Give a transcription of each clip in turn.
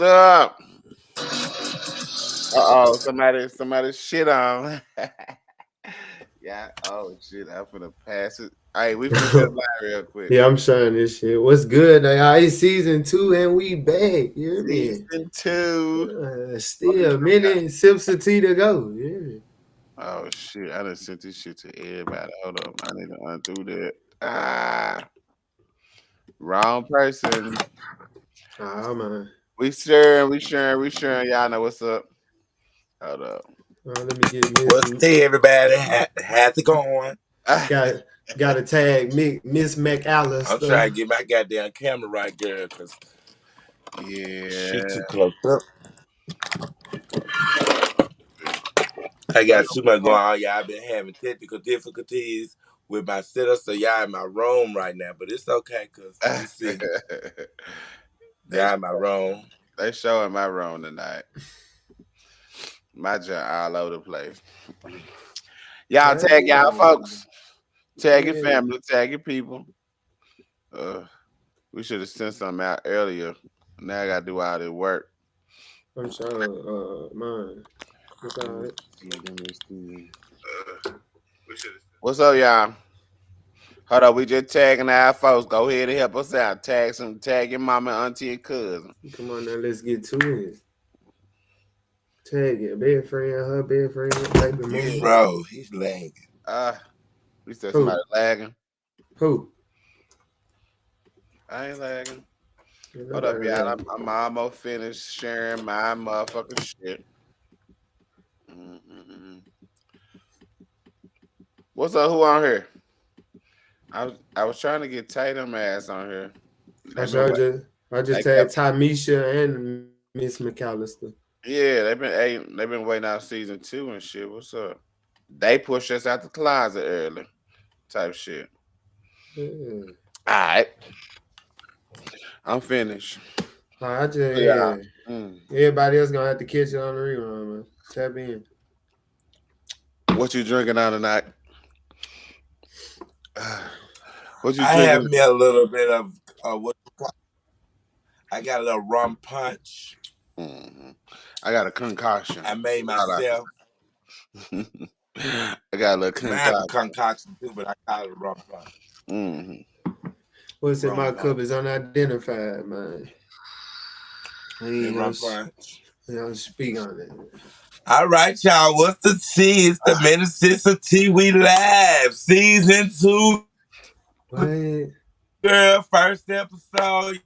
up? Somebody shit on. Yeah. Oh shit. I'm finna pass it. Hey, we finna get a line real quick. Yeah, I'm showing this shit. What's good? It's season 2 and we back. You hear me? Season 2. Still a minute, Sipz of tea to go. Yeah. Oh shit! I done sent this shit to everybody. Hold up, I need to undo that. Ah, wrong person. Oh man. We sharing. Y'all know what's up. Hold up. Let me get What's Miss. day, everybody? How's it going? Got to tag Miss I'm trying McAllister. to get my goddamn camera right, girl, because Yeah. she too close up. I got too much going on, y'all. I've been having technical difficulties with my setup, so y'all in my room right now. But it's okay, because let me see. they Y'all in my room. they showing my room tonight. My junk all over the place. Y'all tag y'all folks. Tag your family. Tag your people. We should have sent something out earlier. Now I gotta do all this work. I'm sure, man. It's all right. Let me see. What's up, y'all? Hold up, we just tagging our folks. Go ahead and help us out. Tag your mama, auntie, and cousin. Come on now, let's get to it. Tag it. Bed friend, her bed friend, baby mama. Bro, he's lagging. We said somebody lagging. Who? I ain't lagging. Hold up, Nobody y'all. lagging. I'm almost finished sharing my motherfucking shit. Mm-mm-mm. What's up? Who on here? I was trying to get Tatum ass on here. I just tagged Tamisha and Miss McAllister. Yeah, they've been waiting out season 2 and shit. What's up? They pushed us out the closet early, type shit. Yeah. All right, I'm finished. I just Yeah. Everybody else gonna have to catch it on the rerun, man. Tap in. What you drinking on tonight? What you I have drinking? me a little bit of what I got a little rum punch. Mm-hmm. I got a concoction. I made myself. I got a little Mine's a concoction. concoction too, but I call it a rum punch. Mm-hmm. What's in my Rum cup punch. is unidentified, man. The rum punch. You know, speak on it. All right, y'all. What's the tea? It's the Ministers of Tea We Live, season 2. What? Girl, first episode.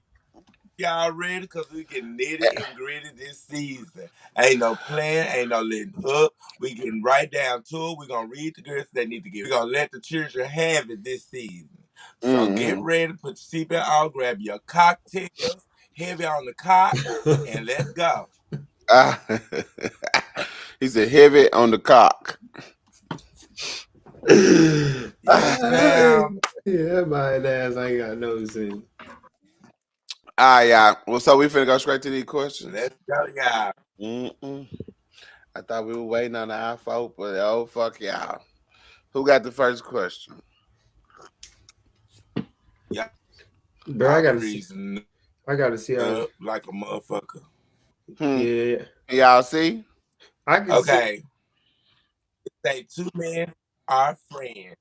Y'all ready? Because we getting nitty and gritty this season. Ain't no playing, ain't no letting up. We getting right down to it. We're going to read the girls they need to get. We're going to let the children have it this season. So get Mm-hmm. ready, put your seatbelt on, grab your cocktails, heavy on the cock, and let's go. He said heavy on the cock. Yes, ma'am. Yeah, my ass ain't got no sense. Yeah. Well, so we finna go straight to these questions. Let's go, y'all. Mm-mm. I thought we were waiting on our folk, but oh fuck y'all. Who got the first question? Y'all Bro, reason I gotta see how. like a motherfucker. Yeah, Y'all see? I can see. Okay. Say 2 men are friends.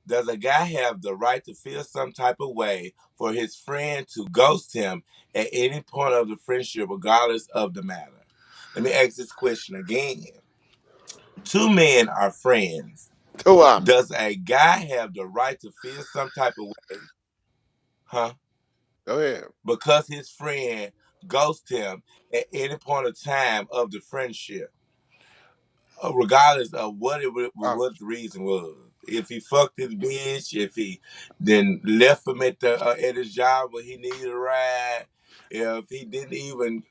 Does a guy have the right to feel some type of way for his friend to ghost him at any point of the friendship, regardless of the matter? Let me ask this question again. 2 men are friends. Who am? Does a guy have the right to feel some type of way? Huh? Go ahead. Because his friend ghosts him at any point of time of the friendship, regardless of what what the reason was. If he fucked his bitch, if he then left him at his job when he needed a ride, if he didn't even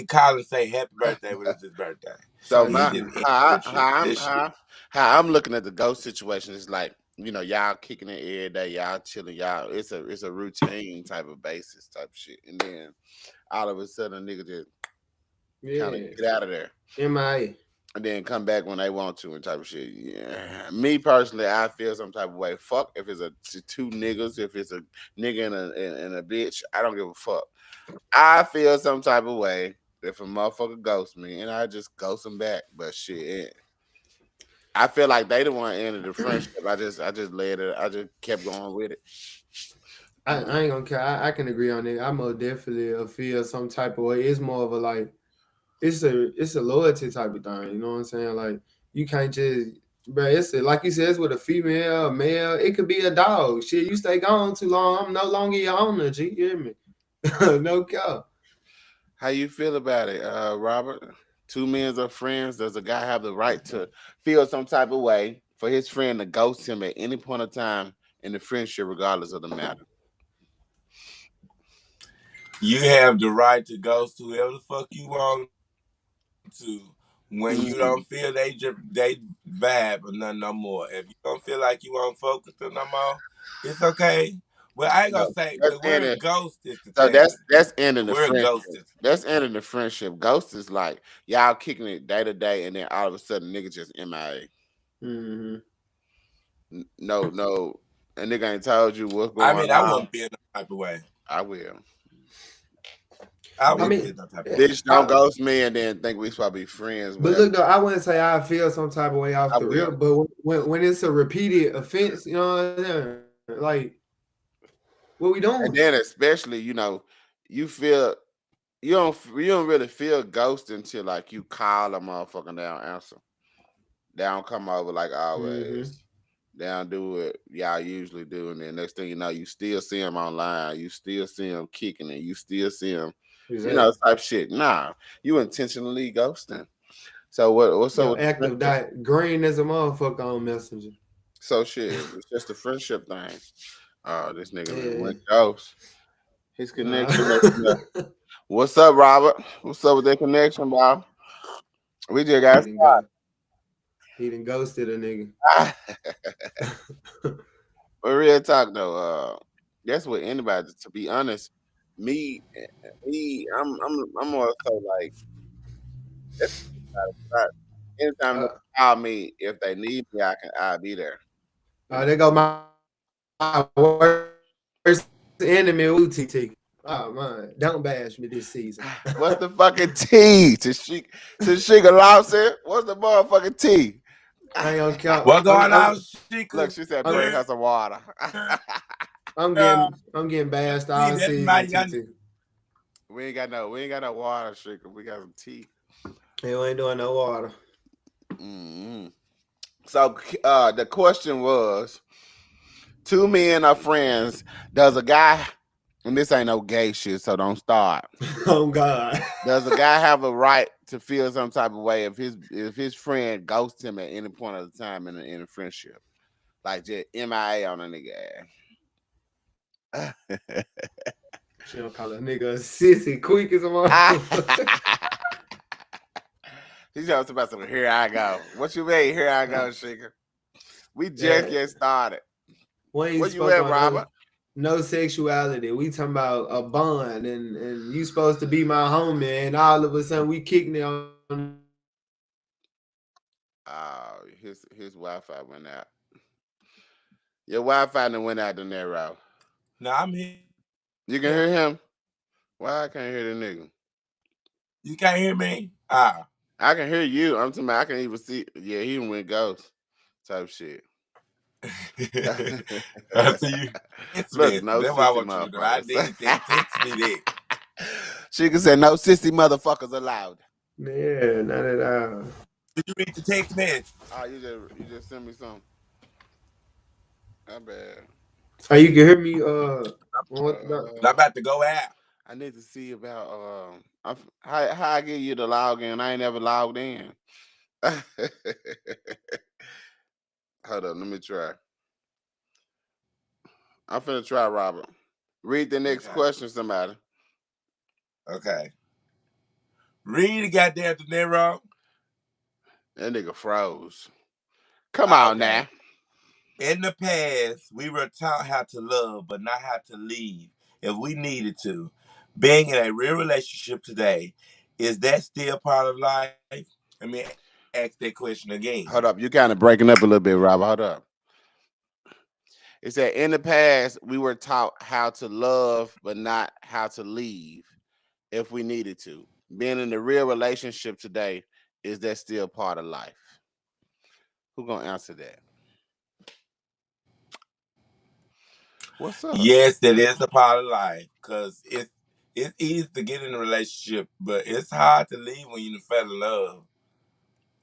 call and say happy birthday when it's his birthday, So he my just ended how friendship. how I'm This shit. how I'm looking at the ghost situation is like, y'all kicking it every day, y'all chilling, y'all. It's a routine type of basis type shit, and then all of a sudden, a nigga just kind of get out of there. MIA. and then come back when they want to and type of shit. Yeah. Me personally, I feel some type of way. Fuck if it's two niggas, if it's a nigga and a bitch, I don't give a fuck. I feel some type of way if a motherfucker ghosts me, and I just ghost them back. But shit, I feel like they the one ended the friendship. I just let it. I just kept going with it. I ain't gonna care. I can agree on it. I most definitely feel some type of way. It's more of a like it's a loyalty type of thing. You know what I'm saying? Like you can't just, bro. It's like you said, it's with a female, a male. It could be a dog. Shit, you stay gone too long, I'm no longer your owner. G, you hear me? No cap. How you feel about it, Robert? Two men are friends. Does a guy have the right to feel some type of way for his friend to ghost him at any point of time in the friendship, regardless of the matter? You have the right to ghost whoever the fuck you want to when you don't feel they vibe or nothing no more. If you don't feel like you won't focus them no more, it's okay. Well, I ain't gonna No, say that's the word ending. ghost is the So thing. that's The ending the word friendship. ghost is That's ending the friendship. Ghost is like y'all kicking it day to day, and then all of a sudden, nigga just MIA. Mm-hmm. No, and nigga ain't told you what's I going mean, I on. wouldn't feel no type of way. I will. I I Bitch, wouldn't feel mean, no type of way. bitch, don't ghost me and then think we supposed to be friends. but Whatever. look though, I wouldn't say I feel some type of way off I the will. rip, but when it's a repeated offense, you know what I'm saying? Like, what we doing? And then especially, you feel you don't really feel ghost until like you call a motherfucker and they don't answer. They don't come over like Mm-hmm. always. They don't do what y'all usually do, and then next thing you know, you still see them online. You still see them kicking it. You still see them, Exactly. type shit. Nah, you intentionally ghosting. So what's up Yo, with the active friendship? dot green as a motherfucker on Messenger. So shit, it's just a friendship thing. Oh, this nigga man Yeah. went ghost. His Nah. connection messing up. What's up, Robert? What's up with that connection, Bob? We just he got didn't go. He done ghosted a nigga. started. But real talk though, that's what anybody. To be honest, me, I'm more so like that's not, anytime they Uh, call me if they need me, I'll be there. You know, there go my worst enemy, UTT. Oh man, don't bash me this season. what's the fucking T to Sheikah Lawson? What's the motherfucking T? I ain't gonna count. What going on, Sheikah? Look, she said, I'm, bring her some water. I'm getting bashed See, all that's my season, young. TT. we ain't got no water, Sheikah. We got some tea. You ain't doing no water. Hmm. So the question was, two men are friends. Does a guy, and this ain't no gay shit, so don't start. Oh God. Does a guy have a right to feel some type of way if his friend ghosts him at any point of the time in a friendship? Like just MIA on a nigga ass. She don't call a nigga a sissy quick as a motherfucker. He's talking about some here I go. What you mean? Here I go, Sheikah. We just Yeah. get started. When you Where you spoke at, on Robert? no sexuality, we talking about a bond, and you supposed to be my homie, and all of a sudden we kicking it on. His Wi-Fi went out. Your Wi-Fi done went out the narrow. No, I'm here. You can hear him? Why I can't hear the nigga? You can't hear me? I can hear you. I'm talking about I can even see. Yeah, he went ghost type shit. I see you. Text me Look, that. no That's what I sissy want you to do. I motherfuckers. need that. Text me that. She can say no sissy motherfuckers allowed. Yeah, not at all. Did you read the text message? Oh, you just send me some. Not bad. Oh, you can hear me. I'm about to go out. I need to see about how I get you to log in. I ain't never logged in. Hold on, let me try. I'm finna try, Robert. Read the next question, somebody. Okay. Read the goddamn De Niro. That nigga froze. Come on now. In the past, we were taught how to love, but not how to leave if we needed to. Being in a real relationship today, is that still part of life? I mean, ask that question again. Hold up, you kind of breaking up a little bit, Rob. Hold up. It said in the past we were taught how to love, but not how to leave if we needed to. Being in a real relationship today, is that still part of life? Who gonna answer that? What's up? Yes, that is a part of life, cause it's easy to get in a relationship, but it's hard to leave when you fell in love.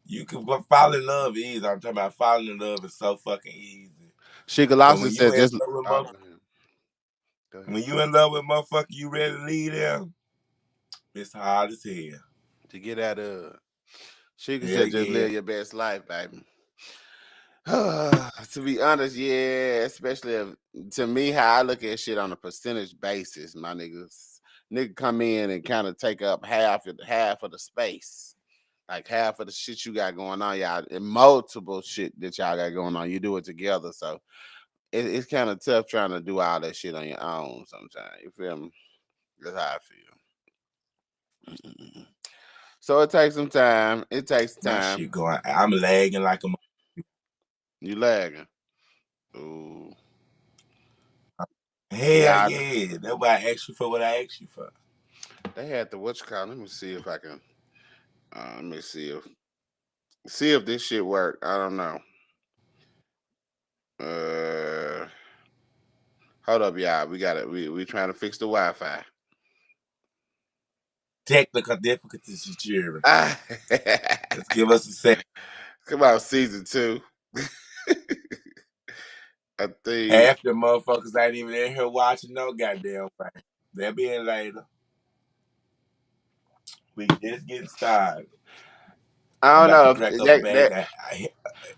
You can fall in love easy. I'm talking about falling in love is so fucking easy. Sheikah But Lawson when you said in just love with go ahead. Go ahead. when you in love with motherfucker, you ready to leave them? It's hard as hell. To get out of Sheikah Hell said just yeah. live your best life, baby. To be honest, yeah, especially to me, how I look at shit on a percentage basis, my niggas. Nigga come in and kind of take up half of the space. Like half of the shit you got going on, y'all, and multiple shit that y'all got going on. You do it together. So it's kind of tough trying to do all that shit on your own sometimes. You feel me? That's how I feel. So it takes some time. It takes My time. shit going. I'm lagging like a. You lagging. Ooh. Hell Yeah, yeah. That's why I asked you for what I asked you for. they had the what you call. Let me see if I can. Let me see if this shit work. I don't know. Uh, hold up, y'all. We got it. We trying to fix the Wi-Fi. Technical difficulties, Jerry. Ah, Let's give us a second. come on, season 2. I think Half the motherfuckers ain't even in here watching no goddamn thing. They'll be in later. We just getting started. I I'm don't about to know crack if up a bag of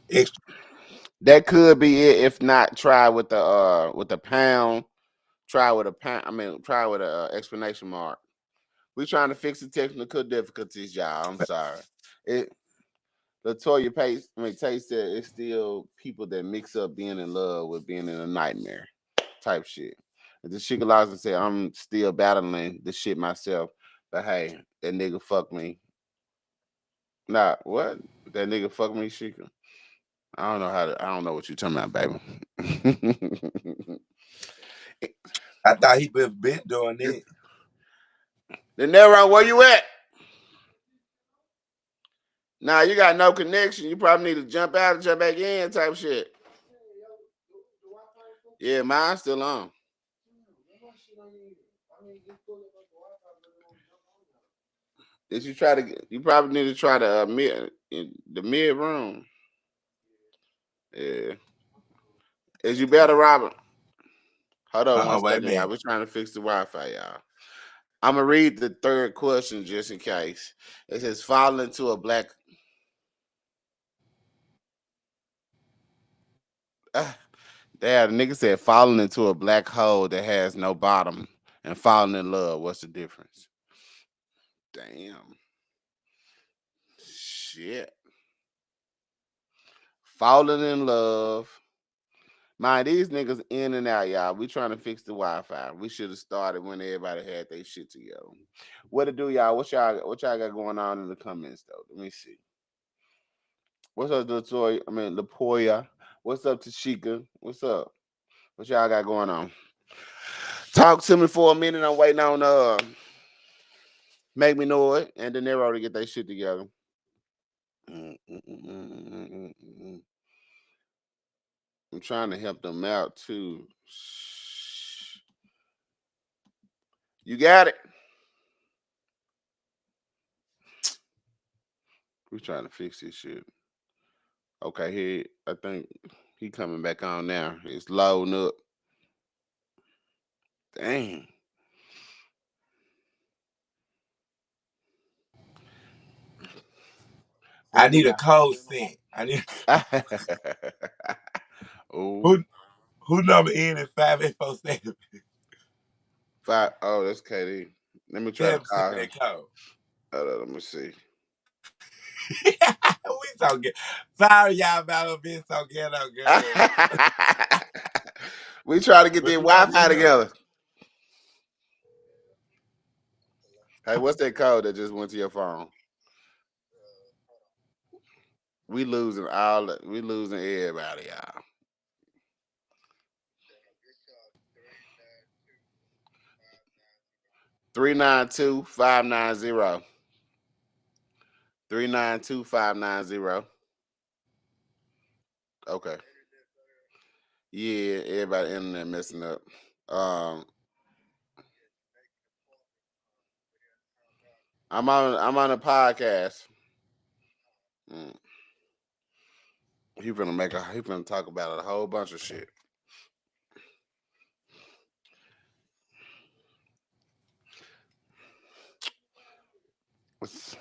extra. that could be it. If not, try with the pound. Try with a pound. I mean, try with a explanation mark. We trying to fix the technical difficulties, y'all. I'm sorry. It Latoya Pace, Tay said it's still people that mix up being in love with being in a nightmare type shit. And the Sheikah Lawson said, I'm still battling the shit myself. But hey, that nigga fuck me. Nah, what? That nigga fuck me, Sheikah. I don't know what you talking about, baby. I thought he been doing it. The Nero, where you at? Nah, you got no connection. You probably need to jump out and jump back in type shit. Yeah, mine's still on. Did you try to get, you probably need to try the mid in the mid room. Yeah. Is you better, Robert? Hold on one Wait a second, y'all. minute. We're trying to fix the Wi-Fi, y'all. I'm gonna read the third question just in case. It says fall into a black Dad, the nigga said falling into a black hole that has no bottom and falling in love. What's the difference? Damn. Shit. Falling in love. Man, these niggas in and out, y'all. We trying to fix the Wi-Fi. We should have started when everybody had their shit together. What to do, y'all? What y'all got going on in the comments though? Let me see. What's up, Latoya? I mean Lapoya. What's up, Tashika? What's up? What y'all got going on? Talk to me for a minute. I'm waiting on Make Me Know It and De Niro to get their shit together. I'm trying to help them out too. You got it. We're trying to fix this shit. Okay, here I think he coming back on now. It's loading up. Dang. I What do need a y'all? code sent. I need Oh, who number in at 5847. oh, that's KD. Let me try Tell to him to send call me him. that code. Let me see. We so good. Sorry, y'all, about being so ghetto, girl. We try to get the But we gonna Wi-Fi get him. together. Hey, what's that code that just went to your phone? We losing everybody, y'all. 392-590. 392-590. Okay. Yeah, everybody internet messing up. Um, I'm on a podcast. Mm. He finna talk about a whole bunch of shit. What's-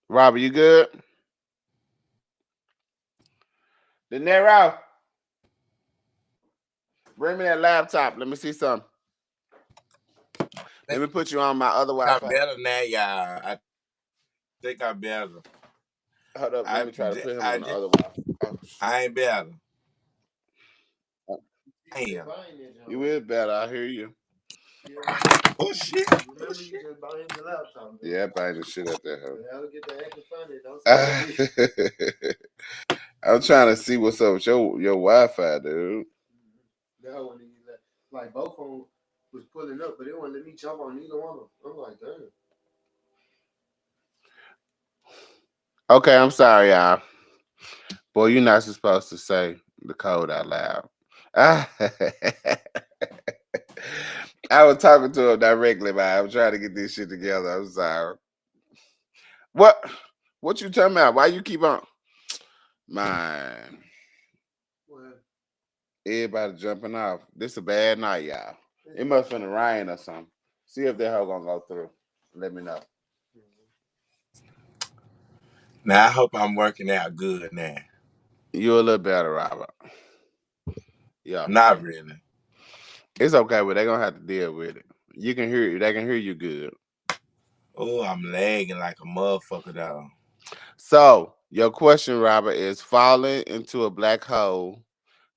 Robert, you good? De Niro, bring me that laptop. Let me see something. Let me put you on my other I'm Wi-Fi. better now, y'all. I think I'm better. Hold up. Let I me try to put him I on the just other Wi-Fi. Oh, I ain't better. You just Damn. buying that, John. you is better. I hear you. Oh shit. Oh Remember, you shit. just buying the laptop. Though. Yeah, I banged the shit out So y'all get the acting funny. Don't say that bitch. there. I'm trying to see what's up with your Wi-Fi, dude. That one like both of them was pulling up, but they wouldn't let me jump on either one of them. I'm like, damn. Okay, I'm sorry, y'all. Boy, you're not supposed to say the code out loud. I was talking to him directly, man. I'm trying to get this shit together. I'm sorry. What? What you talking about? Why you keep on? Man, Well, everybody jumping off. This a bad night, y'all. It must finna rain or something. See if that hoe gonna go through. Let me know. Now I hope I'm working out good now. You a little better, Robert. Yeah, Not really. it's okay, but they gonna have to deal with it. You can hear you. They can hear you good. Oh, I'm lagging like a motherfucker though. So your question, Robert, is falling into a black hole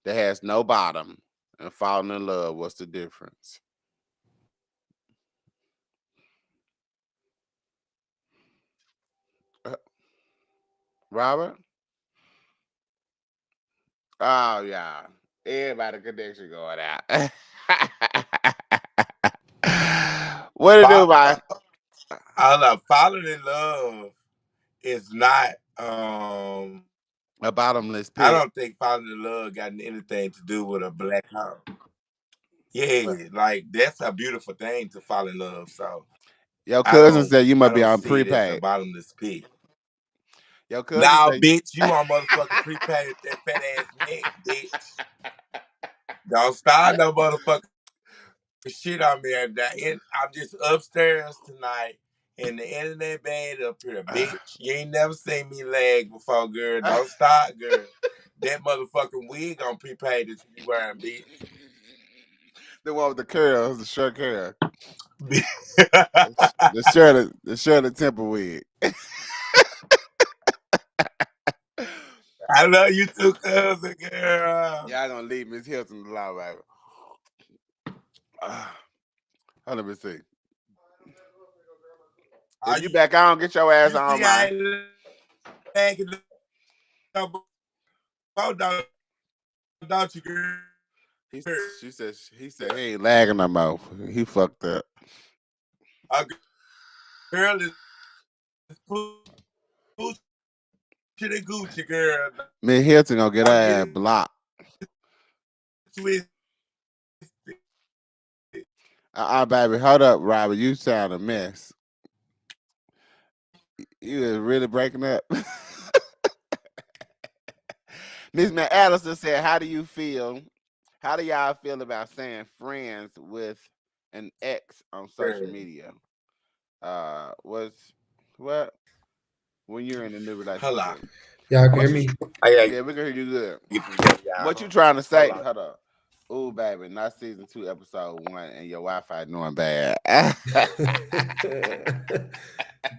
that has no bottom and falling in love. What's the difference, Uh, Robert? Oh yeah, everybody connection going out. What to do, Fall, man? I love falling in love is not A bottomless I pit. don't think falling in love got anything to do with a black hole. What? Yeah, like that's a beautiful thing to fall in love. So Your I cousin don't said you I must be don't on see it as a prepaid. bottomless pit. Your cousin Now, said. bitch, you on motherfucking prepaid with that fat ass neck, bitch. Don't start no motherfucking shit on me. I'm just upstairs tonight in the internet bed up here, bitch. You ain't never seen me lag before, girl. Don't start, girl. That motherfucking wig on prepaid that you be wearing, bitch. The one with the curls, the short curl. I The Shirley Temple wig. love you too, cousin, girl. Y'all gonna leave Miss Hilton alone, baby. Hold on, let me see. If Are you back on, get your ass you on, see I man. ain't lagging no more, don't you, girl? He said he ain't lagging no more. He fucked up. A girl is Gucci the Gucci, girl. Miss Hilton gonna get her Don't ass get blocked. it twisted. Baby, hold up, Robert. You sound a mess. You is really breaking up. Miss McAllister said, "How do you feel? How do y'all feel about saying friends with an ex on social Girl. media? Was what when you're in a new Hold on. relationship? Y'all can hear What you me? I gotta Yeah, we can hear you good. get together, What y'all. you trying to Hold say? on. Hold up. Ooh, baby, not season 2, episode 1, and your Wi-Fi doing bad.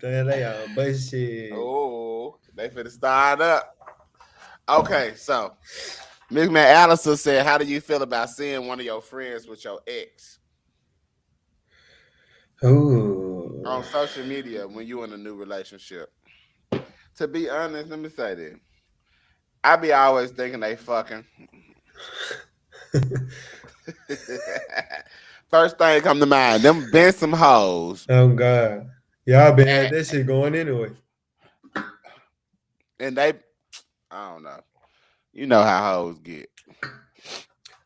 Damn, they are, but shit. Oh, they finna start up. Okay, so Miss McAllister said, "How do you feel about seeing one of your friends with your ex Oh, on social media when you in a new relationship?" To be honest, let me say this. I be always thinking they fucking. First thing come to mind, them been some hoes. Oh God, y'all been And, had that shit going anyway. and they, I don't know. You know how hoes get.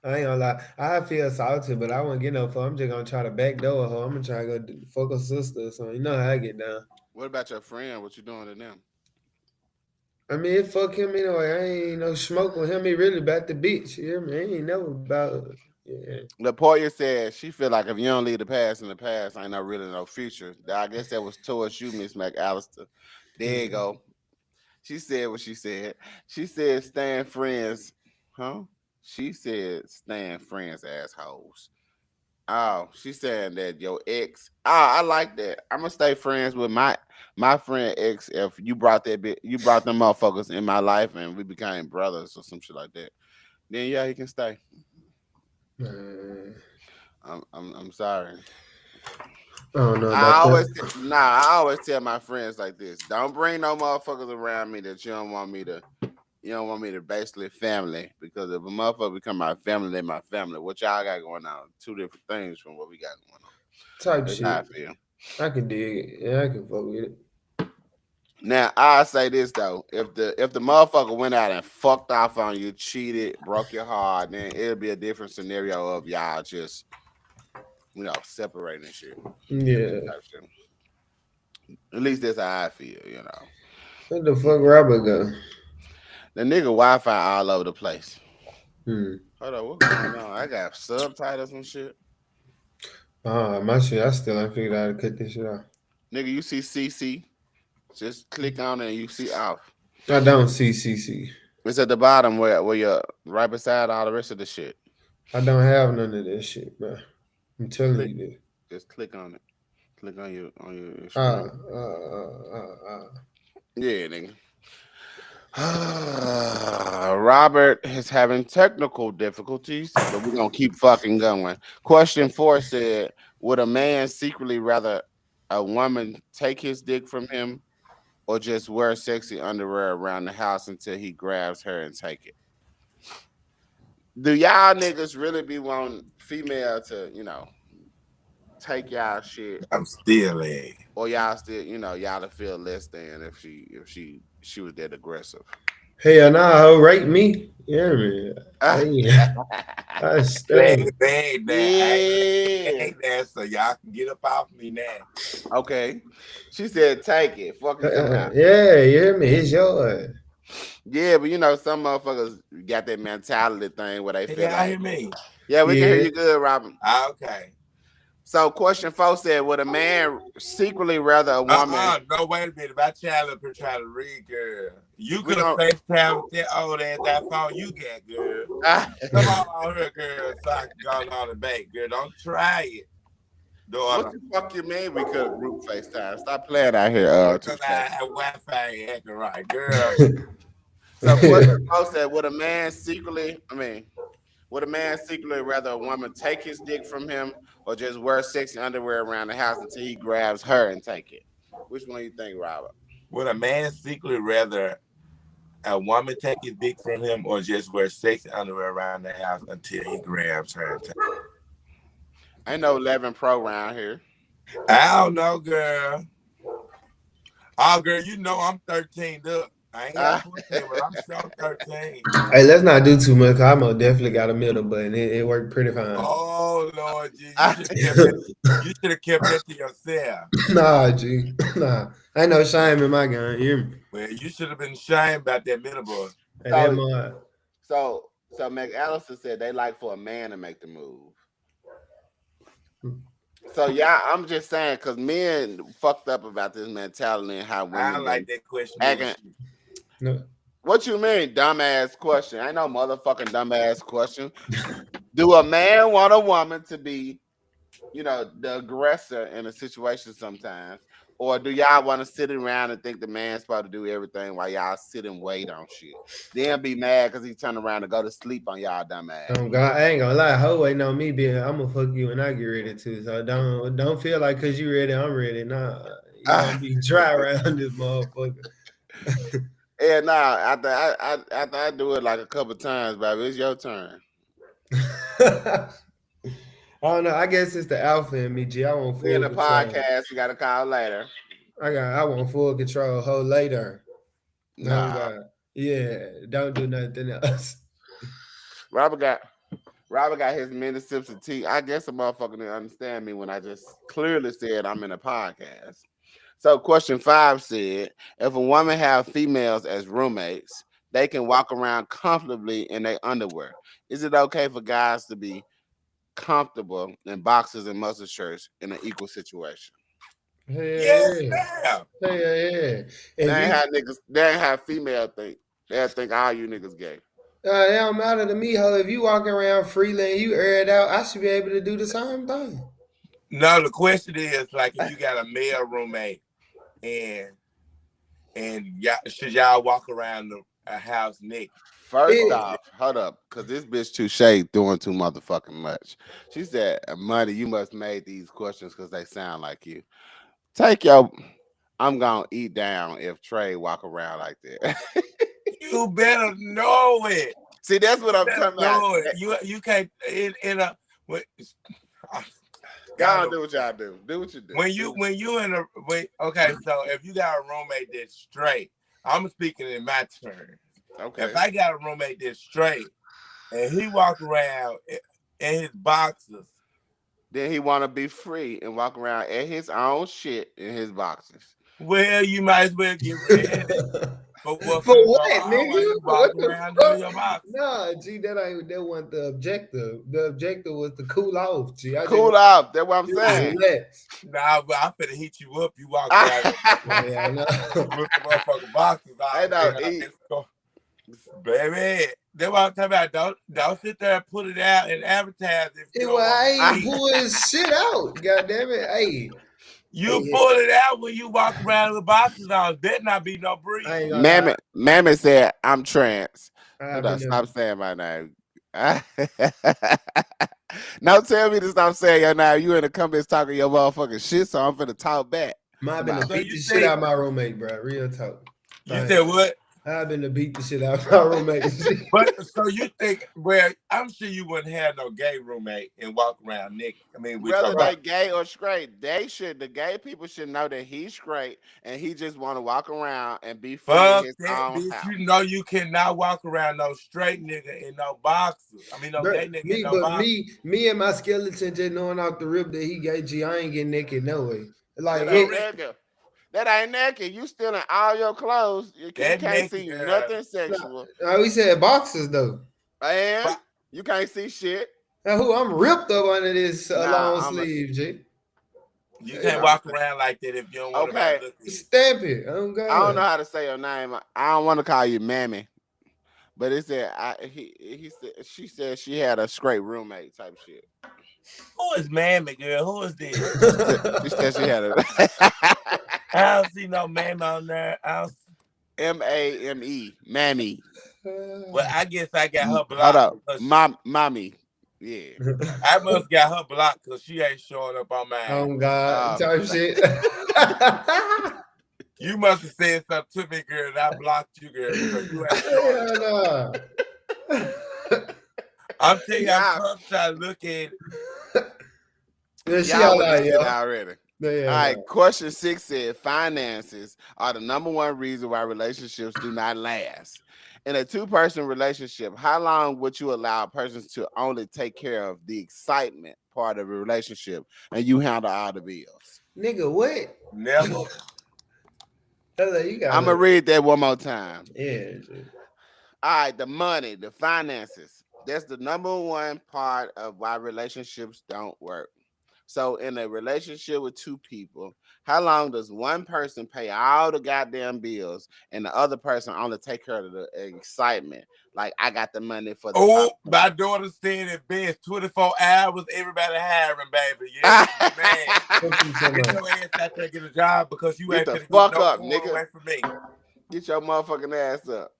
I ain't gonna lie. I feel salty, but I won't get no fuck. I'm just gonna try to backdoor her. I'm gonna try to go fuck her sister or something. You know how I get down. What about your friend? What you doing to them? I mean, it fuck him anyway. I ain't no smoke with him. He really about the bitch. You hear me? I ain't never about. Yeah. Latoya said she feel like if you don't leave the past in the past, ain't no really no future. I guess that was towards you, Miss McAllister. There you Mm. go. She said what she said. She said staying friends, huh? She said staying friends, assholes. Oh, she's saying that your ex. Oh, I like that. I'm gonna stay friends with my friend ex. If you brought that bit, you brought them motherfuckers in my life, and we became brothers or some shit like that. Then yeah, he can stay. Man, I'm sorry. I don't know about that. I always tell my friends like this: don't bring no motherfuckers around me that you don't want me to. You don't want me to basically family because if a motherfucker become my family, they my family. What y'all got going on? Two different things from what we got going on. Type That's how I shit. feel. I can dig it. Yeah, I can fuck with it. Now I say this though: if the motherfucker went out and fucked off on you, cheated, broke your heart, then it'll be a different scenario of y'all just separating and shit. Yeah. Type shit. At least that's how I feel. Where the fuck Robert go? The nigga Wi-Fi all over the place. Hmm. Hold on, what's going on? I got subtitles and shit. My shit. I still ain't figured out how to cut this shit off. Nigga, you see CC? Just click on it and you see off. I don't see CC. It's at the bottom where you're right beside all the rest of the shit. I don't have none of that shit, bro. I'm telling Click, you this. just click on it. Click on your Uh, screen. uh, uh, uh. Yeah, nigga. Robert is having technical difficulties, but we're gonna keep fucking going. Question 4 said, would a man secretly rather a woman take his dick from him or just wear sexy underwear around the house until he grabs her and take it? Do y'all niggas really be wanting female to, take y'all shit, I'm still in. or y'all still, y'all to feel less than if she was that aggressive? Hell nah, ho, rate me. You hear me? Hey, I Bang, stay. bang, that. Yeah. Ain't that, so y'all can get up off me now. Okay. She said, take it. Fuck you talking about. Yeah, you hear me? It's yours. Yeah, but some motherfuckers got that mentality thing where they Can feel y'all like, hear me? yeah, we can hear Yeah. you good, Robin. Okay. So question 4 said, would a man secretly rather a woman? No, wait a minute. My child up here trying to read, girl. You We could have gonna FaceTime with that old ass that phone you got, girl. Come on here, girl, so I can go on the back, girl. Don't try it, what daughter. the fuck you mean we could have group FaceTime? Stop playing out here, Because Touche. I have Wi-Fi ain't acting right, girl. So question 4 said, would a man secretly rather a woman take his dick from him or just wear sexy underwear around the house until he grabs her and take it? Which one you think, Robert? Would a man secretly rather a woman take his dick from him or just wear sexy underwear around the house until he grabs her and takes Ain't no 11 Pro around here. it? I don't know, girl. Oh, girl, you know I'm 13 up. I ain't got Ah, 14, but I'm sure 13. Hey, let's not do too much. 'Cause I most definitely got a middle button. It worked pretty fine. Oh Lord, G, you ah. should have kept that. You should have kept that to yourself. Nah, G. Nah. Ain't no shame in my gun. You hear me? Well, you should have been ashamed about that middle boy. Hey, that so, my so McAllister said they like for a man to make the move. So yeah, I'm just saying because men fucked up about this mentality and how I women like been that question. acting. no. What you mean, dumbass question? Ain't no motherfucking dumbass question. Do a man want a woman to be, the aggressor in a situation sometimes? Or do y'all want to sit around and think the man's supposed to do everything while y'all sit and wait on shit? Then be mad because he turn around and go to sleep on y'all dumb ass. Oh God, I ain't gonna lie. Ho ain't on me being. I'm gonna fuck you when I get ready too. So don't feel like cause you ready, I'm ready. Nah, you gonna be dry around this motherfucker. Yeah, nah. After I do it like a couple times, baby, it's your turn. I don't know. I guess it's the alpha in me, G. I want We in full the control. podcast. We got to call later. I want full control. Hold later. No Nah, God. Yeah. Don't do nothing else. Robert got Robert got his many sips of tea. I guess a motherfucker didn't understand me when I just clearly said I'm in a podcast. So question 5 said, if a woman have females as roommates, they can walk around comfortably in their underwear. Is it okay for guys to be comfortable in boxers and muscle shirts in an equal situation? Hell Yes, yeah. ma'am. Hell yeah. If They ain't you have niggas, they ain't have female think. They'll think all you niggas gay. it don't matter to me, ho. If you walking around freely and you air it out, I should be able to do the same thing. No, the question is like if you got a male roommate and y'all, should y'all walk around a house naked? First It, off, hold up, cause this bitch Touche doing too motherfucking much. She said, "Money, you must made these questions because they sound like you. Take your, I'm gonna eat down if Trey walk around like that. You better know it. See, that's what You I'm better talking about. know it. You can't in a when, Go y'all on, know, do what y'all do. Do what you do. when you in a okay, so if you got a roommate that's straight, I'm speaking in my turn. Okay. If I got a roommate that's straight and he walk around in his boxers, Then he want to be free and walk around at his own shit in his boxes. well, you might as well get ready for what's for gonna go what, on while nigga? you What walk the around fuck? in your box. Nah, G, that wasn't the objective. The objective was to cool off, G. I just Cool want off. That's what I'm to saying. relax. Nah, but I'm finna heat you up. You walk around Yeah, I know. with the motherfucking boxes Hey, on. no, Baby, that's what I'm talking about. Don't sit there and put it out and advertise if you It, don't well, want I to ain't see. pulling shit out. God damn it. Hey, You hey, pull it out when you walk around with boxes on. Better not be no I breeze. ain't gonna lie. Mammy said, I'm trans. I've Hold on, been stop saying my name. No, tell me to stop saying your name. You in the comments talking your motherfucking shit, so I'm finna talk back. I've been to So beat you the shit think out of my roommate, bro. Real talk. you Like, said what? I've been to beat the shit out of my roommate. But so you think? Well, I'm sure you wouldn't have no gay roommate and walk around naked. I mean, with your Whether they box. gay or straight, the gay people should know that he's straight and he just want to walk around and be free in Fuck his that, own bitch. house. You know you cannot walk around no straight nigga in no boxes. I mean, no Bro, gay nigga in no but boxes. me and my skeleton just knowing off the rip that he gay G, I ain't getting naked no way. Like That So ain't it, naked. That ain't naked. You still in all your clothes. You that can't naked see girl. nothing sexual. we said boxes though. And But you can't see shit. Now, who I'm ripped up under this long Nah, I'm a, sleeve, G. you Hey, can't I'm walk around like that if you don't want nobody okay. to look at you. stamp it. Oh I don't know God. how to say your name. I don't want to call you Mammy, but it said he said she said she had a straight roommate type shit. Who is mammy girl? Who is this? She said she had a I don't see no mammy on there. I don't, Mame, Mammy. well, I guess I got her Hold blocked up, because mommy. Yeah. I must got her blocked because she ain't showing up on mine. Oh God, type shit. You must have said something to me, girl, and I blocked you, girl, because you ain't showing up. No. I'm telling you, I'm Yeah, trying to look at Yeah, she y'all all with this right, shit yo. already. Yeah, All right, question 6 said finances are the number one reason why relationships do not last. In a two-person relationship, how long would you allow persons to only take care of the excitement part of a relationship and you handle all the bills? nigga, what? never. Hello, you got I'm gonna read that one more time. yeah. Shit. All right, the money, the finances. That's the number one part of why relationships don't work. So, in a relationship with two people, how long does one person pay all the goddamn bills and the other person only take care of the excitement? Like, I got the money for the Oh, popcorn. my daughter staying in bed 24 hours, everybody hiring, baby. Yes, man. What you talking Get about? your ass out there and get a job because you Get ain't the finna get fuck no up, corn nigga. away from me. Get your motherfucking ass up.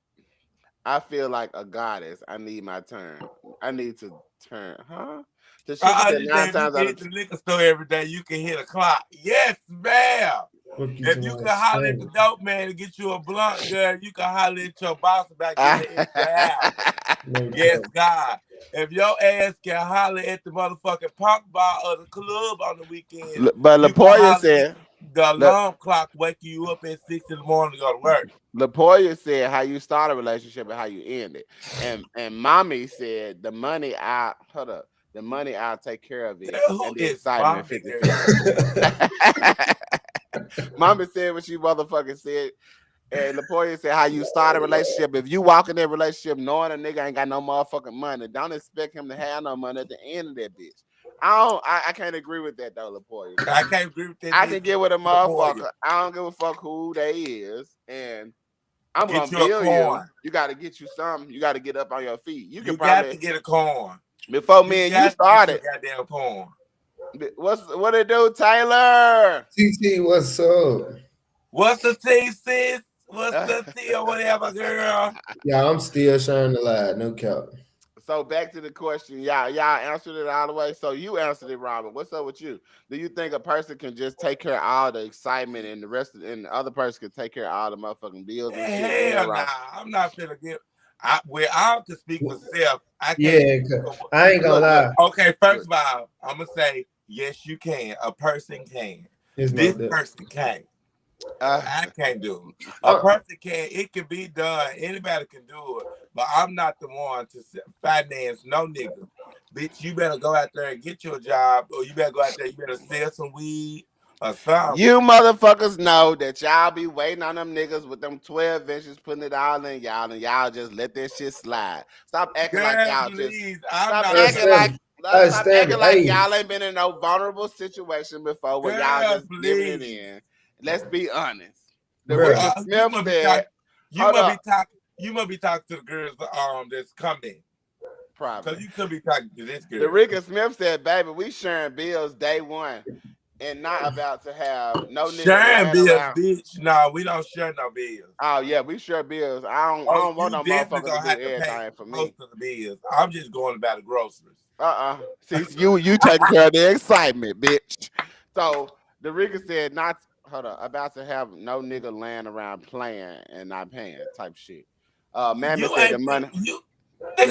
I feel like a goddess. I need my turn. I need to turn, huh? The shit said You nine said if you times can out hit of the liquor store every day, you can hit a clock. Yes, ma'am. Fuck you If to you my can holler at the son. dope man to get you a blunt, girl, you can holler at your boss about getting an extra hour. No Yes, cap. God. If your ass can holler at the motherfucking punk bar or the club on the weekend, But you can Lapoya holler at said, the look, alarm clock waking you up at 6 in the morning to go to work. Lapoya said how you start a relationship and how you end it. And mommy said the money I hold up. The money I'll take care of it. Girl, who And the is excitement mommy, 50-50. girl? Mommy said what she motherfucking said. And Lapoya said how you start a relationship. If you walk in that relationship knowing a nigga ain't got no motherfucking money, don't expect him to have no money at the end of that bitch. I can't agree with that though, Lapoya. I can't agree with that I bitch can get with a before you. motherfucker. I don't give a fuck who they is. And I'm Get gonna you a bill you. coin. You gotta get you something. You gotta get up on your feet. You can You got probably to get a coin. before You me and you got to get your started. goddamn coin. What it do, Taylor? TT, what's up? What's the T, sis? What's the T or whatever, girl? Yeah, I'm still shining the light. No cap. So back to the question, y'all answered it all the way. So you answered it, Robert. What's up with you? Do you think a person can just take care of all the excitement and and the other person can take care of all the motherfucking bills and shit? Hell nah. I'm not finna get. I can speak for self. I can't Yeah, speak for. I ain't gonna Look, lie. Okay, first of all, I'm gonna say yes, you can. A person can. It's no This that. person can't. uh, I can't do it. A person can. It can be done. Anybody can do it. But I'm not the one to finance no nigga. Bitch, you better go out there and get your job, or you better go out there. You better sell some weed or something. you motherfuckers know that y'all be waiting on them niggas with them 12 inches, putting it all in y'all, and y'all just let that shit slide. Stop acting like Girl, y'all just please. I'm stop not acting finna. like I stop stand acting it. like Hey, y'all ain't been in no vulnerable situation before where y'all Girl, just giving it please. in. Let's be honest. The bro. Ricky You Smith must be said, talking. You hold must be up, talking. You must be talking to the girls that's coming. probably. Because you could be talking to this The girl. Ricky Smith said, baby, we sharing bills day one and not about to have no nigga Sharing laying bills, around. bitch. No, we don't share no bills. Oh yeah, we share bills. I Oh, don't want you no definitely motherfucker to gonna do have to pay everything for most me. of the bills. I'm just going about the groceries. See, you taking care of the excitement, bitch. So the Ricky said not hold on, about to have no nigga laying around playing and not paying type shit. Mammy You said ain't the nigga. You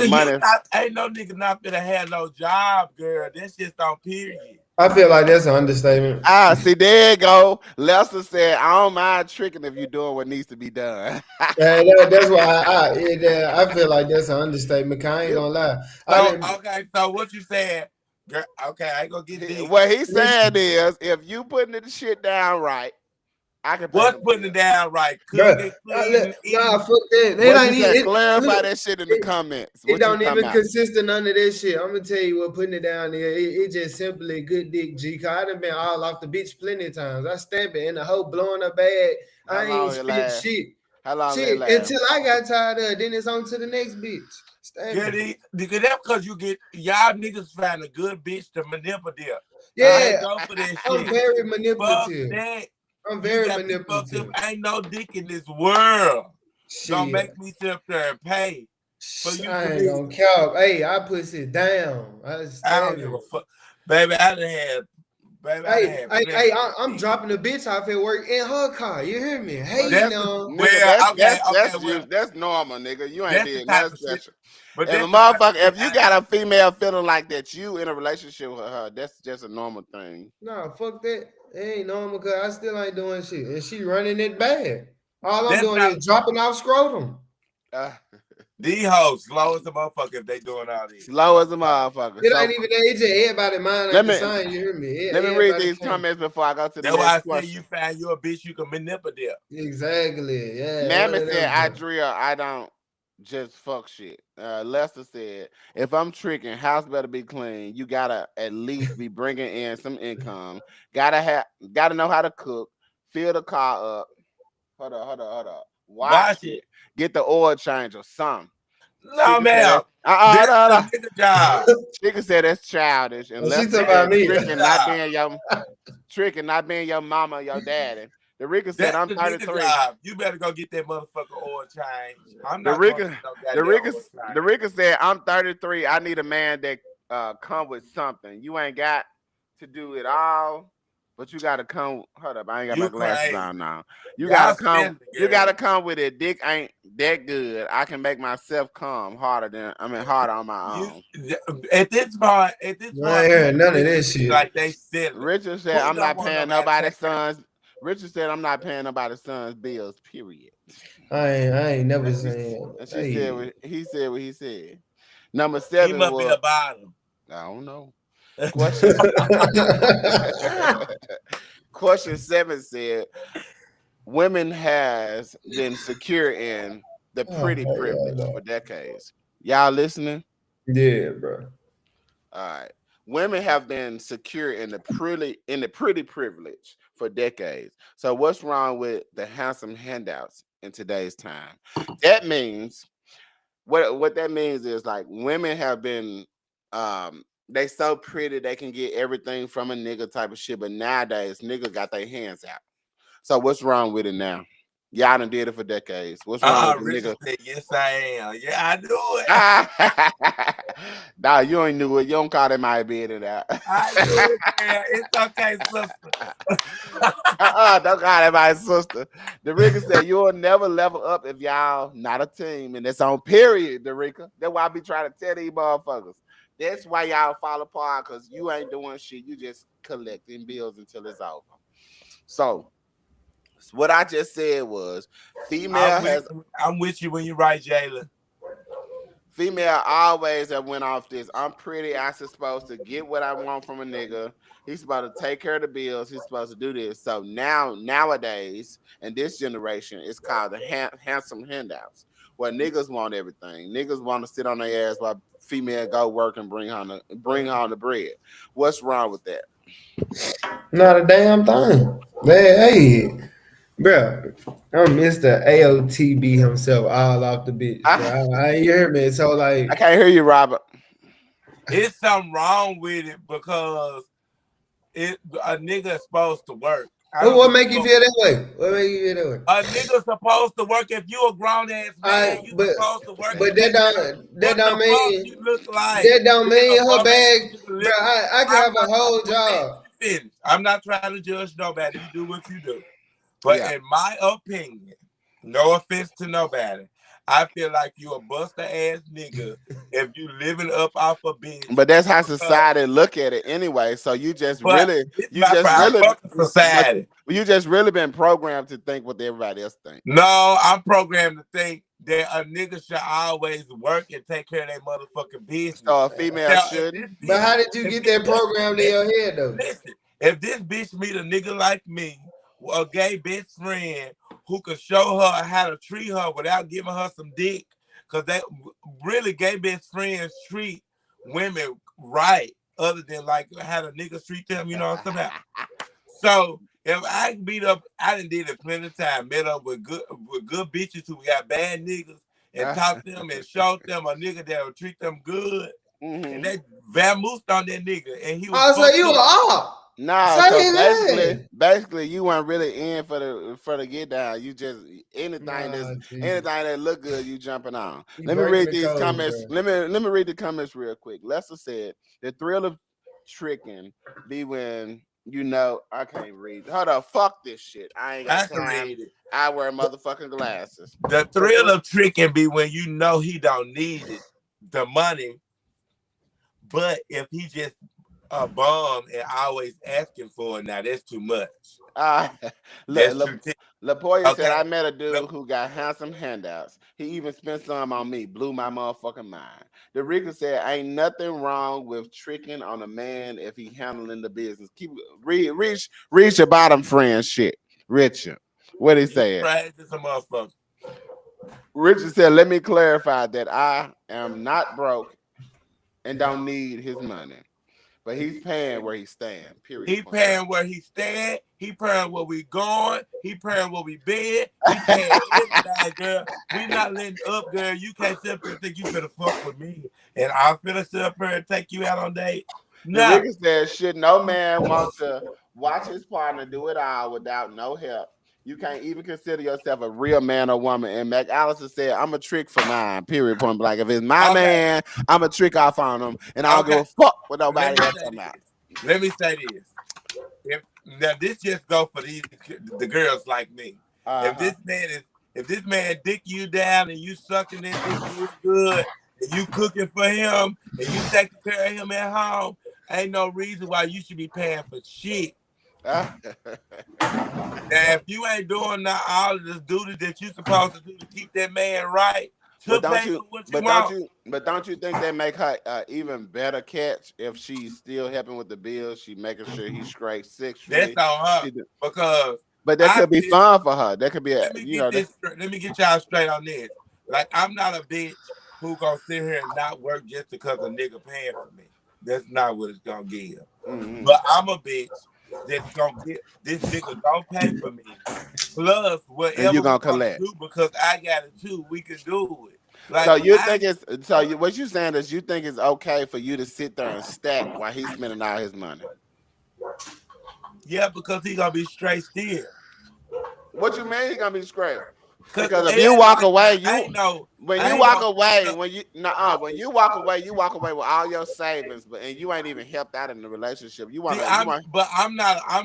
money. not ain't no nigga not finna have no job, girl. That's just on period. I feel like that's an understatement. See, there you go. Lester said, I don't mind tricking if you're doing what needs to be done. Yeah, that's why I feel like that's an understatement. 'Cause I ain't You- gonna lie. I So didn't okay, so what you saying, girl? Okay, I ain't gonna get deep. what he's saying listen, is, if you putting the shit down right, I can pay What's them putting it bills. down right? bro. Cooking, cleaning, Nah, eating. fuck that. It What you ain't say? even. Clarify Look, that shit in the it, comments. it What you don't talking even about? consist of none of that shit. I'm gonna tell you what putting it down there. It just simply good dick G. Cause I done been all off the bitch plenty of times. I stamp it and the hoe blowing her bad. How I ain't long it spit last? shit. How long it Shit. last? Until I got tired of it. Then it's on to the next bitch. Stamp Get it. it? Because that's because you get y'all niggas find a good bitch to manipulate. Uh, Can't Yeah, go for that I'm shit. very Fuck manipulative. that. I'm You very got me fucked up. manipulative. Ain't no dick in this world gonna Shit. make me sit up there and pay for you I to ain't be. gonna count. Hey, I push it down. I I don't stab give a it. fuck, baby. I done had plenty of I'm dick. dropping the bitch off at work in her car. You hear me? well, Hey, That's now. nigga, well, okay, well, that's normal, nigga. You ain't that's the did type nothing of shit. special. But If a that's the type of motherfucker, shit if you got a female feeling like that, you in a relationship with her, that's just a normal thing. Nah, fuck that. It ain't normal because I still ain't doing shit. And she running it bad. All I'm that's doing not is dropping off scrotum. Uh, these hoes slow as a motherfucker if they doing all this. slow as a motherfucker. It So ain't even that. It's just everybody mind let ain't the me same. You hear me? let me read Everybody these can't. comments before I go to the That's why next I say you question. find you a bitch you can manipulate. Exactly. Yeah, one Mammy of said, them. I Joints. drill, I don't just fuck shit. Lester said, if I'm tricking, house better be clean. You gotta at least be bringing in some income. Gotta know how to cook, fill the car up. Hold up. Watch Wash it. it. Get the oil change or something. No, Chicken said ma'am. that. This Hold is a on. nigga job. Chicken said that's childish. And Oh, she Lester talking This about said is me. a nigga job. tricking, not being your mama or your daddy. The Rika said, That's I'm the nigga 33. job. You better go get that motherfucker oil change. I'm The not going to Rika, no the goddamn Rika, oil the change. Rika said, I'm 33. I need a man that come with something. You ain't got to do it all But you gotta come. Hold up, I ain't got my You glasses crazy. on now. You Y'all gotta come. spend You it, gotta girl. come with it. Dick ain't that good. I can make myself come harder on my You own. at this I ain't point, hearing people none of treat this it shit. like they selling. Richard said, Who "I'm don't not want paying nobody to nobody's take care? sons." Richard said, "I'm not paying nobody's sons' bills." Period. I ain't never And she, saying. and she said, Hey. he said what he said. Number He 7 must be was a bottom. I don't know. Question Question 7 said, "Women has been secure in the Oh, pretty hell privilege for no. decades." Y'all listening? Yeah, bro. All right. Women have been secure in the pretty privilege for decades. So what's wrong with the handsome handouts in today's time? That means what that means is like women have been they so pretty they can get everything from a nigga type of shit, but nowadays niggas got their hands out. So what's wrong with it now? Y'all done did it for decades. What's wrong with the Richard nigga? said, yes, I am. Yeah, I knew it. Nah, you ain't knew it. You don't call that my beard it out. I knew it, man. It's okay, sister. Don't call that my sister. Derica said you'll never level up if y'all not a team, and that's on period, Derica. That's why I be trying to tell these motherfuckers. That's why y'all fall apart, because you ain't doing shit. You just collecting bills until it's over. So what I just said was female has I'm with you when you write, Jalen. female always have went off this. I'm pretty. I supposed to get what I want from a nigga. He's supposed to take care of the bills. He's supposed to do this. So nowadays, in this generation, it's called the handsome handouts, where niggas want everything. Niggas want to sit on their ass while female go work and bring home the bread. What's wrong with that? Not a damn thing. Hey, bro, I'm Mr. AOTB himself, all off the bitch, bro. I, I ain't hear me. So I like, can't hear you, Robert. It's something wrong with it because a nigga is supposed to work. I don't what give make a you fuck. feel that way? What make you feel that way? A nigga supposed to work. If you a grown ass man, I you but supposed to work and but that take care. don't that What the don't fuck you mean look like that don't being a mean her bum ass bag, nigga bro. living? I can I'm have a not. whole Wait, let job. me finish. I'm not trying to judge nobody. You do what you do. But Yeah, in my opinion, no offense to nobody, I feel like you a buster ass nigga if you living up off a bitch. but that's how Because, society look at it anyway. So but it's you my just pride. really, Fuck but society. you just really been programmed to think what everybody else think. No, I'm programmed to think that a nigga should always work and take care of their motherfucking business. So a female Now, if shouldn't. this But bitch, how did you if get this, that programmed in listen, your head though? listen, if this bitch meet a nigga like me, a gay best friend who could show her how to treat her without giving her some dick, because they really gay best friends treat women right, other than like how the niggas treat them, you know what I'm saying? So if I beat up, I done did it plenty of time. Met up with good bitches who got bad niggas and talk to them and show them a nigga that will treat them good. And Hmm. they vamoosed on that nigga and he was Oh, so fucked you a up. op. No, Say so that. basically, you weren't really in for the get down. You just Nah, G. anything that look good, you jumping on. You Let me breaking read the these code, comments. bro. Let me read the comments real quick. Lester said the thrill of tricking be when you know I can't read. Hold on, fuck this shit. I ain't got I can time. read it. I wear motherfucking glasses. The The thrill thr- of tricking be when you know he don't need it, the money, but if he just a bum and always asking for it, now that's too much. Uh, That's look, too. Lapoya said, Okay. I met a Look, dude who got handsome handouts. He even spent some on me. Blew my motherfucking mind. The Rika said, ain't nothing wrong with tricking on a man if he handling the business. Keep reach your bottom friend shit. Richard. What he you said? crazy as a motherfucker. Richard said, let me clarify that I am not broke and don't need his money. But he's paying where he stand. Period. He Point blank. paying where he stand. He paying where we going. He paying where we been. He paying everything, girl. We not letting up, girl. You can't sit up here and think you finna fuck with me. And I'm finna sit up here and take you out on date. The No. Ricky said, should no man want to watch his partner do it all without no help? You can't even consider yourself a real man or woman. And McAllister said, I'm a trick for mine, period, point blank. If it's my Okay. man, I'm a trick off on him. And I don't give Okay. a fuck what Let nobody me else say talking about. this. Let me say this. If Now this just go for the girls like me. If Uh-huh. this man dick you down and you sucking that dick real good and you cooking for him and you taking care of him at home, ain't no reason why you should be paying for shit. Now if you ain't doing all of the duty that you supposed to do to keep that man right, to But don't pay you? for what you But don't want, you? But don't you think that make her even better catch if she's still helping with the bills? She making sure he's straight that's sexually. on her She do- because But that I could be bitch. fun for her. That could be a Let me you get know. That, this. Let me get y'all straight on this. Like I'm not a bitch who gonna sit here and not work just because a nigga paying for me. That's not what it's gonna give. mm-hmm. But I'm a bitch that's gonna get this nigga gonna pay for me. Plus And whatever you we gonna gonna collect. do because I got it too. We can do it. So Like you I think it's so you what you saying is you think it's okay for you to sit there and stack while he's spending all his money. yeah, because he gonna be straight still. What you mean he gonna be straight? Cause Because if it you ain't walk like away, I ain't no when you walk away with all your savings, but and you ain't even helped out in the relationship. See, You want I'm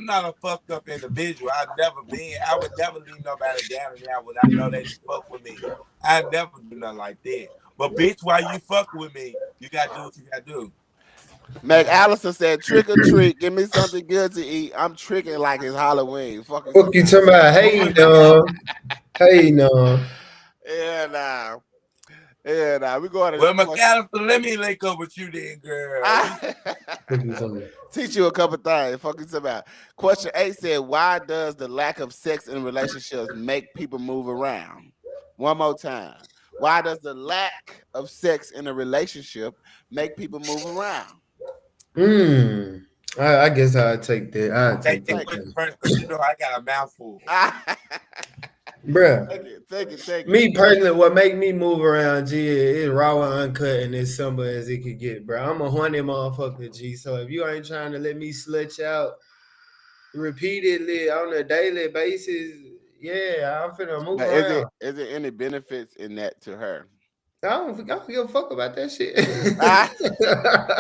not a fucked up individual. I've never been. I would never leave nobody down and out when I know they fuck with me. I never do nothing like that. But bitch, while you fuck with me, you gotta do what you gotta do. Meg Allison said, trick or treat, give me something good to eat. I'm tricking like it's Halloween. Fucking Fuck you somebody. talking about? Who Hey is that? no, hey no. Yeah, nah. Yeah, nah. We going to Well, this question. McAllister, let me link up with you then, girl. You Fuck you talking about? Teach you a couple things. Fucking about. Question 8 said, why does the lack of sex in relationships make people move around? One more time. Why does the lack of sex in a relationship make people move around? Hmm. I guess I'll take that. I'll take take that that. Take question Then. first because you know I got a mouthful. it. Bruh. Take it. Me personally, what make me move around, G, is raw and uncut and as simple as it could get, bro. I'm a horny motherfucker, G. So if you ain't trying to let me slut you out repeatedly on a daily basis, yeah, I'm finna move Now, around. is there any benefits in that to her? I don't give a fuck about that shit.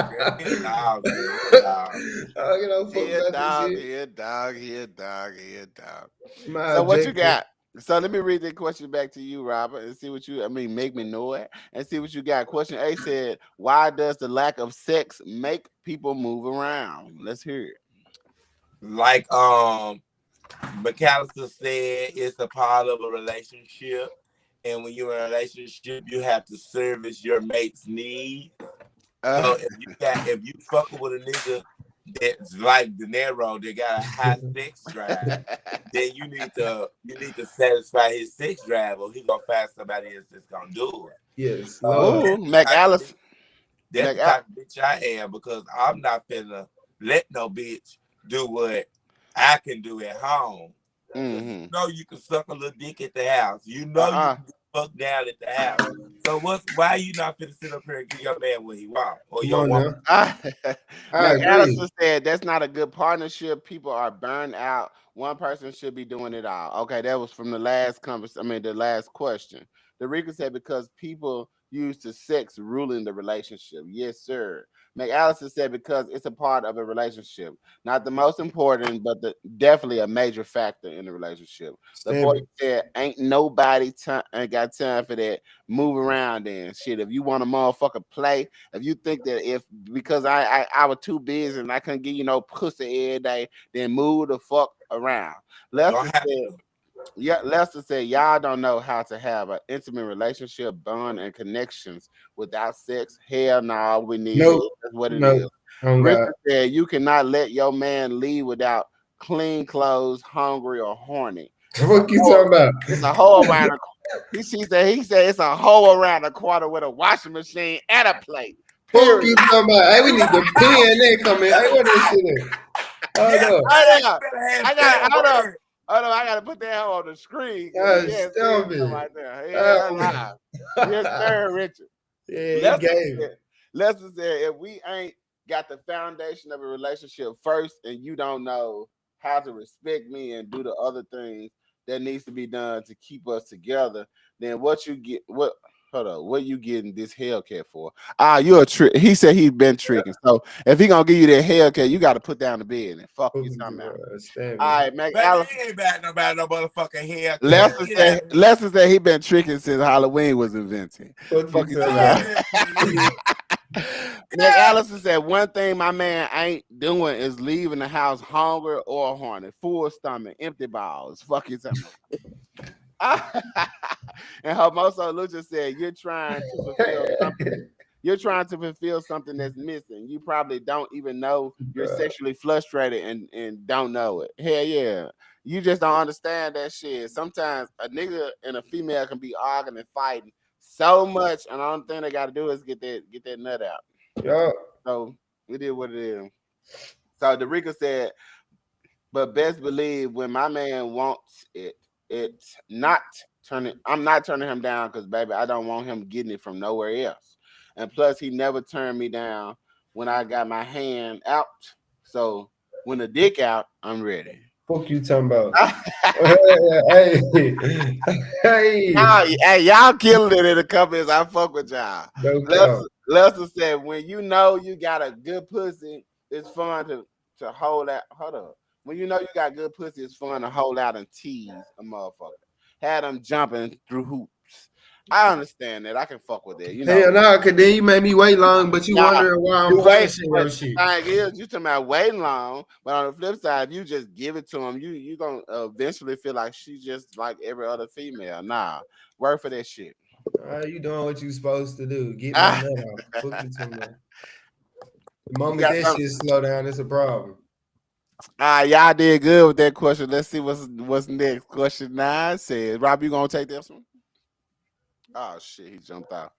Girl, he a dog, girl. He a dog. I don't give no fuck He a about that dog, shit. he a dog, he a dog, he a dog. My So what you objective. got? So let me read the question back to you, Robert, and see what you make me know it and see what you got. Question A said, why does the lack of sex make people move around? Let's hear it. Like McAllister said, it's a part of a relationship. And when you're in a relationship, you have to service your mate's needs. Uh, So if you fucking with a nigga that's like De Niro, they got a high sex drive, then you need to satisfy his sex drive, or he gonna find somebody else that's gonna do it. Yes, Lord. oh, That's the type of McAllis, bitch. That's the McAllis. type of bitch I am because I'm not finna let no bitch do what I can do at home. Cause you Mm-hmm. know you can suck a little dick at the house. You know you Uh-uh. can get fucked down at the house. So why you not finna sit up here and give your man what he want or Come your on woman? now. I, I agree. McAllister said that's not a good partnership. People are burned out. One person should be doing it all. Okay, that was from the last conversation. I mean, the last question. The Rika said because people use the sex ruling the relationship. Yes, sir. McAllister said because it's a part of a relationship, not the most important, but definitely a major factor in the relationship. The boy Stamp said, "Ain't nobody ain't got time for that. Move around, then shit. If you want a motherfucker play, if you think that if because I was too busy and I couldn't give you no pussy every day, then move the fuck around." Lester Don't have said, to. yeah, Lester said, y'all don't know how to have an intimate relationship, bond, and connections without sex. Hell no, all we need Nope. is that's what it is. Nope. Oh God. Richard said, you cannot let your man leave without clean clothes, hungry, or horny. It's a What you whole talking about? it's a hole around the he said it's a hole around the corner with a washing machine and a plate. Fuck Period. you talking about? Hey, we need to pin that comment. Hey, what that shit at? Hold Yes, up. Hold man, you up. better have I got fair hold up. word. Hold up, I gotta put that on the screen because he God, had said stop something it. right there. Yeah, Oh. live. Yes, sir, Richard. Yeah, he Lester gave. said, Lester said, if we ain't got the foundation of a relationship first and you don't know how to respect me and do the other things that needs to be done to keep us together, then what you get what hold up, what you getting this Hellcat for? You're a trick. He said he's been tricking. So if he gonna give you that Hellcat, you got to put down the bed and fuck you talking about. All right, Mac But Allison. they ain't back about no motherfucking Hellcat. Lester Yeah. said Lester said he been tricking since Halloween was invented. Fuck you Fuck you talking talking about. Yeah, shit. Mac Allison said one thing my man ain't doing is leaving the house hungry or horny, full stomach, empty balls. Fuck you talking about. And Hermoso Lucha said you're trying to fulfill something. You're trying to fulfill something that's missing. You probably don't even know you're sexually frustrated and don't know it. Hell yeah. You just don't understand that shit. Sometimes a nigga and a female can be arguing and fighting so much, and the only thing they gotta do is get that nut out. Yo, So it is what it is. So Derica said, but best believe when my man wants it, it's not turning. I'm not turning him down because baby, I don't want him getting it from nowhere else. And plus, he never turned me down when I got my hand out. So when the dick out, I'm ready. fuck you talking about. Hey, hey, Hey, y'all killing it in the comments. I fuck with y'all. no count. Lester said, when you know you got a good pussy, it's fun to hold out. Hold up. When you know you got good pussy, it's fun to hold out and tease a motherfucker. Had them jumping through hoops. I understand that. I can fuck with that. You know, Hell no, cause then you made me wait long, but you y'all, wondering why I'm you wait. punishing But your shit. the thing is, you talking about waiting long, but on the flip side, if you just give it to him, you gonna eventually feel like she just like every other female. Nah, work for that shit. You doing what you supposed to do. Get my nut off. Fuck you talking about. The You moment got that some. shit slow down, it's a problem. Y'all did good with that question. Let's see what's next. Question 9 says, Rob, you gonna take this one? Oh shit, he jumped out.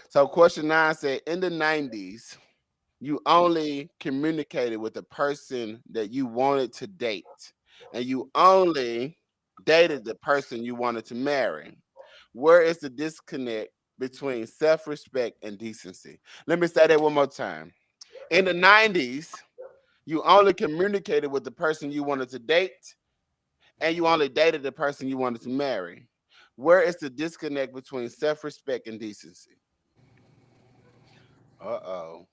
So question 9 said, in the 90s, you only communicated with the person that you wanted to date, and you only dated the person you wanted to marry. Where is the disconnect between self-respect and decency? Let me say that one more time. In the 90s, you only communicated with the person you wanted to date, and you only dated the person you wanted to marry. Where is the disconnect between self-respect and decency? Uh-oh.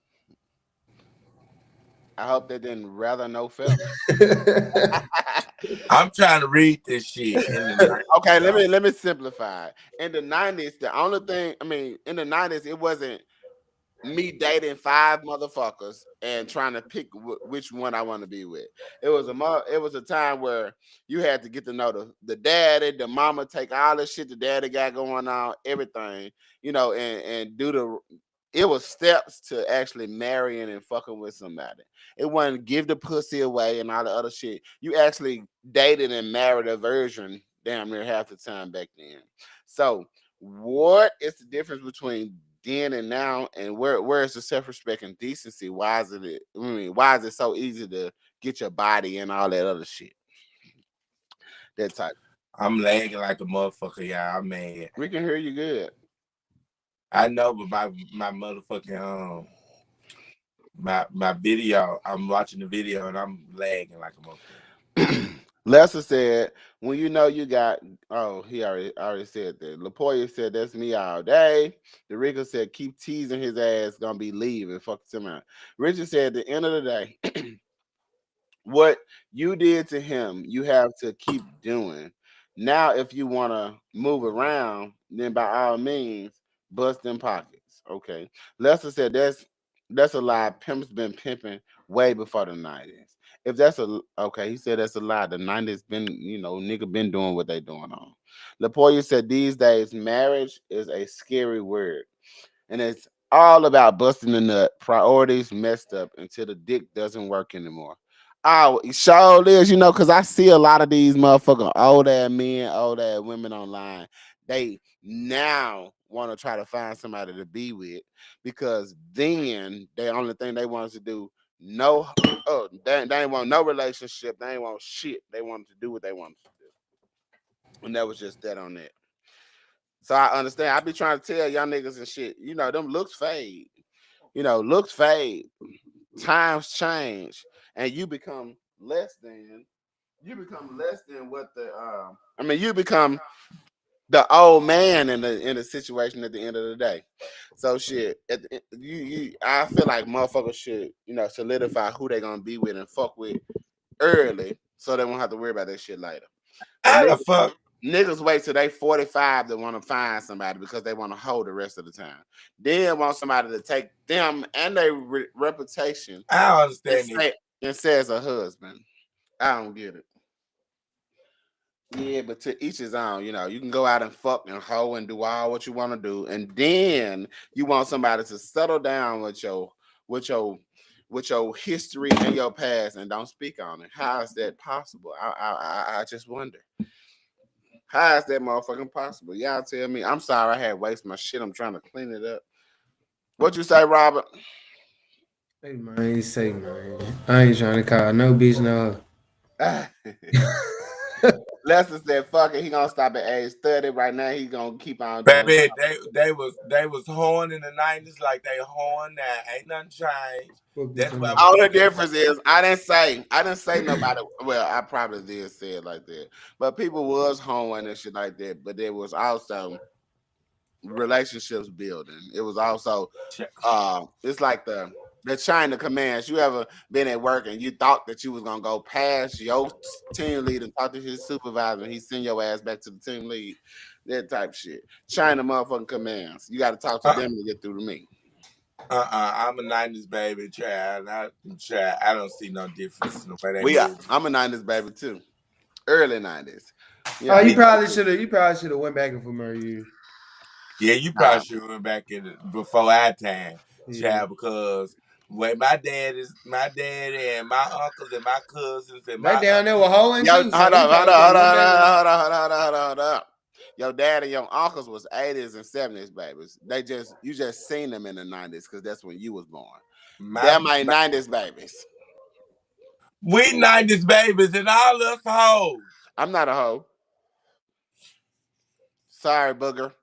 I hope that didn't rather no fellas. I'm trying to read this shit in the night. Okay, let me simplify. In the 90s, the only thing, I mean, in the 90s, it wasn't me dating 5 motherfuckers and trying to pick which one I want to be with. It was a time where you had to get to know the daddy, the mama, take all the shit the daddy got going on, everything, and do the. It was steps to actually marrying and fucking with somebody. It wasn't give the pussy away and all the other shit. You actually dated and married a virgin damn near half the time back then. So, what is the difference between then and now, and where is the self-respect and decency? Why is it so easy to get your body and all that other shit? That type. I'm lagging like a motherfucker, y'all. I'm mad. We can hear you good. I know, but my motherfucking my video, I'm watching the video and I'm lagging like a motherfucker. Lester said, when you know you got, oh, he already said that. Lapoya said, that's me all day. Derica said, keep teasing his ass, gonna be leaving. Fuck him out. Richard said, at the end of the day, what you did to him, you have to keep doing. Now, if you want to move around, then by all means, bust them pockets. Okay. Lester said that's a lie. Pimp's been pimping way before the 90s. If that's okay, he said that's a lie. The 90s been, nigga been doing what they doing on. Lapoya said these days marriage is a scary word. And it's all about busting the nut. Priorities messed up until the dick doesn't work anymore. Oh, it sure is, because I see a lot of these motherfucking old ass men, old ass women online. They now want to try to find somebody to be with because then the only thing they wanted to do, no, they ain't want no relationship. They ain't want shit. They wanted to do what they wanted to do. And that was just that on that. So I understand. I be trying to tell y'all niggas and shit, them looks fade. Looks fade. Times change. And you become less than what the you become the old man in the situation at the end of the day. So shit, I feel like motherfuckers should solidify who they gonna be with and fuck with early, so they won't have to worry about that shit later. But How the fuck? niggas wait till they 45 to want to find somebody because they want to hold the rest of the time. Then want somebody to take them and their reputation I don't and understand it. say as a husband. I don't get it. Yeah, but to each his own. You can go out and fuck and hoe and do all what you want to do, and then you want somebody to settle down with your with your history and your past and don't speak on it. How is that possible? I just wonder. How is that motherfucking possible? Y'all tell me. I'm sorry I had waste my shit. I'm trying to clean it up. What you say, Robert? Hey man, say man. I ain't trying to call no bitch no. Lester said, "Fuck it, he gonna stop at age 30. Right now, he gonna keep on doing." Baby, they was horn in the 90s like they horn now. Ain't nothing changed. That's why when All you the get difference is I didn't say nobody. Well, I probably did say it like that, but people was hoeing and shit like that. But there was also relationships building. It was also it's like the chain of commands. You ever been at work and you thought that you was gonna go past your team lead and talk to his supervisor and he send your ass back to the team lead? That type of shit. Chain of motherfucking commands. You got to talk to them to get through to me. I'm a 90s baby child. I don't see no difference in the way they move. I'm a 90s baby too. Early 90s. Yeah. Oh, you probably should have went back and for more years. Yeah, you probably should have went back in before our time, child, because when my dad and my uncles and my cousins and they down there were hoeing too. Hold up. Your dad and your uncles was 80s and 70s babies. You just seen them in the 90s because that's when you was born. Them ain't 90s babies. We 90s babies and all us hoes. I'm not a hoe. Sorry, booger.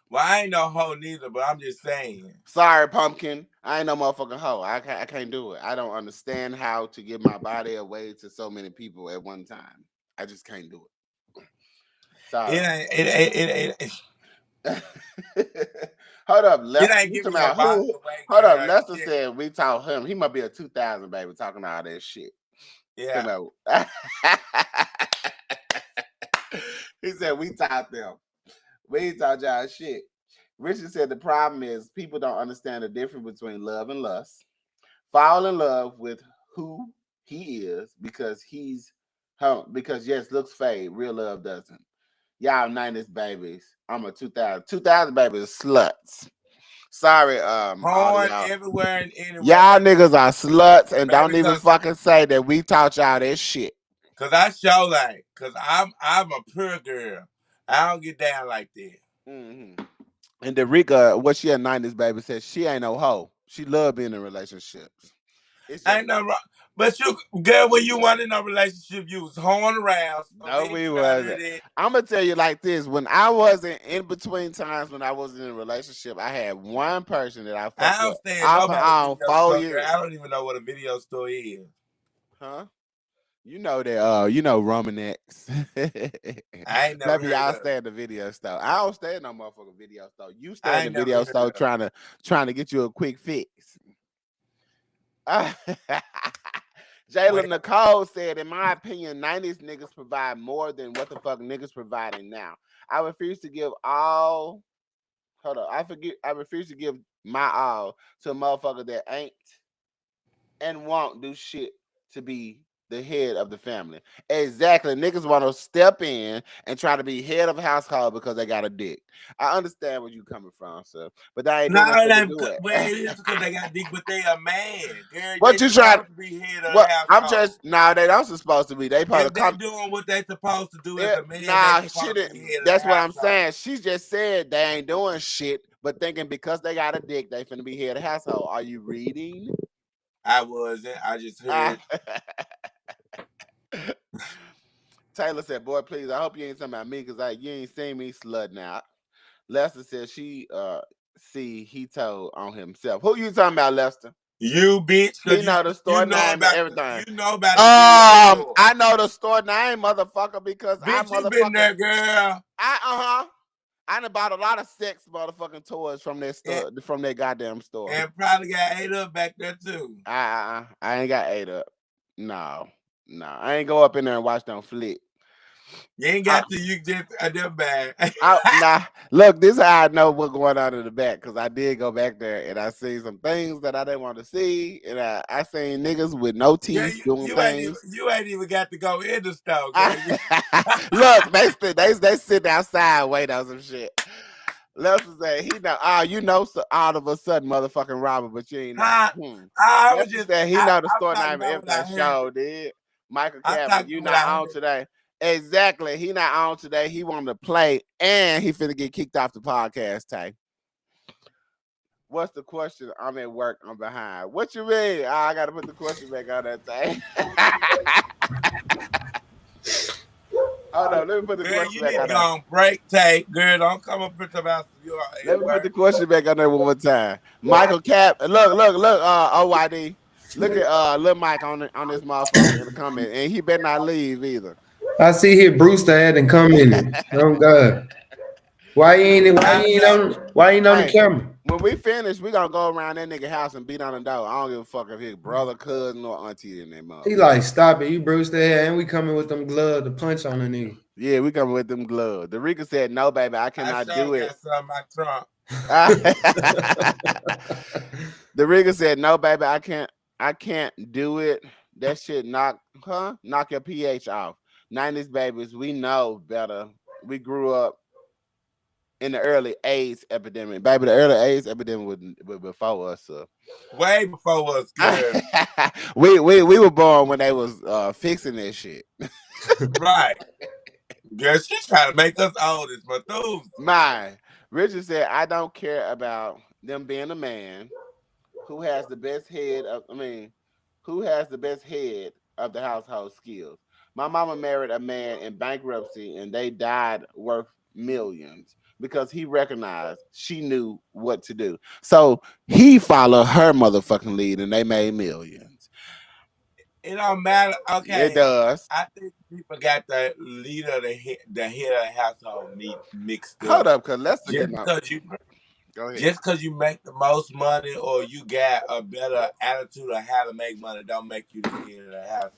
Well, I ain't no hoe neither, but I'm just saying. Sorry, pumpkin. I ain't no motherfucking hoe. I can't do it. I don't understand how to give my body away to so many people at one time. I just can't do it. Sorry. It ain't. Hold up, Lester. It ain't giving your body away. Hold up, Lester said we taught him. He must be a 2000 baby talking all that shit. Yeah. He said we taught them. We taught y'all shit. Richard said the problem is people don't understand the difference between love and lust. Fall in love with who he is because yes, looks fade. Real love doesn't. Y'all 90s babies. I'm a 2000 babies sluts. Sorry, porn everywhere and anywhere. Y'all niggas are sluts and don't even fucking say that we taught y'all this shit. Cause I show like, cause I'm a pure girl. I don't get down like that. Mm-hmm. And Derica, what she a 90s baby said she ain't no hoe. She love being in relationships. Ain't no wrong. But you, girl, when you weren't in a relationship, you was hoeing around. No, we wasn't. I'm gonna tell you like this: when I wasn't in between times when I wasn't in a relationship, I had one person that I fucked with. I don't even know what a video store is. Huh? You know that Romanex. I ain't never Maybe y'all stay in the video store. I don't stay in no motherfucking video store. You stay in the video store trying to get you a quick fix. Jayla Nicole said, in my opinion, 90s niggas provide more than what the fuck niggas providing now. I refuse to give all. Hold on. I refuse to give my all to a motherfucker that ain't and won't do shit to be the head of the family. Exactly. Niggas want to step in and try to be head of a household because they got a dick. I understand where you coming from, sir. But that ain't it's because they got dick, but they a man. Girl, what you trying to be head of the household? I'm just they don't supposed to be. They probably doing what they supposed to do as a man. That's what I'm saying. She just said they ain't doing shit, but thinking because they got a dick, they finna be head of the household. Are you reading? I wasn't. I just heard. Taylor said, "Boy, please, I hope you ain't talking about me because you ain't seen me slutting out." Lester said she he told on himself. Who you talking about, Lester? You bitch. He know the store name and everything. You know about I know the store name, motherfucker, because bitch, you been there, girl. I done bought a lot of sex motherfucking toys from that store, from that goddamn store. And probably got ate up back there too. I ain't got ate up. No, I ain't go up in there and watch them flick. You ain't got to. You just them bad. Nah, look, this is how I know what's going on in the back, because I did go back there and I seen some things that I didn't want to see, and I seen niggas with no teeth doing things. You ain't even got to go in the store, girl. Look, they sit outside wait on some shit. Lester said he know. You know, so all of a sudden, motherfucking Robert, but you ain't know. I was Lester just said he know the I'm store talking name of about what I everything. heard. Show did. Michael I'm Cabot, talking you about what not I on heard. today. Exactly. He not on today. He wanted to play, and he finna get kicked off the podcast, Tay. What's the question? I'm at work. I'm behind. What you mean? I gotta put the question back on that thing. Hold on. Let me put the Girl, question you back need to on go there. on break, Tay. Girl, don't come up with about you are Let at me put the work. question back on there one more time. Michael Cap. Look. OYD. Look at Lil Mike on this motherfucker in the comment, and he better not leave either. I see here Brewster had and come in it. Oh God. Why you ain't on the Hey, camera? when we finish, we gonna go around that nigga house and beat on the door. I don't give a fuck if his brother, cousin, or auntie in that motherfucker. He like, stop it. You Brewster had, and we coming with them gloves to punch on the nigga. Yeah, we coming with them gloves. The Rika said, "No, baby, I cannot do it." Got some in my trunk. The Rika said, "No, baby, I can't do it. That shit knock your pH off." 90s babies, we know better. We grew up in the early AIDS epidemic, baby. The early AIDS epidemic was before us. Way before us, girl. we were born when they was fixing that shit. Right. Girl, she's trying to make us old as My Richard said, "I don't care about them being a man who has the best head of. Who has the best head of the household skills. My mama married a man in bankruptcy, and they died worth millions because he recognized she knew what to do. So he followed her motherfucking lead, and they made millions. It don't matter. Okay. It does. I think people got the leader of the head of the household mixed Hold up. up, cause let's Just get my. because you Go ahead. Just because you make the most money or you got a better attitude of how to make money, don't make you the head of the household.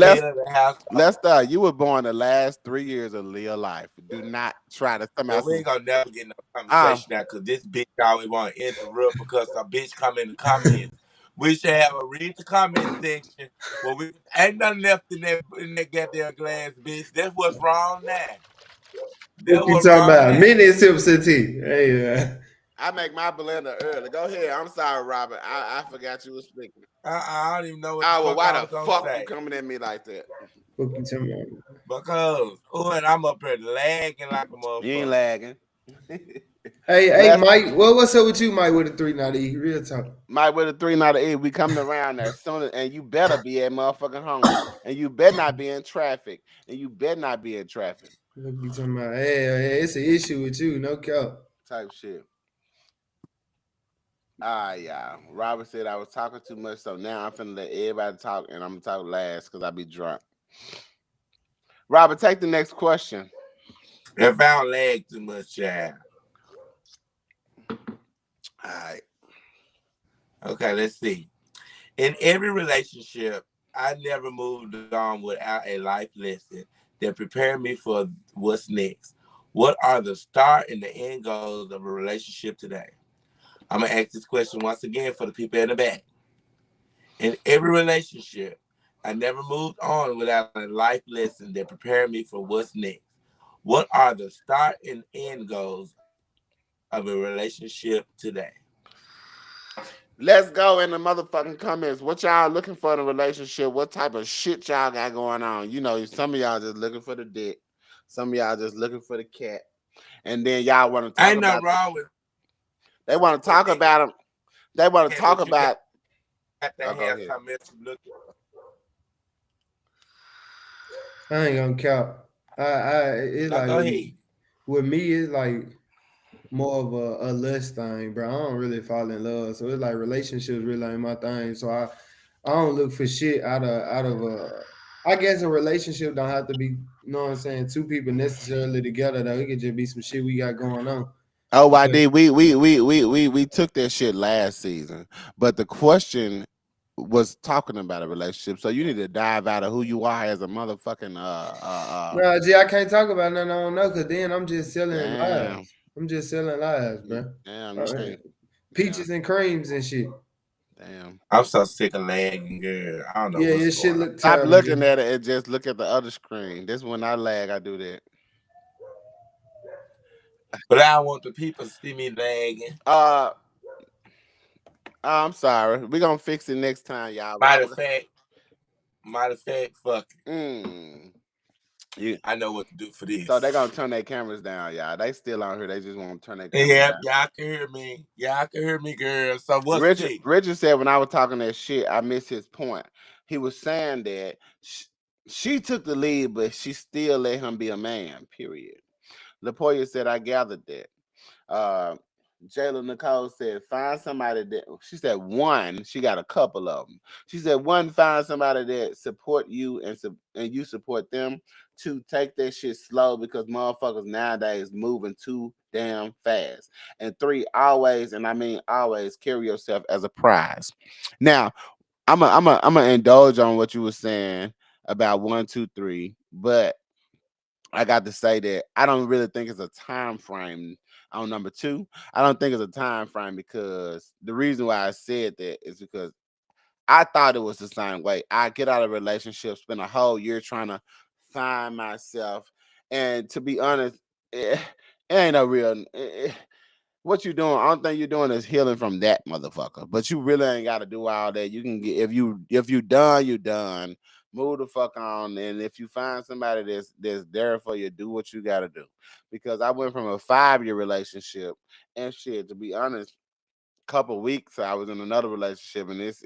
Head of the household. Lester, you were born the last 3 years of Leah life. Do not try to come out. We ain't gonna never get no conversation now because this bitch always want to interrupt because some bitch come in the comments. We should have a read the comment section where we ain't nothing left in that goddamn glass, bitch. That's what's wrong now. What you talking about? Mini Sipz tea. Hey, I make my blender early. Go ahead. I'm sorry, Robert. I forgot you were speaking. I don't even know what the fuck why I the was fuck gonna say. you coming at me like that? what you talking about? Because and I'm up here lagging like a motherfucker. You ain't lagging. Hey, Mike. What's up with you, Mike, with a 3 not E? Real talk. Mike with a 3 not E. We coming around there soon, and you better be at motherfucking home, and you better not be in traffic, What you talking about? Hey, it's an issue with you, no cap. Type shit. Yeah. Robert said I was talking too much, so now I'm finna let everybody talk, and I'm gonna talk last because I be drunk. Robert, take the next question. If I don't lag too much, child. All right. Okay, let's see. In every relationship, I never moved on without a life lesson that prepared me for what's next. What are the start and the end goals of a relationship today? I'm going to ask this question once again for the people in the back. In every relationship, I never moved on without a life lesson that prepared me for what's next. What are the start and end goals of a relationship today? Let's go in the motherfucking comments. What y'all looking for in a relationship? What type of shit y'all got going on? You know, some of y'all just looking for the dick. Some of y'all just looking for the cat. And then y'all want to talk Ain't nothing about wrong with they want to talk about them. They want to talk about got to have something else you looking for. I ain't gonna count. It's like Go ahead. with me, it's like more of a lust thing, bro. I don't really fall in love, so it's like relationships really ain't my thing. So I don't look for shit out of I guess a relationship don't have to be, you know what I'm saying, two people necessarily together though. It could just be some shit we got going on. Oh, I Because did. We took that shit last season, but the question was talking about a relationship. So you need to dive out of who you are as a motherfucking no, G, I can't talk about nothing I don't know, cause then I'm just selling damn, lies. I'm just selling lies, bro. damn. You Uh, can't. Yeah, Peaches and creams and shit. damn. I'm so sick of lagging, girl. I don't know Yeah, what's your shit going on. look Stop terrible, looking G. at it and just look at the other screen. This when I lag, I do that. But I don't want the people to see me lagging. Uh, I'm sorry. We're gonna fix it next time, y'all. But Matter of fact, fuck it. mm, you, I know what to do for so they're this. gonna turn their cameras down, y'all. They still out here. They just want to turn their cameras Yeah, down. y'all can hear me. Y'all can hear me, girl. So what's Richard tea? Richard said when I was talking that shit, I missed his point. He was saying that she took the lead, but she still let him be a man. Period. Lapoya said, I gathered that. Uh, Jayla Nicole said, find somebody that she said one, she got a couple of them. She said, one, find somebody that support you and you support them. Two, take that shit slow because motherfuckers nowadays moving too damn fast. And three, always, and I mean always, carry yourself as a prize. Now, I'm a indulge on what you were saying about one, two, three, but I got to say that I don't really think it's a time frame on number two. I don't think it's a time frame because the reason why I said that is because I thought it was the same way. I get out of a relationship, spend a whole year trying to find myself, and to be honest, it ain't no real. What you doing? Only thing you're doing is healing from that motherfucker. But you really ain't got to do all that. You can get if you done, you done. Move the fuck on, and if you find somebody that's there for you, do what you got to do. Because I went from a 5-year relationship and shit. To be honest, couple weeks I was in another relationship and it's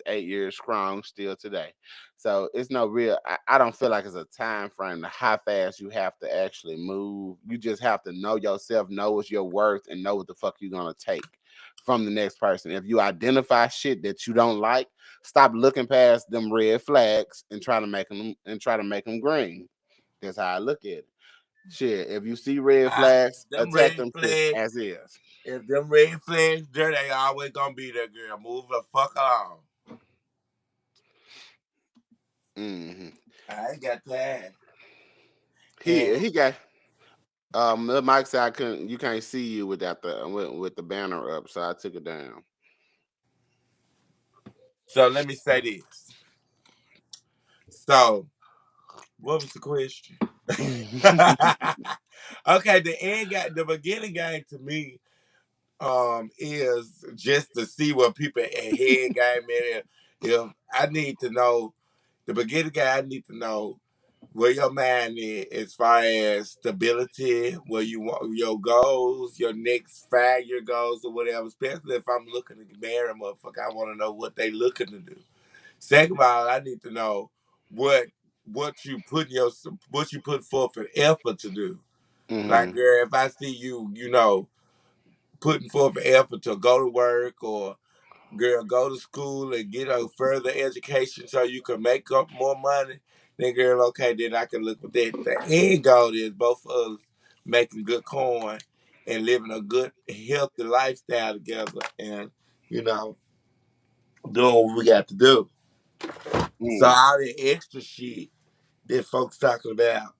8 years strong still today. So it's no real I don't feel like it's a time frame to how fast you have to actually move. You just have to know yourself, know what's your worth, and know what the fuck you're gonna take from the next person. If you identify shit that you don't like, stop looking past them red flags and try to make them green. That's how I look at it. Shit, if you see red I, flags, them attack red them shits flags, as is. if them red flags there, they always gonna be there, girl. Move the fuck on. Hmm. I ain't got time. And He got the Mike said I couldn't you can't see you without with the banner up, so I took it down. so let me say this. So what was the question? Okay, the beginning game to me is just to see what people at head game in. If I need to know the beginning game, I need to know where your mind is as far as stability, where you want your goals, your next 5 year goals or whatever. Especially if I'm looking to marry a motherfucker, I want to know what they looking to do. Second of all, I need to know what what you put forth an effort to do. Like, Hmm. girl, if I see you, putting forth an effort to go to work or girl, go to school and get a further education so you can make up more money, then girl, okay, then I can look at that. The end goal is both of us making good coin and living a good, healthy lifestyle together and, you know, doing what we got to do. So Mm. all the extra shit that folks talking about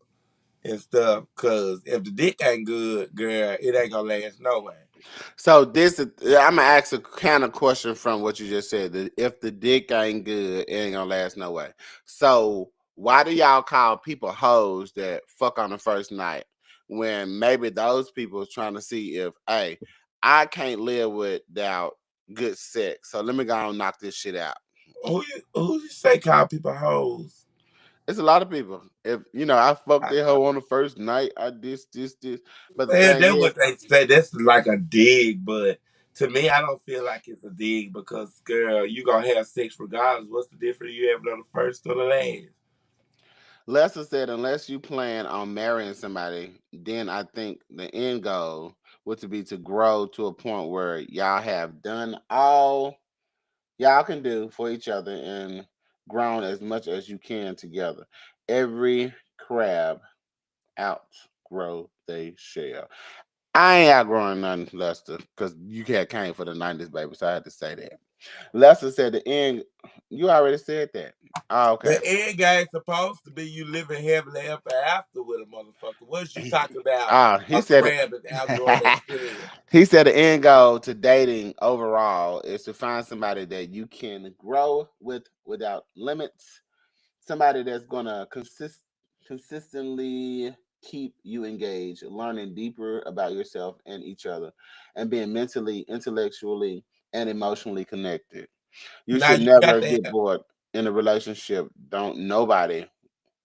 and stuff, cause if the dick ain't good, girl, it ain't gonna last no way. So this is I'm gonna ask a kind of question from what you just said. That if the dick ain't good, it ain't gonna last no way. So why do y'all call people hoes that fuck on the first night when maybe those people is trying to see if hey, I can't live without good sex. So let me go and knock this shit out. Who you say call people hoes? It's a lot of people. If I fucked I, that hoe on the first night, I this. But the Man, thing that's is, what they say. That's like a dig, but to me, I don't feel like it's a dig because, girl, you gonna have sex regardless. What's the difference you having on the first or the last? Lester said, unless you plan on marrying somebody, then I think the end goal would to be to grow to a point where y'all have done all y'all can do for each other, and grown as much as you can together. Every crab outgrow they shell. I ain't outgrowing nothing, Lester, because you can't came for the 90s, baby, so I had to say that. Lester said the end. You already said that. Oh, The okay. end game supposed to be you living heavily ever after with a motherfucker. What's you talking about? He A said crab is outgrowing that shell. he said the end goal to dating overall is to find somebody that you can grow with without limits. Somebody that's gonna consistently keep you engaged, learning deeper about yourself and each other, and being mentally, intellectually, and emotionally connected. You Now should you got never to get have. bored in a relationship. Don't nobody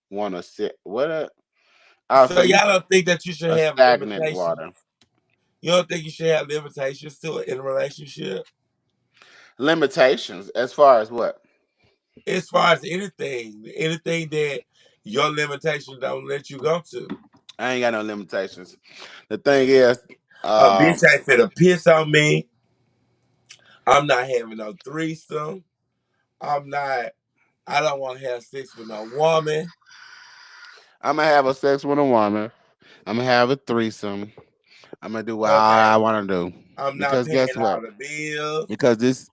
want to sit what a So so you y'all don't think that you should a have stagnant limitations? water. You don't think you should have limitations to it in a relationship? Limitations as far as what? As far as anything that your limitations don't let you go to. I ain't got no limitations. The thing is, A um, bitch ain't finna piss on me. I'm not having no threesome. I'm not. I don't want to have sex with no woman. I'm gonna have a sex with a woman. I'm gonna have a threesome. I'm gonna do what I Okay. want to do I'm not because paying guess all what? the bills. Because this,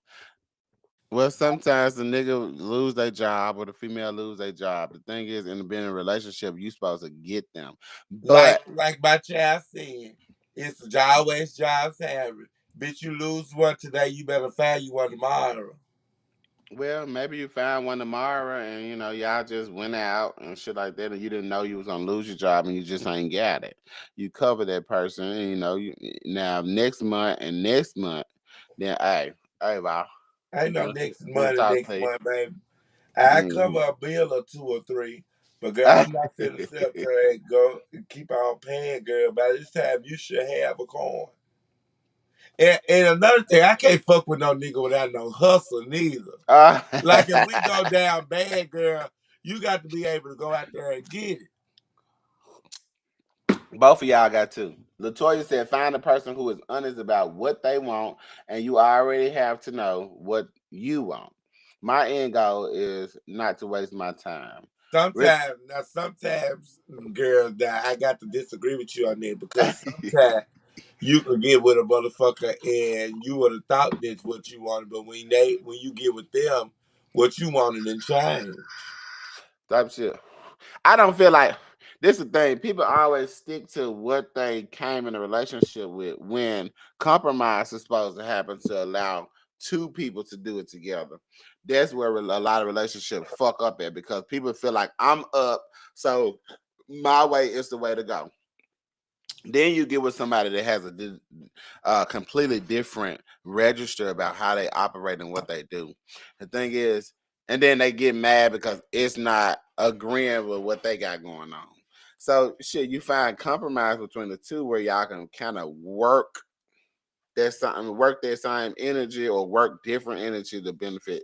well, sometimes the nigga lose their job or the female lose their job. The thing is, in being in a relationship, you supposed to get them. Like But like my child said, it's a job waste, job salary. Bitch, you lose one today, you better find you one tomorrow. well, maybe you found one tomorrow, and y'all just went out and shit like that, and you didn't know you was gonna lose your job, and you just ain't got it. You cover that person, and now next month and next month, then hey, Val, Ain't no good, next good money, talk next to you. month, baby. I cover Mhm. a bill or two or three. But girl, I'm not finna sit up there and go and keep on paying, girl. By this time, you should have a coin. And another thing, I can't fuck with no nigga without no hustle neither. Uh, Like if we go down bad, girl, you got to be able to go out there and get it. Both of y'all got two. Latoya said, find a person who is honest about what they want, and you already have to know what you want. My end goal is not to waste my time. Rich. Sometimes, girl, that I got to disagree with you on that because sometimes you could get with a motherfucker and you would have thought that's what you wanted, but when you get with them, what you wanted and change. Type shit. I don't feel like this is the thing. People always stick to what they came in a relationship with when compromise is supposed to happen to allow two people to do it together. That's where a lot of relationships fuck up at because people feel like I'm up, so my way is the way to go. Then you get with somebody that has a completely different register about how they operate and what they do. The thing is, and then they get mad because it's not agreeing with what they got going on. So shit, you find compromise between the two where y'all can kind of work that same energy or work different energy to benefit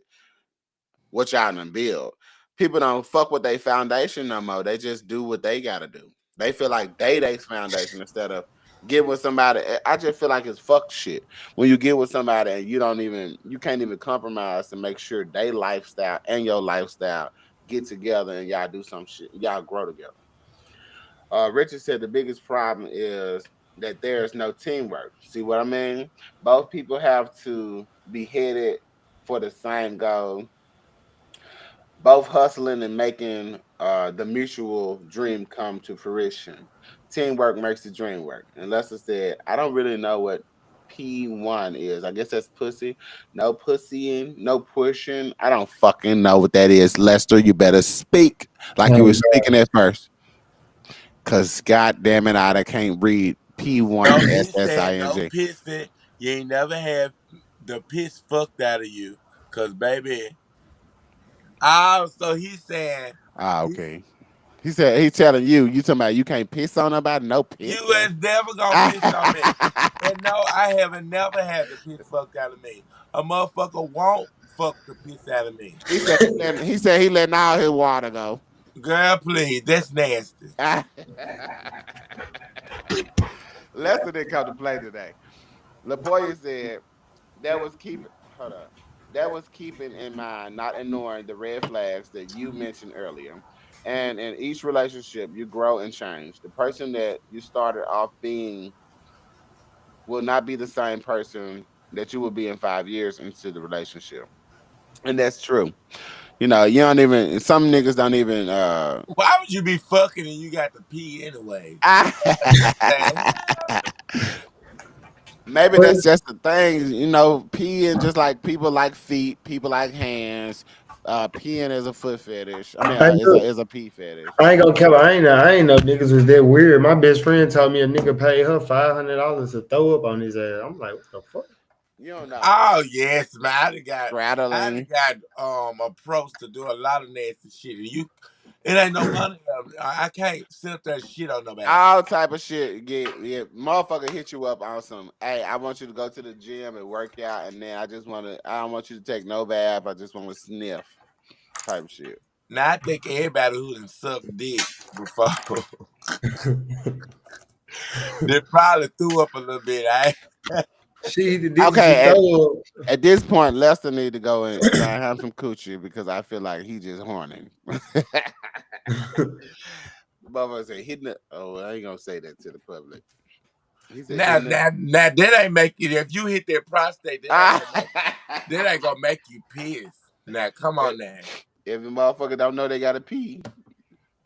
what y'all done build. People don't fuck with their foundation no more. They just do what they gotta do. They feel like they foundation instead of get with somebody. I just feel like it's fuck shit when you get with somebody and you can't even compromise to make sure they lifestyle and your lifestyle get together and y'all do some shit. Y'all grow together. Richard said the biggest problem is that there's no teamwork. See what I mean? Both people have to be headed for the same goal, both hustling and making the mutual dream come to fruition. Teamwork makes the dream work. And Lester said, I don't really know what P1 is. I guess that's pussy. No pussying, no pushing. I don't fucking know what that is. Lester, you better speak like you were And speaking at first. Cause god damn it, I can't read No, he said no P1SSING. pissing. You ain't never have the piss fucked out of you. Cause baby, so he's saying Ah, okay. He said he's telling you talking about you can't piss on nobody, no you pissing. is never gonna piss on me. And no, I haven't never had the piss fucked out of me. A motherfucker won't fuck the piss out of me. he letting all his water go. Girl, please, that's nasty. Lester didn't come to play today. Lapoya said that was keep it. Hold up. that was keeping in mind, not ignoring the red flags that you mentioned earlier. And in each relationship, you grow and change. The person that you started off being will not be the same person that you will be in 5 years into the relationship. And that's true. You know, you don't even some niggas don't even Why would you be fucking and you got to pee anyway? Understand? maybe But that's just the thing, you know, peeing just like people like feet, people like hands. Peeing is a foot fetish. I mean, I, is a pee fetish. I ain't gonna cap. I ain't know niggas was that weird. My best friend told me a nigga paid her $500 to throw up on his ass. I'm like, what the fuck? You don't know. Oh yes, man. I done Straddling, got approached to do a lot of nasty shit. And it ain't no money. I can't sit up there and shit on nobody. all type of shit. Get motherfucker hit you up on some. Hey, I want you to go to the gym and work out, and then I don't want you to take no bath. I just want to sniff, type shit. Now I think everybody who done sucked dick before they probably threw up a little bit. She Okay, throw up. at this point, Lester need to go and try and have some coochie because I feel like he just horny. Motherfucker said hitting it. Oh, I ain't gonna say that to the public. He said Now, hitting it. now, now, that ain't make it. If you hit that prostate, that ain't gonna make you piss. Now, come on now. If the motherfucker don't know they gotta pee,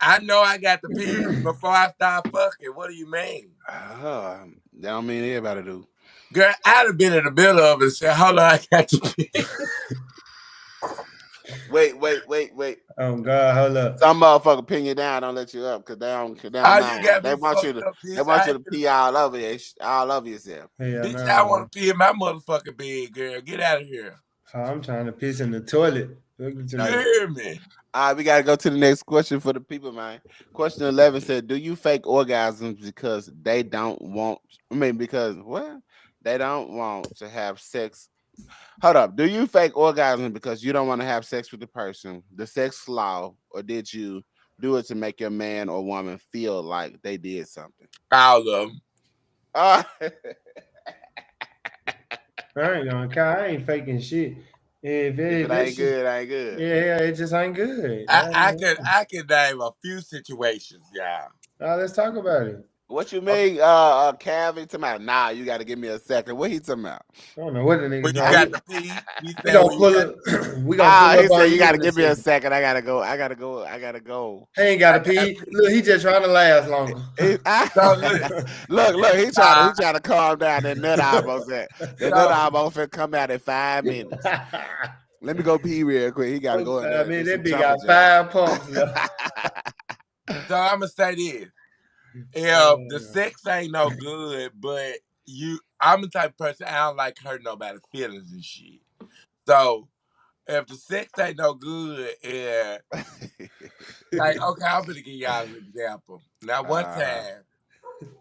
I know I got to pee before I start fucking. What do you mean? that don't mean everybody do. Girl, I'd have been in the middle of it and said, hold on, I got to pee. Wait. Oh God, hold up. Some motherfucker pin you down, don't let you up because they don't Oh, you know. got me fucked up, They bitch. want you to pee all over yourself. Hell Bitch, I no. want to pee in my motherfucking bed, girl. Get out of here. Oh, I'm trying to piss in the toilet. Look at You me. hear me? All right, we gotta go to the next question for the people, man. Question 11 said, "Do you fake orgasms because they don't want? I mean, because what? They don't want to have sex. Hold up. Do you fake orgasm because you don't want to have sex with the person, the sex flaw, or did you do it to make your man or woman feel like they did something?" All of them. Uh, I ain't gonna cap. I ain't faking shit. if it That ain't shit, good, ain't good. yeah, it just ain't good. I can name a few situations, y'all. Let's talk about it. What you Okay. mean, Calvin? Talking about, nah, you got to give me a second. What he talking about? I don't know what the When nigga you trying. got to pee, he We said gonna when you pull got up. We gonna pull He up said on you you got to in a give me a second. second. I gotta go. I gotta go. I gotta go. He ain't got I to got pee. to Look, pee. he just trying to last longer. So look, Look. uh, He trying to calm down. That nut almost said. That nut so almost finna come out in 5 minutes. Let me go pee real quick. He got to go in there I and do mean, some that bitch jumper got jacks. 5 pumps left. I'm gonna say this: if the Uh, sex ain't no good, but I'm the type of person I don't like hurting nobody's feelings and shit. So if the sex ain't no good, and like, okay, I'm gonna give y'all an example. Now, one uh, time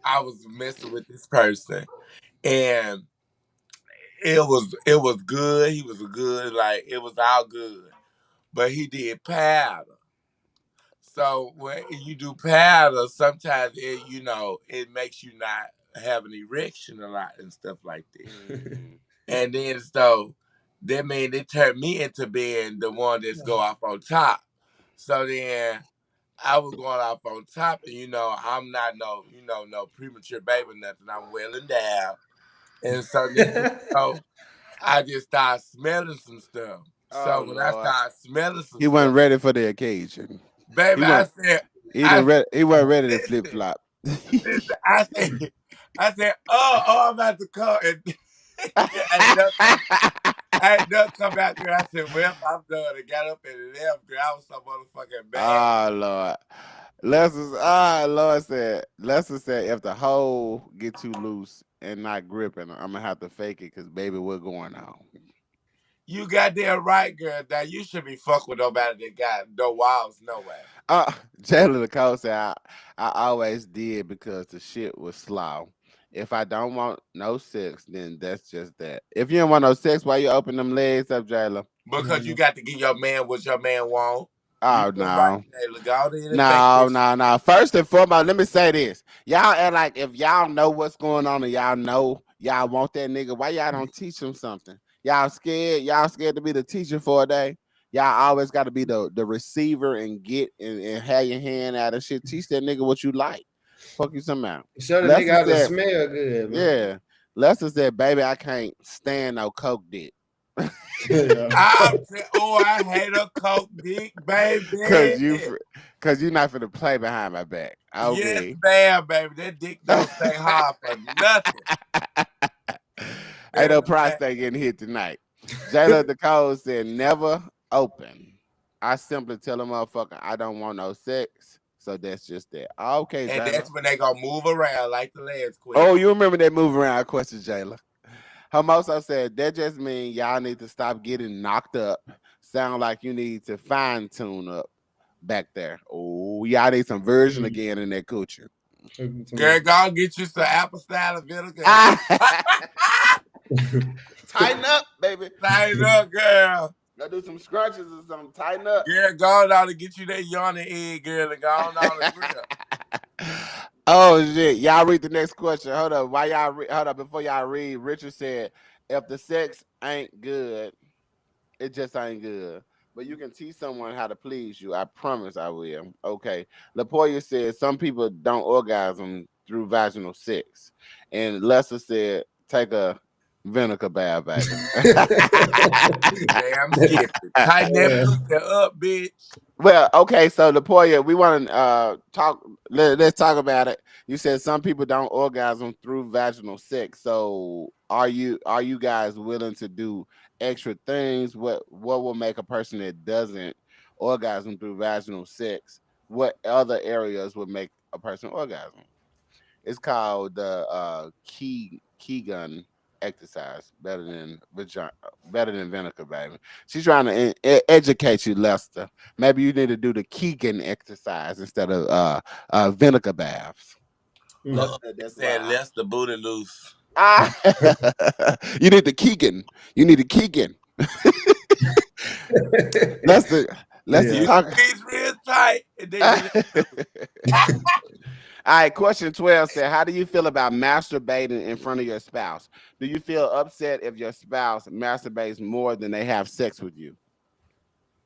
I was messing with this person, and it was good. He was good, like it was all good, but he did powder. So when you do powder, sometimes it makes you not have an erection a lot and stuff like that. mm, And then so that mean it turned me into being the one that's go off on top. So then I was going off on top, and I'm not no premature baby or nothing. I'm well endowed, and so next thing you know, I just started smelling some stuff. oh So when I Lord, started smelling some he wasn't stuff, ready for the occasion. baby, He wasn't. I said, He wasn't ready to flip listen, flop. listen, I said, oh, I'm about to come, and ain't nothing, ain't nothing come out there. I said, well, I'm done. I got up and left. Girl, I was so motherfucking bad. Oh Lord. Lester said if the hole get too loose and not gripping, I'm gonna have to fake it because baby, we're going on. You goddamn right, girl. Now you should be fuck with nobody that got no walls, no way. Jalen the Cole said I always did because the shit was slow. If I don't want no sex, then that's just that. If you don't want no sex, why you open them legs up, Jalen? Because you got to give your man what your man want. You Oh so right, no. Jayla. Go on in and fake No, this no, shit. no. First and foremost, let me say this. Y'all act like if y'all know what's going on and y'all know y'all want that nigga, why y'all don't teach him something? Y'all scared? Y'all scared to be the teacher for a day? Y'all always got to be the receiver and get and have your hand out of shit. Teach that nigga what you like. Fuck you somehow. Show the nigga Lester how to said, smell good, man. yeah. Lester said, baby, I can't stand no coke dick. Yeah. I hate a coke dick, Cause baby. you not finna play behind my back. Yes, Okay. ma'am, baby. That dick don't stay hard for nothing. Ain't no Yes, ma'am. prostate getting hit tonight. Jayla Nicole said, never open. I simply tell a motherfucker I don't want no sex. So that's just that. Okay, And Jayla. that's when they gonna move around like the last Oh, question. you remember that move around question, Jayla? Hermoso said, that just means y'all need to stop getting knocked up. Sound like you need to fine tune up back there. Oh, y'all need some version again in that coochie. Girl, go get you some apple cider vinegar. Tighten up, baby. Tighten up, girl. Go do some scrunches or something. Tighten up. Girl, go down to get you that yawning egg, girl, and go on down the grill. Oh shit! Y'all read the next question. Hold up. Hold up before y'all read? Richard said, "If the sex ain't good, it just ain't good. But you can teach someone how to please you. I promise I will." Okay. Lapoya said some people don't orgasm through vaginal sex, and Lester said take a vinegar bath, baby. Damn, skip it. Tighten that pussy up, bitch. Well, okay, so Lapoya, we want to talk. Let's talk about it. You said some people don't orgasm through vaginal sex. So, are you guys willing to do extra things? What will make a person that doesn't orgasm through vaginal sex? What other areas would make a person orgasm? It's called the key gun exercise. Better than vinegar, baby. She's trying to educate you, Lester. Maybe you need to do the Keegan exercise instead of vinegar baths. Lester, that's Said why. less the booty loose. You need the Keegan. You need the Keegan. Lester, Yeah. You talk. squeeze real tight, and then you All right, question 12 said, how do you feel about masturbating in front of your spouse? Do you feel upset if your spouse masturbates more than they have sex with you?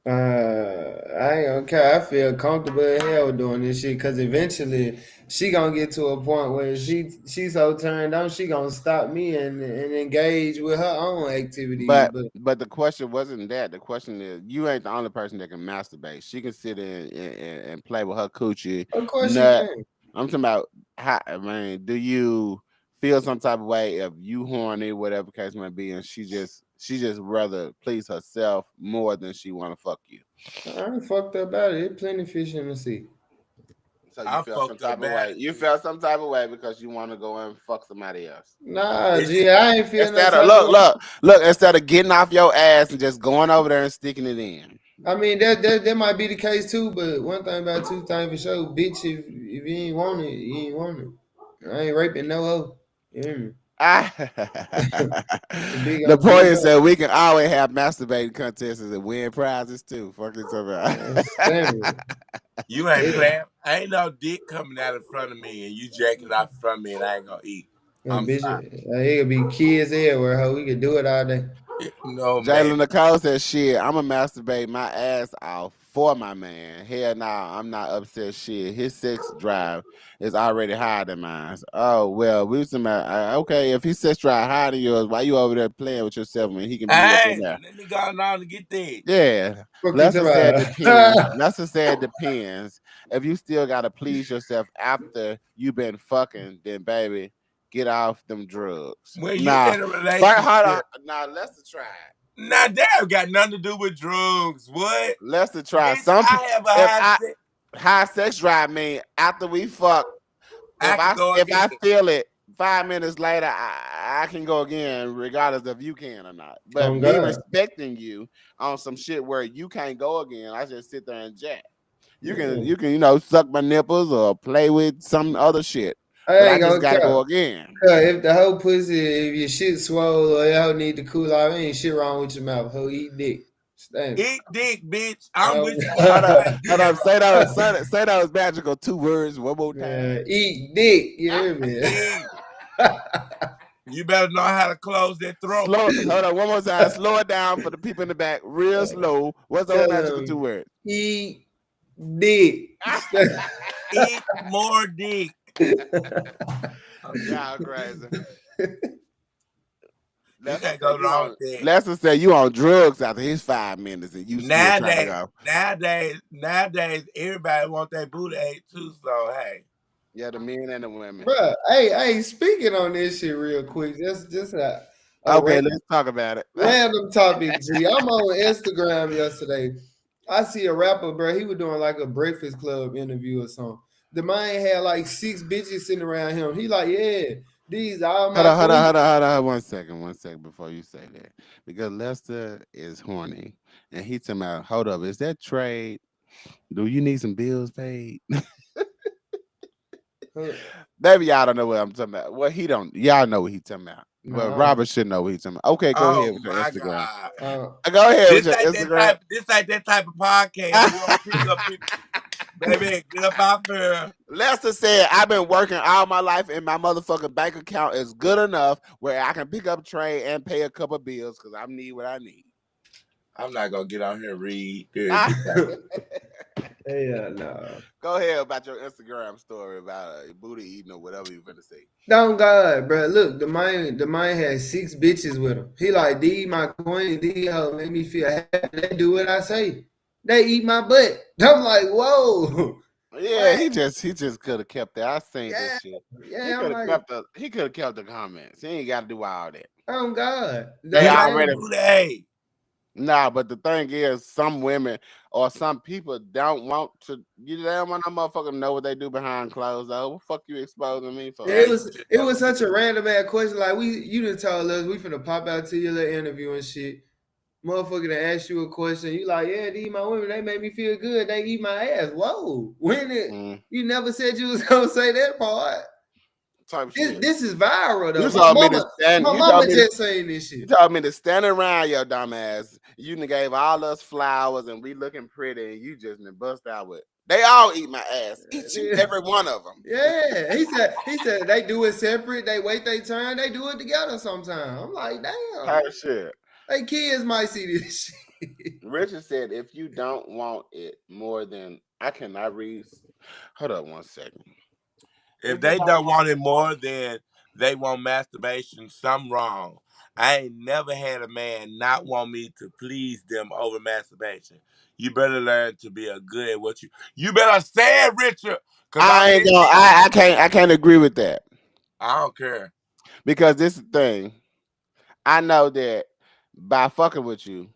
I ain't gonna care. I feel comfortable as hell doing this shit because eventually she gonna get to a point where she's so turned on, she gonna stop me and engage with her own activities. But But but the question wasn't that. The question is, you ain't the only person that can masturbate. She can sit in and play with her coochie, of course she nut. can. I'm talking about how, I mean, do you feel some type of way if you horny, whatever case may be, and she just rather please herself more than she want to fuck you? I ain't fucked up about it. There's plenty of fish in the sea. So you I felt some fucked up type of bad. way. You felt some type of way because you want to go and fuck somebody else. Nah, It's G, I ain't feel no Instead of type of way. look, instead of getting off your ass and just going over there and sticking it in. I mean that might be the case too, but one thing about two things for sure, bitch, if you ain't want it, you ain't want it. I ain't raping no hoe. You hear me? Big The on big point is on. that we can always have masturbating contests and win prizes too. Fucking somebody. Stanley. You ain't Yeah. playing. Ain't no dick coming out in front of me, and you jacking it off in front of me, and I ain't gonna eat. I'm Bitch, sorry. it could be kids everywhere, hoe. We could do it all day. No, man. Jalen Nicole says, "Shit, I'ma masturbate my ass off for my man. Hell nah, I'm not upset. Shit, his sex drive is already higher than mine. Oh well, we was talking about okay. If his sex drive higher than yours, why you over there playing with yourself when he can be up in Hey, there?" let me go on to get that. Yeah. Fuck you Lester said talking depends. about? Lester said depends. If you still gotta please yourself after you been fucking, then baby, get off them drugs. When you Nah. in a Hold on. relationship, Nah, Lester tried. now that got nothing to do with drugs. What? Lester tried. Bitch, Some I have a if high I sex. high sex drive mean after we fuck, I can go if again. I feel it 5 minutes later, I can go again, regardless if you can or not. But Oh me God. respecting you on some shit where you can't go again, I just sit there and jack. You Yeah. can suck my nipples or play with some other shit, I but I ain't just gonna gotta care. go again. If the whole pussy, if your shit swole or your hoe need to cool off, ain't shit wrong with your mouth. Hoe eat dick. Stand. Eat dick, bitch. I'm Oh, with you Hold up, 100%. hold up. Say those magical 2 words one more time. Eat dick. You hear Eat me? dick. You better know how to close that throat. Slow. Hold on, one more time. Slow it down for the people in the back. Real slow. What's those Tell magical two him words? eat dick. Eat more dick. Y'all crazy. You Lester can't said go you wrong on. with that. Lester said you on drugs after his 5 minutes, and you still trying to go. Nowadays, everybody want their booty ate too. So hey, Yeah, the men and the women. Bruh, hey, speaking on this shit real quick, just a Okay, let's talk about it. random topic, G. I'm on Instagram yesterday. I see a rapper, bro. He was doing like a Breakfast Club interview or something. The man had like 6 bitches sitting around him. He like, yeah, these all Hold my on, hold on, queens. hold on, hold on. 1 second before you say that. Because Lester is horny. And he talking about, hold up, is that trade? Do you need some bills paid? Maybe y'all don't know what I'm talking about. Well, he don't. Y'all know what he talking about. Well, Nah, Robert should know what he's talking about. Okay, go oh ahead with your my Instagram. god, Go ahead with this your ain't that Instagram. type. This ain't that type of podcast. We don't pick up people, baby. Get up out here. Lester said, I've been working all my life and my motherfucking bank account is good enough where I can pick up trade and pay a couple bills because I need what I need. I'm not gonna get out here and read. yeah, nah. Go ahead about your Instagram story about booty eating or whatever you finna say. Don't God, bro. Look, the man had 6 bitches with him. He like, these my queen, these hoes make me feel happy. They do what I say. They eat my butt. I'm like, whoa. Yeah, What? he just could have kept that. I seen this Yeah, shit. He yeah. I'm could have like, kept the comments. He ain't got to do all that. oh God. They Get The up man, your already booty. nah, but the thing is, some women or some people don't want to. They don't want no motherfucker to know what they do behind closed doors. What the fuck you exposing me for? Yeah, it you was just it told was them. such a random ass question. Like you done told us we finna pop out to your little interview and shit. Motherfucker to ask you a question. You like, yeah, these my women, they make me feel good. They eat my ass. Whoa. When it Mm, you never said you was gonna say that part. type This shit. this is viral though. You told me to stand. My You told mama me to. just saying this You shit. told me to stand around your dumb ass. You done gave all us flowers and we looking pretty, and you just done bust out with. They all eat my ass. Each and every one of them. Yeah. He said they do it separate, they wait their turn, they do it together sometimes. I'm like, damn. Type shit. Hey, kids might see this shit. Richard said, if you don't want it more than I cannot read. Hold up 1 second. If If you they don't don't want want it more than they want masturbation, something wrong. I ain't never had a man not want me to please them over masturbation. You better learn to be a good at what you better say it, Richard. Cause I'm I ain't in gonna. it. I can't agree with that I don't care. because this is the thing. I know that by fucking with you,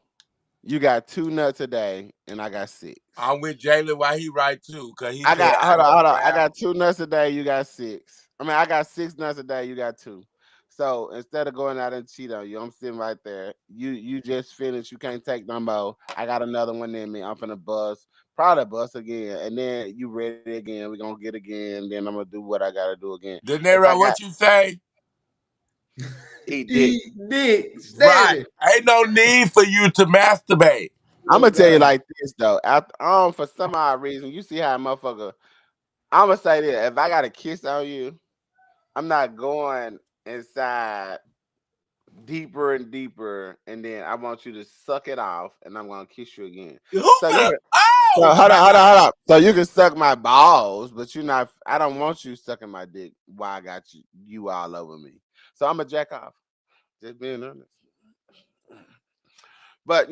you got 2 nuts a day, and I got 6. I'm with Jalen why he right too. Cause he I said got I hold don't on. I rap. got 2 nuts a day. You got 6. I mean, I got 6 nuts a day. You got 2. So instead of going out and cheat on you, I'm sitting right there. You just finished. You can't take no more. I got another one in me. I'm finna bust. Probably bust again, and then you ready again. We gonna get again. Then I'm gonna do what I gotta do again. De If I Niro, got what you say? eat dick, Eat dick Right. steady. Ain't no need for you to masturbate. I'm Oh gonna tell you God. like this though. After for some odd reason, you see how a motherfucker. I'm gonna say this: if I got a kiss on you, I'm not going inside deeper and deeper, and then I want you to suck it off, and I'm gonna kiss you again. Who So you finna? can, Oh so hold on, my hold God. on, hold on. So you can suck my balls, but you're not. I don't want you sucking my dick while I got you all over me. So I'm a jack off. Just being honest. But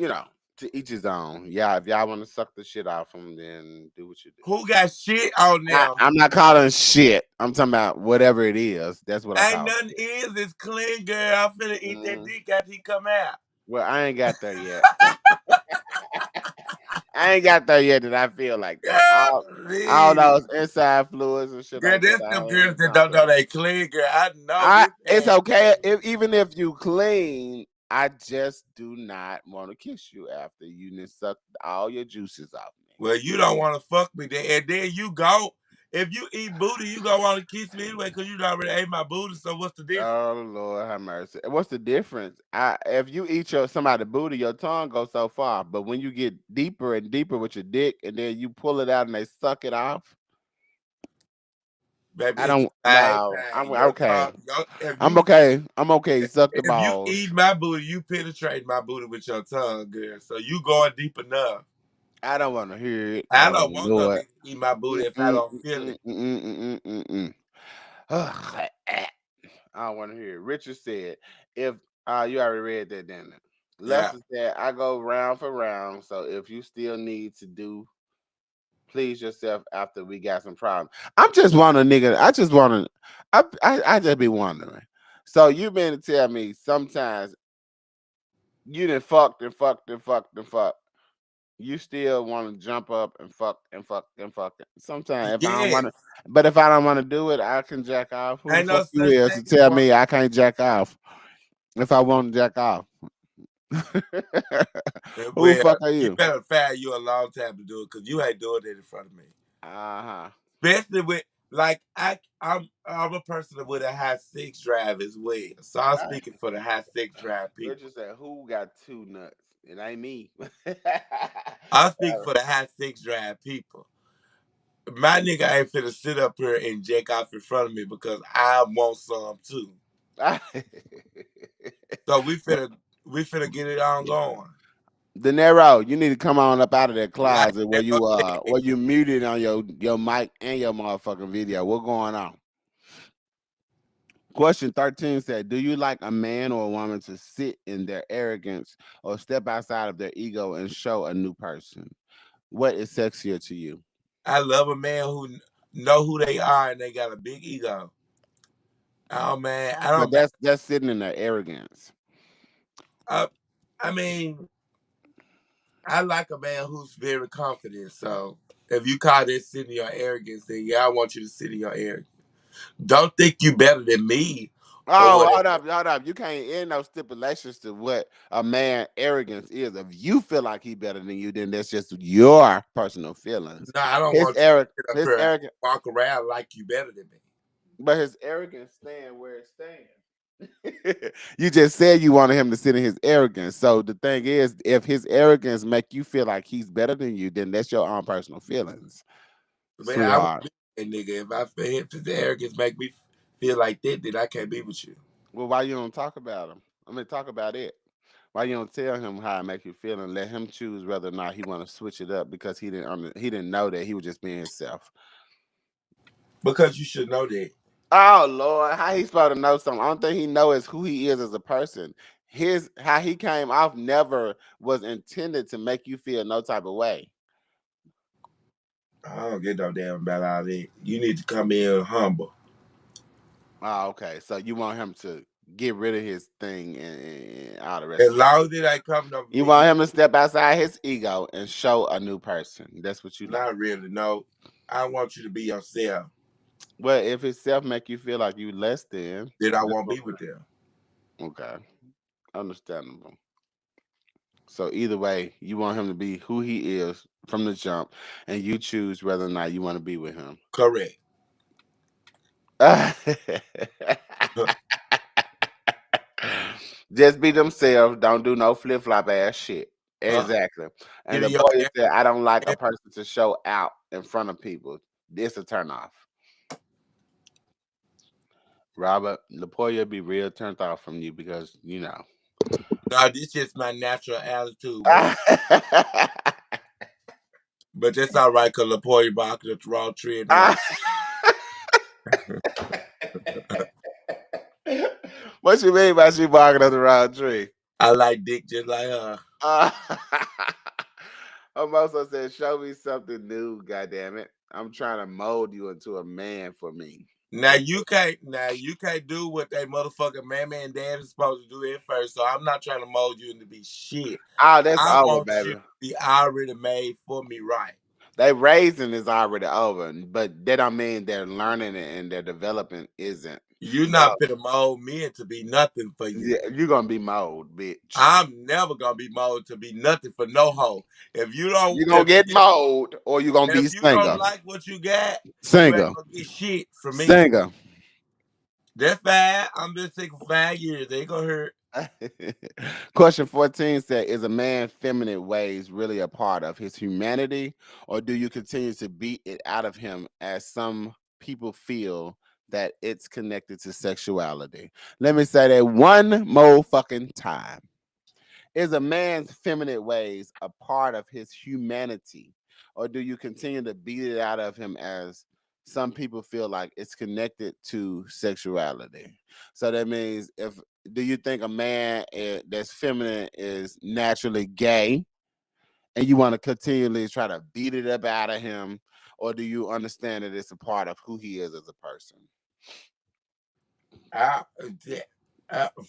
to each his own. Yeah, if y'all want to suck the shit off them, then do what you do. Who got shit on them? I'm not calling shit. I'm talking about whatever it is. That's what I Ain't call nothing shit. is. It's clean, girl. I'm finna eat that Mhm. dick after he come out. Well, I ain't got there yet. I ain't got there yet that I feel like that. Girl, All please. those inside fluids and shit Girl, like that. there's I them girls ain't that don't know confident. they clean, girl. I know I this It's ass okay clean. even if you clean. I just do not want to kiss you after you done sucked all your juices off me. Well, you don't want to fuck me, then, and then you go. If you eat booty, you gonna want to kiss me anyway, cause you already ate my booty. So what's the difference? Oh Lord, have mercy. What's the difference? If you eat somebody booty, your tongue goes so far. But when you get deeper and deeper with your dick, and then you pull it out and they suck it off, Baby, I it's don't. the same No, thing. I'm Your okay. tongue, I'm okay. I'm okay. Suck the if you balls. eat my booty, you penetrate my booty with your tongue, girl. So you going deep enough. I don't want to hear it. I I don't don't want to want no know it. nigga to eat my booty if I Mm-mm, don't feel mm-mm, it. mm-mm, mm-mm, mm-mm. Ugh, I don't want to hear it. Richard said, if you already read that, didn't it? Yeah, Lester said, I go round for round. So if you still need to do please yourself after we got some problems. I'm just wondering, nigga. I just want to, I just be wondering. So you been to tell me sometimes you done fucked and fucked and fucked and fucked. You still want to jump up and fuck and fuck and fuck. Sometimes if I don't want to, yes. but if I don't want to do it, I can jack off. Who the Ain't no fuck you such is thing to as tell one. me I can't jack off if I want to jack off? Who the Well, fuck are you you? better find you a long time to do it because you ain't doing it in front of me. Uh-huh. Especially with like I'm a person with a high six drive as well. So I'm Right. speaking for the high six drive people. Richard said, "Who got two nuts? It ain't me." I'm speaking for the high six drive people. My nigga ain't finna sit up here and jack off in front of me because I want some too. So we finna get it on going. De Niro, you need to come on up out of that Like closet that, where you muted on your mic and your motherfucking video. What going on? Question 13 said, do you like a man or a woman to sit in their arrogance or step outside of their ego and show a new person? What is sexier to you? I love a man who know who they are and they got a big ego. Oh man, I But don't. that's sitting in their arrogance. I, I mean, I like a man who's very confident. So if you call this sitting in your arrogance, then yeah, I want you to sit in your arrogance. Don't think you better than me or Oh, whatever. hold up. You can't end no stipulations to what a man arrogance is. If you feel like he better than you, then that's just your personal feelings. No, I don't His want you to sit up his here and arrogance, walk around like you better than me. but his arrogance stand where it stands. You just said you wanted him to sit in his arrogance. So the thing is, if his arrogance make you feel like he's better than you, then that's your own personal feelings, Man, I would sweetheart. be a nigga if his arrogance make me feel like that, then I can't be with you. Well, why you don't talk about him? I mean, talk about it. Why you don't tell him how it make you feel and let him choose whether or not he want to switch it up because he didn't know that he was just being himself. Because you should know that. Oh Lord, how he supposed to know something? I don't think he know is who he is as a person. His how he came off never was intended to make you feel no type of way. I don't get no damn about all that. You need to come in humble. Oh, okay. So you want him to get rid of his thing and all the rest As of it. long as it ain't coming over You me, want him to step outside his ego and show a new person. That's what you like. not really. No, I want you to be yourself. Well, if his self make you feel like you less than, Then I that's won't be with them. okay. Understandable. So either way, you want him to be who he is from the jump, and you choose whether or not you want to be with him. Correct. Just be themselves. Don't do no flip flop ass shit. Uh, Exactly. And get the in your boy air. said, "I don't like a person to show out in front of people. It's a turn off." Robert, Lapoya be real turned off from you because you know. No, this just my natural attitude, but that's all right because Lapoya barking at the wrong tree in the wrong. What you mean by she barking up the wrong tree? I like dick just like her. Uh, also said, "Show me something new, goddamn it! I'm trying to mold you into a man for me." Now you can't do what they motherfucking mama and dad is supposed to do at first. So I'm not trying to mold you into be shit. Oh, that's I over, want you baby. to be already made for me right. They raising is already over, but that don't mean they're learning it and their development isn't. You're So not finna mold me into be nothing for you. yeah, you're gonna be mold, bitch. I'm never gonna be molded to be nothing for no hoe. If you don't, You're gonna get mold, or you're gonna be if you don't single, like what you got, you ain't single, gonna get shit from me. single. That's fine. I'm been sick for 5 years. They ain't gonna hurt. Question 14 said, is a man feminine ways really a part of his humanity, or do you continue to beat it out of him as some people feel that it's connected to sexuality? Let me say that one more fucking time. Is a man's feminine ways a part of his humanity, or do you continue to beat it out of him as some people feel like it's connected to sexuality? So that means, if do you think a man that's feminine is naturally gay, and you want to continually try to beat it up out of him, or do you understand that it's a part of who he is as a person? I,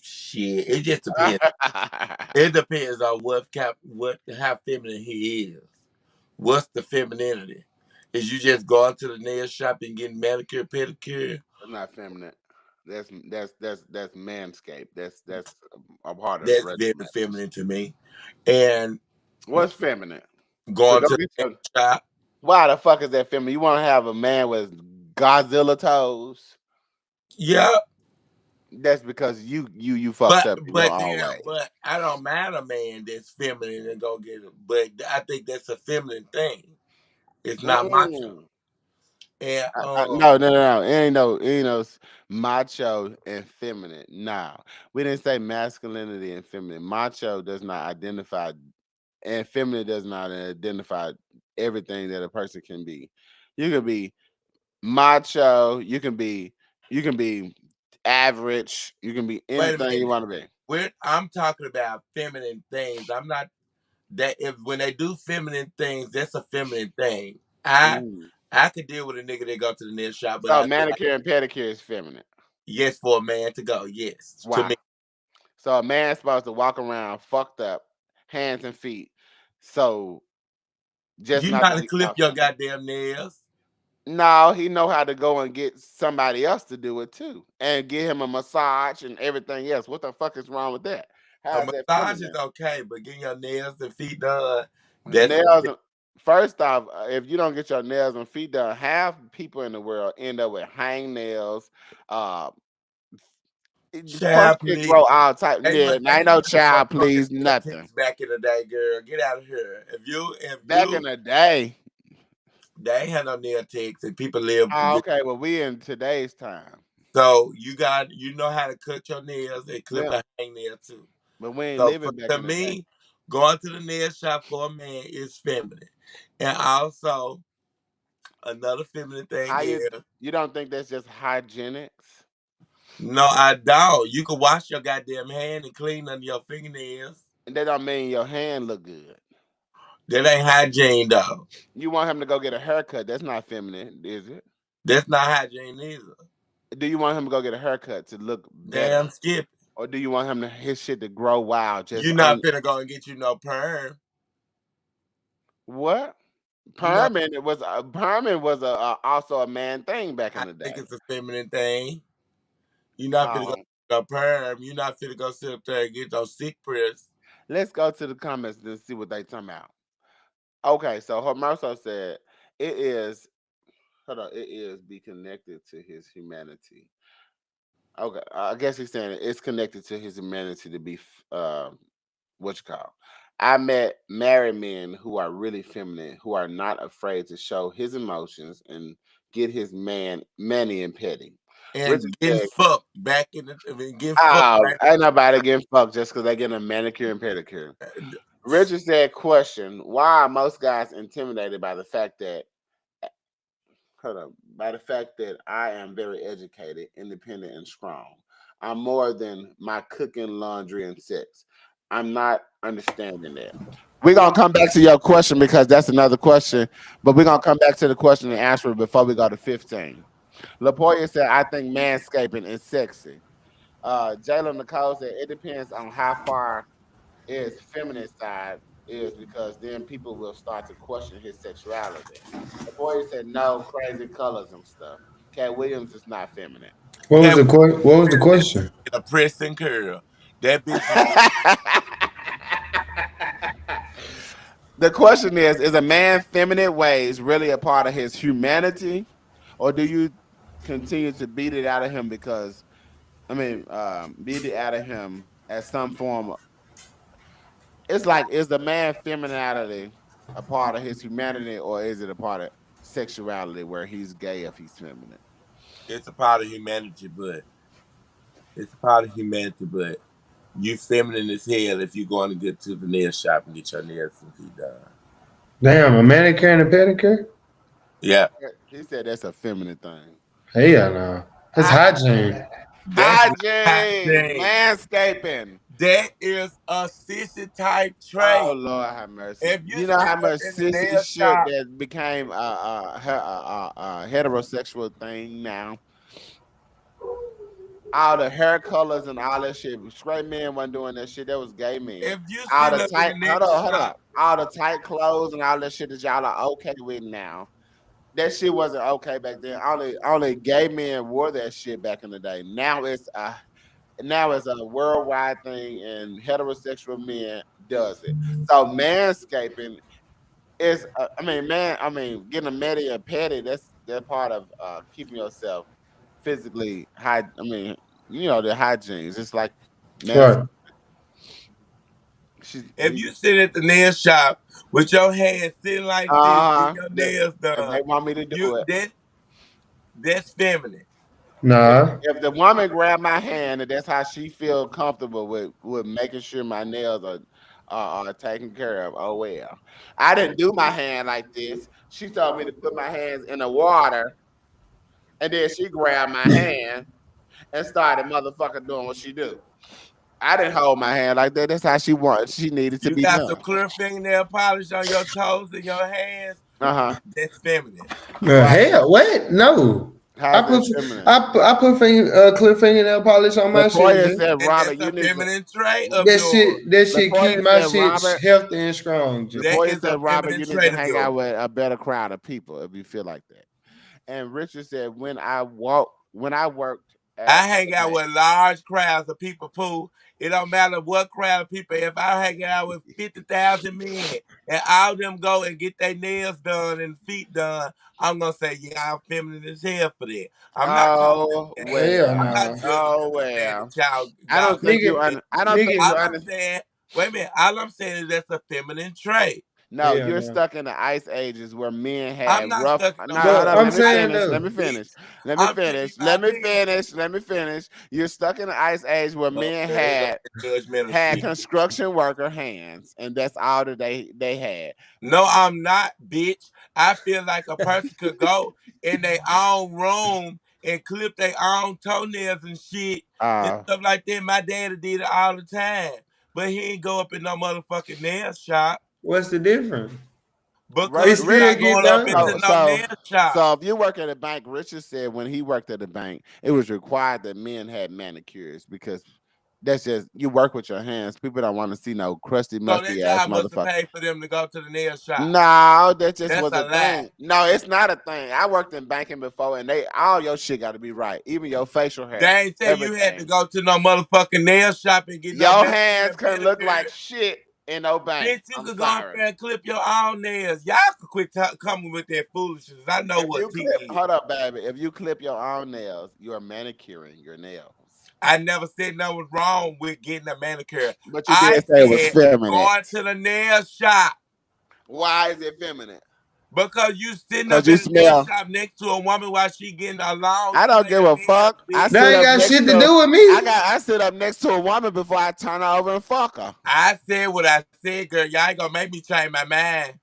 shit, it just depends. It depends on what how feminine he is. What's the femininity? Is you just going to the nail shop and getting manicure, pedicure? That's not feminine. That's manscaped. That's a part of the That's very regimen. feminine to me. And What's feminine? To going go to get the your. nail shop, Why the fuck is that feminine? You want to have a man with Godzilla toes? yeah. That's because you fucked up in your own way. But I don't mind a man that's feminine and go get it. But I think that's a feminine thing. It's not macho. Mm. And No. It ain't no macho and feminine. No, we didn't say masculinity and feminine. Macho does not identify, and feminine does not identify everything that a person can be. You can be macho. You can be average. You can be wait a anything you minute. want to be. I'm talking about feminine things. I'm not that if when they do feminine things, that's a feminine thing. I Mm. I could deal with a nigga that go to the nail shop, but So I feel like manicure and pedicure is feminine. yes for a man to go. Yes to Why? me. So a man's supposed to walk around fucked up, hands and feet. So just You know not how to to be clip caught. your goddamn nails. No, he know how to go and get somebody else to do it too, and get him a massage and everything else. What the fuck is wrong with that? A How is that massage is feminine? okay, but getting your nails and feet done, that's Nails. First off, if you don't get your nails and feet done, half people in the world end up with hang nails. Uh, First child it please. grow all type. Yeah, They ain't no used to child, fuck on the please, nail nothing. techs back in the day, girl. Get out of here. If Back in you the day. they ain't had no nail techs and people live Oh, okay. Well, we in today's time. so you know how to cut your nails and clip Yeah, a hangnail too. but we ain't So living back to in the day. me, going to the nail shop for a man is feminine. And also another feminine thing How is you don't think that's just hygienics? no, I don't. You can wash your goddamn hand and clean under your fingernails. And that don't mean your hand look good. That ain't hygiene though. You want him to go get a haircut? That's not feminine, is it? That's not hygiene either. Do you want him to go get a haircut to look better, Damn skip. or do you want his shit to grow wild? Just You on not finna go and get you no perm. what? You know, Perming was also a man thing back in I the think day. it's a feminine thing. You not finna go Um, get no perm. You not finna go sit up there and get those sick press. let's go to the comments and see what they talking about. Okay, so Hermoso said it is. Hold on, it is be connected to his humanity. Okay, I guess he's saying it's connected to his humanity to be what you call. I met married men who are really feminine, who are not afraid to show his emotions and get his man manny and petty. Richard And getting said, fucked back in the I mean, getting fucked "Oh, back. ain't nobody getting fucked just because they getting a manicure and pedicure." Richard said, "Question: Why are most guys intimidated by the fact that hold up, by the fact that I am very educated, independent, and strong. I'm more than my cooking, laundry, and sex. I'm not understanding that." We're gonna come back to your question because that's another question, but we're gonna come back to the question and answer it before we go to 15. Lapoya said, I think manscaping is sexy. Jalen Nicole said it depends on how far his feminine side is because then people will start to question his sexuality. The boy said no crazy colors and stuff. Cat Williams is not feminine. Cat What was the question? a pressing curl. That bitch is The question is a man feminine ways really a part of his humanity, or do you continue to beat it out of him because beat it out of him as some form of, it's like, is the man femininity a part of his humanity or is it a part of sexuality where he's gay if he's feminine. It's a part of humanity, but it's a part of humanity, but you feminine as hell if you going to get to the nail shop and get your nails and feet done. Damn, a manicure and a pedicure? Yeah, He said that's a feminine thing. Hell no. That's Hy- hygiene. that's not Hygiene, thing. manscaping. That is a sissy type Oh trait. Lord, have mercy. If you You know how sit up much in the sissy nail shit shop, that became heterosexual thing now. All the hair colors and all that shit. Straight men wasn't doing that shit. That was gay men. if you All sit the up in tight, the nail hold on. shop, All the tight clothes and all that shit that y'all are okay with now. That shit wasn't okay back then. Only gay men wore that shit back in the day. Now it's a worldwide thing, and heterosexual men does it. So manscaping is, getting a medi and petty. That part of keeping yourself physically high. The hygiene. It's like man. Right. if you sit at the nail shop with your hands sitting like this, get your nails If done, they want me to do you it. that's feminine. If, Nah. if the woman grab my hand and that's how she feel comfortable with making sure my nails are taken care of, oh well. I didn't do my hand like this. She told me to put my hands in the water, and then she grabbed my hand and started motherfucker doing what she do. I didn't hold my hand like that. That's how she needed to You be got some done. clear fingernail polish on your toes and your hands. Uh-huh. That's feminine. Right. Hell, what? No. I How's put that feminine? I put clear fingernail polish on my shit, Latoya G. said, And Robert, that's you a need to. feminine trait of yours. That shit keep Latoya my said, shit Robert. healthy and strong, G. That Latoya is a said, Robert, feminine you need to trait of hang out yours. with a better crowd of people if you feel like that. And Richard said, when I worked at I hang the out bank. with large crowds of people, Pooh. It don't matter what crowd of people. If I hang out with 50,000 men and all of them go and get their nails done and feet done, I'm gonna say, yeah, I'm feminine as hell for that. I'm not calling Oh it gay. Hell well. I'm not no. judging Oh because I'm saying well. that y'all I don't think feminine. Nigga, you I don't think nigga, you All I'm understand. saying, wait a minute, all I'm saying is that's a feminine trait. No, hell you're no. stuck in the ice ages where men I'm had not rough. stuck in No, no hold But on. motherfucking I'm Let me saying finish. though, Let me finish. bitch. Let me I'm telling you finish. my Let me business. finish. Let me finish. You're stuck in the ice age where men Okay, they got had the judgmental had shit. construction worker hands, and that's all that they had. No, I'm not, bitch. I feel like a person could go in their own room and clip their own toenails and shit and Uh, stuff like that. My daddy did it all the time. But he ain't go up in no motherfucking nail shop what's the difference? It because he still not Richard. get going up done. into So no so nail shop. so if you work at a bank, Richard said when he worked at a bank, it was required that men had manicures because that's just you work with your hands. People don't want to see no crusty, So that musty ass job must have motherfucker. paid for them to go to the nail shop. No, that just That's was a a lie. thing. No, it's not a thing. I worked in banking before, and they all your shit got to be right, even your facial They hair, ain't say you had to everything. go to no motherfucking nail shop and get no Your manicure hands and couldn't look pedicure. like shit in no bank. Bitch, you I'm could go up sorry. there and clip your own nails. Y'all could quit coming with that foolishness. I know If what you tea clip, is. hold up, baby. If you clip your own nails, you are manicuring your nails. I never said nothing was wrong with getting a manicure. But you I did say it was said feminine. going to the nail shop Why is it feminine? because you sitting Cause up you in the nail smell. shop next to a woman while she getting a long I don't give strand a nails, fuck. I bitch. sit That ain't up got next shit to to. do with me. I sit up next to a woman before I turn her over and fuck her. I said what I said, girl. Y'all ain't gonna make me change my mind.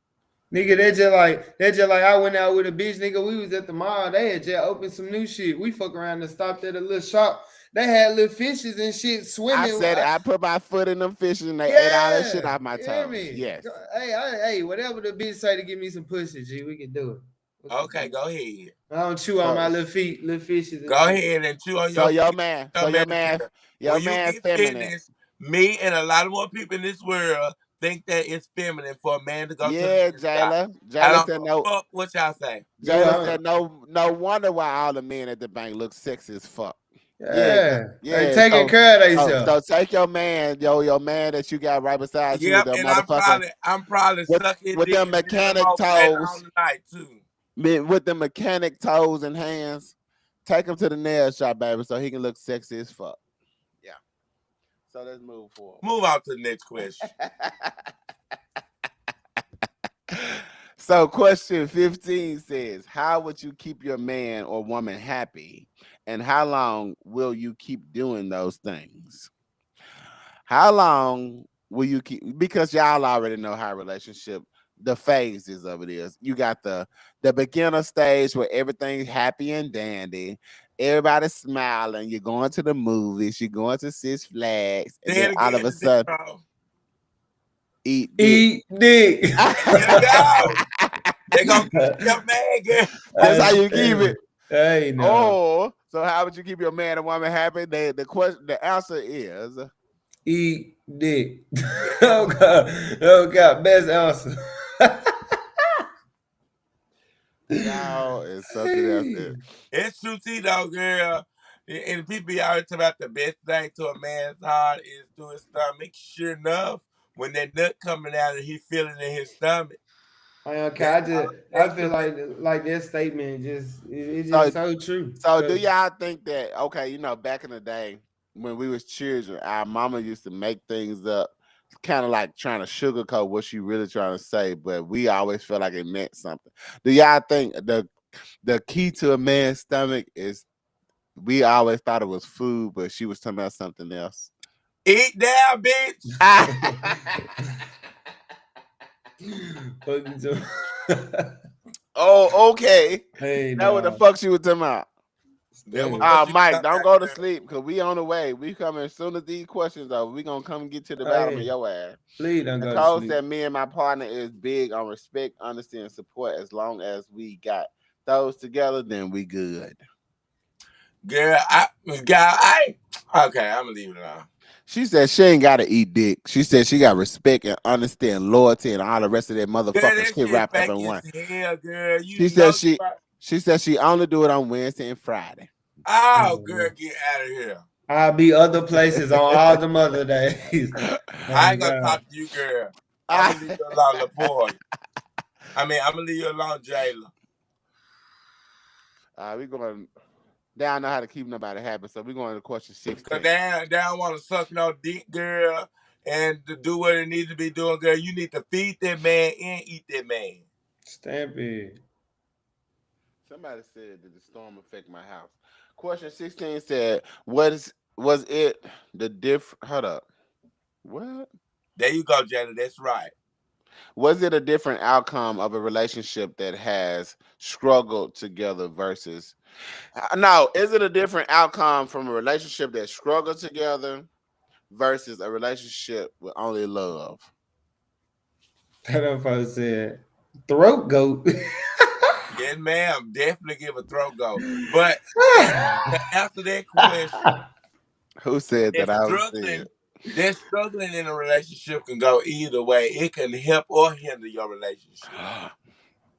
Nigga, that just like I went out with a bitch, nigga. We was at the mall. They had just opened some new shit. We fuck around and stopped at a little shop. They had little fishes and shit I swimming. said I put my foot in them fishes and they ate all that shit Yeah, off my you hear toes. me? Yes. Hey, whatever the bitch say to give me some pussy, G, we can do it. What you Okay, talking go ahead. about? I don't chew on So my little feet, little fishes and Go shit. ahead and chew on so your your feet, man, your so manicure. your When you man get feminine. finished, me and a lot of more people in this world think that it's feminine for a man to go to the Yeah, nail shop. Jayla. I Jayla don't said give no. a fuck what y'all say. That's Jayla why said no wonder why all the men at the bank look sexy as fuck. Yeah, yeah. They yeah. taking care of So themselves. take your man, your man that you got right beside you with Yep, the and motherfucker I'm probably sucking with dick them and giving them mechanic over later toes, on tonight too. with the mechanic toes and hands. Take him to the nail shop, baby, so he can look sexy as fuck. Yeah. So let's move forward. Move on to the next question. So, question 15 says, how would you keep your man or woman happy? And how long will you keep doing those things? How long will you keep? Because y'all already know how relationship the phases of it is. You got the beginner stage where everything's happy and dandy. Everybody's smiling. You're going to the movies. You're going to Six Flags, and Say then it all of again, a sudden, Zero. eat dick. Eat dick. There you go. They gonna keep your man, girl. That's how I you keep tell it. you. Hey, no. Oh, so how would you keep your man and woman happy? The question, the answer is Eat dick. Girl, Oh God. Oh God. Best answer. y'all is something else. Hey. it's true, T though, girl. And people always talk about the best thing to a man's heart is to his stomach. Sure enough, when that nut coming out and he feeling in his stomach, Okay, that's all I that's feel the best. like that statement it's So, just so true. so do 'Cause y'all think that okay? You know, back in the day when we was children, our mama used to make things up, kind of like trying to sugarcoat what she really trying to say, but we always felt like it meant something. Do y'all think the key to a man's stomach is we always thought it was food, but she was talking about something else? Eat down, bitch. Fuck you too. Oh, okay. Hey, That what the nah. fuck she was talking about. That was Damn. what she was Mike, talking don't about, go to girl. sleep because we on the way. We coming as soon as these questions over. We gonna come get to the bottom of Hey, your ass. please don't go to Nicole sleep. said, "Me and my partner is big on respect, honesty, and support. As long as we got those together, then we good." Girl, I okay, I'm gonna leave it alone. She said she ain't gotta eat dick. She said she got respect and honesty and loyalty and all the rest of that Girl, motherfucking that shit shit wrapped up fake in as one. hell, girl. You She said know you she right. she said she only do it on Wednesday and Friday. Oh, Oh, girl, man. get out of here. I'll be other places on all the other days. I Oh ain't gonna God. talk to you, girl. I'm gonna leave you alone, LaPoy. I mean, I'm gonna leave you alone, Jayla. We going. They don't know how to keep nobody happy, so we're going to question Cause 16. they don't want to suck no dick, girl, and to do what it needs to be doing, girl. You need to feed that man and eat that man. Stampy. Somebody said, "Did the storm affect my house?" Question 16 said, Was it the diff? Hold up. What? There you go, Jayla. That's right. Was it a different outcome of a relationship that has struggled together versus? No, is it a different outcome from a relationship that struggled together versus a relationship with only love? That motherfucker said throat goat. Yes, ma'am. Definitely give a throat go. But to answer that question, Who said that that? I was saying. struggling, that struggling in a relationship can go either way. It can help or hinder your relationship.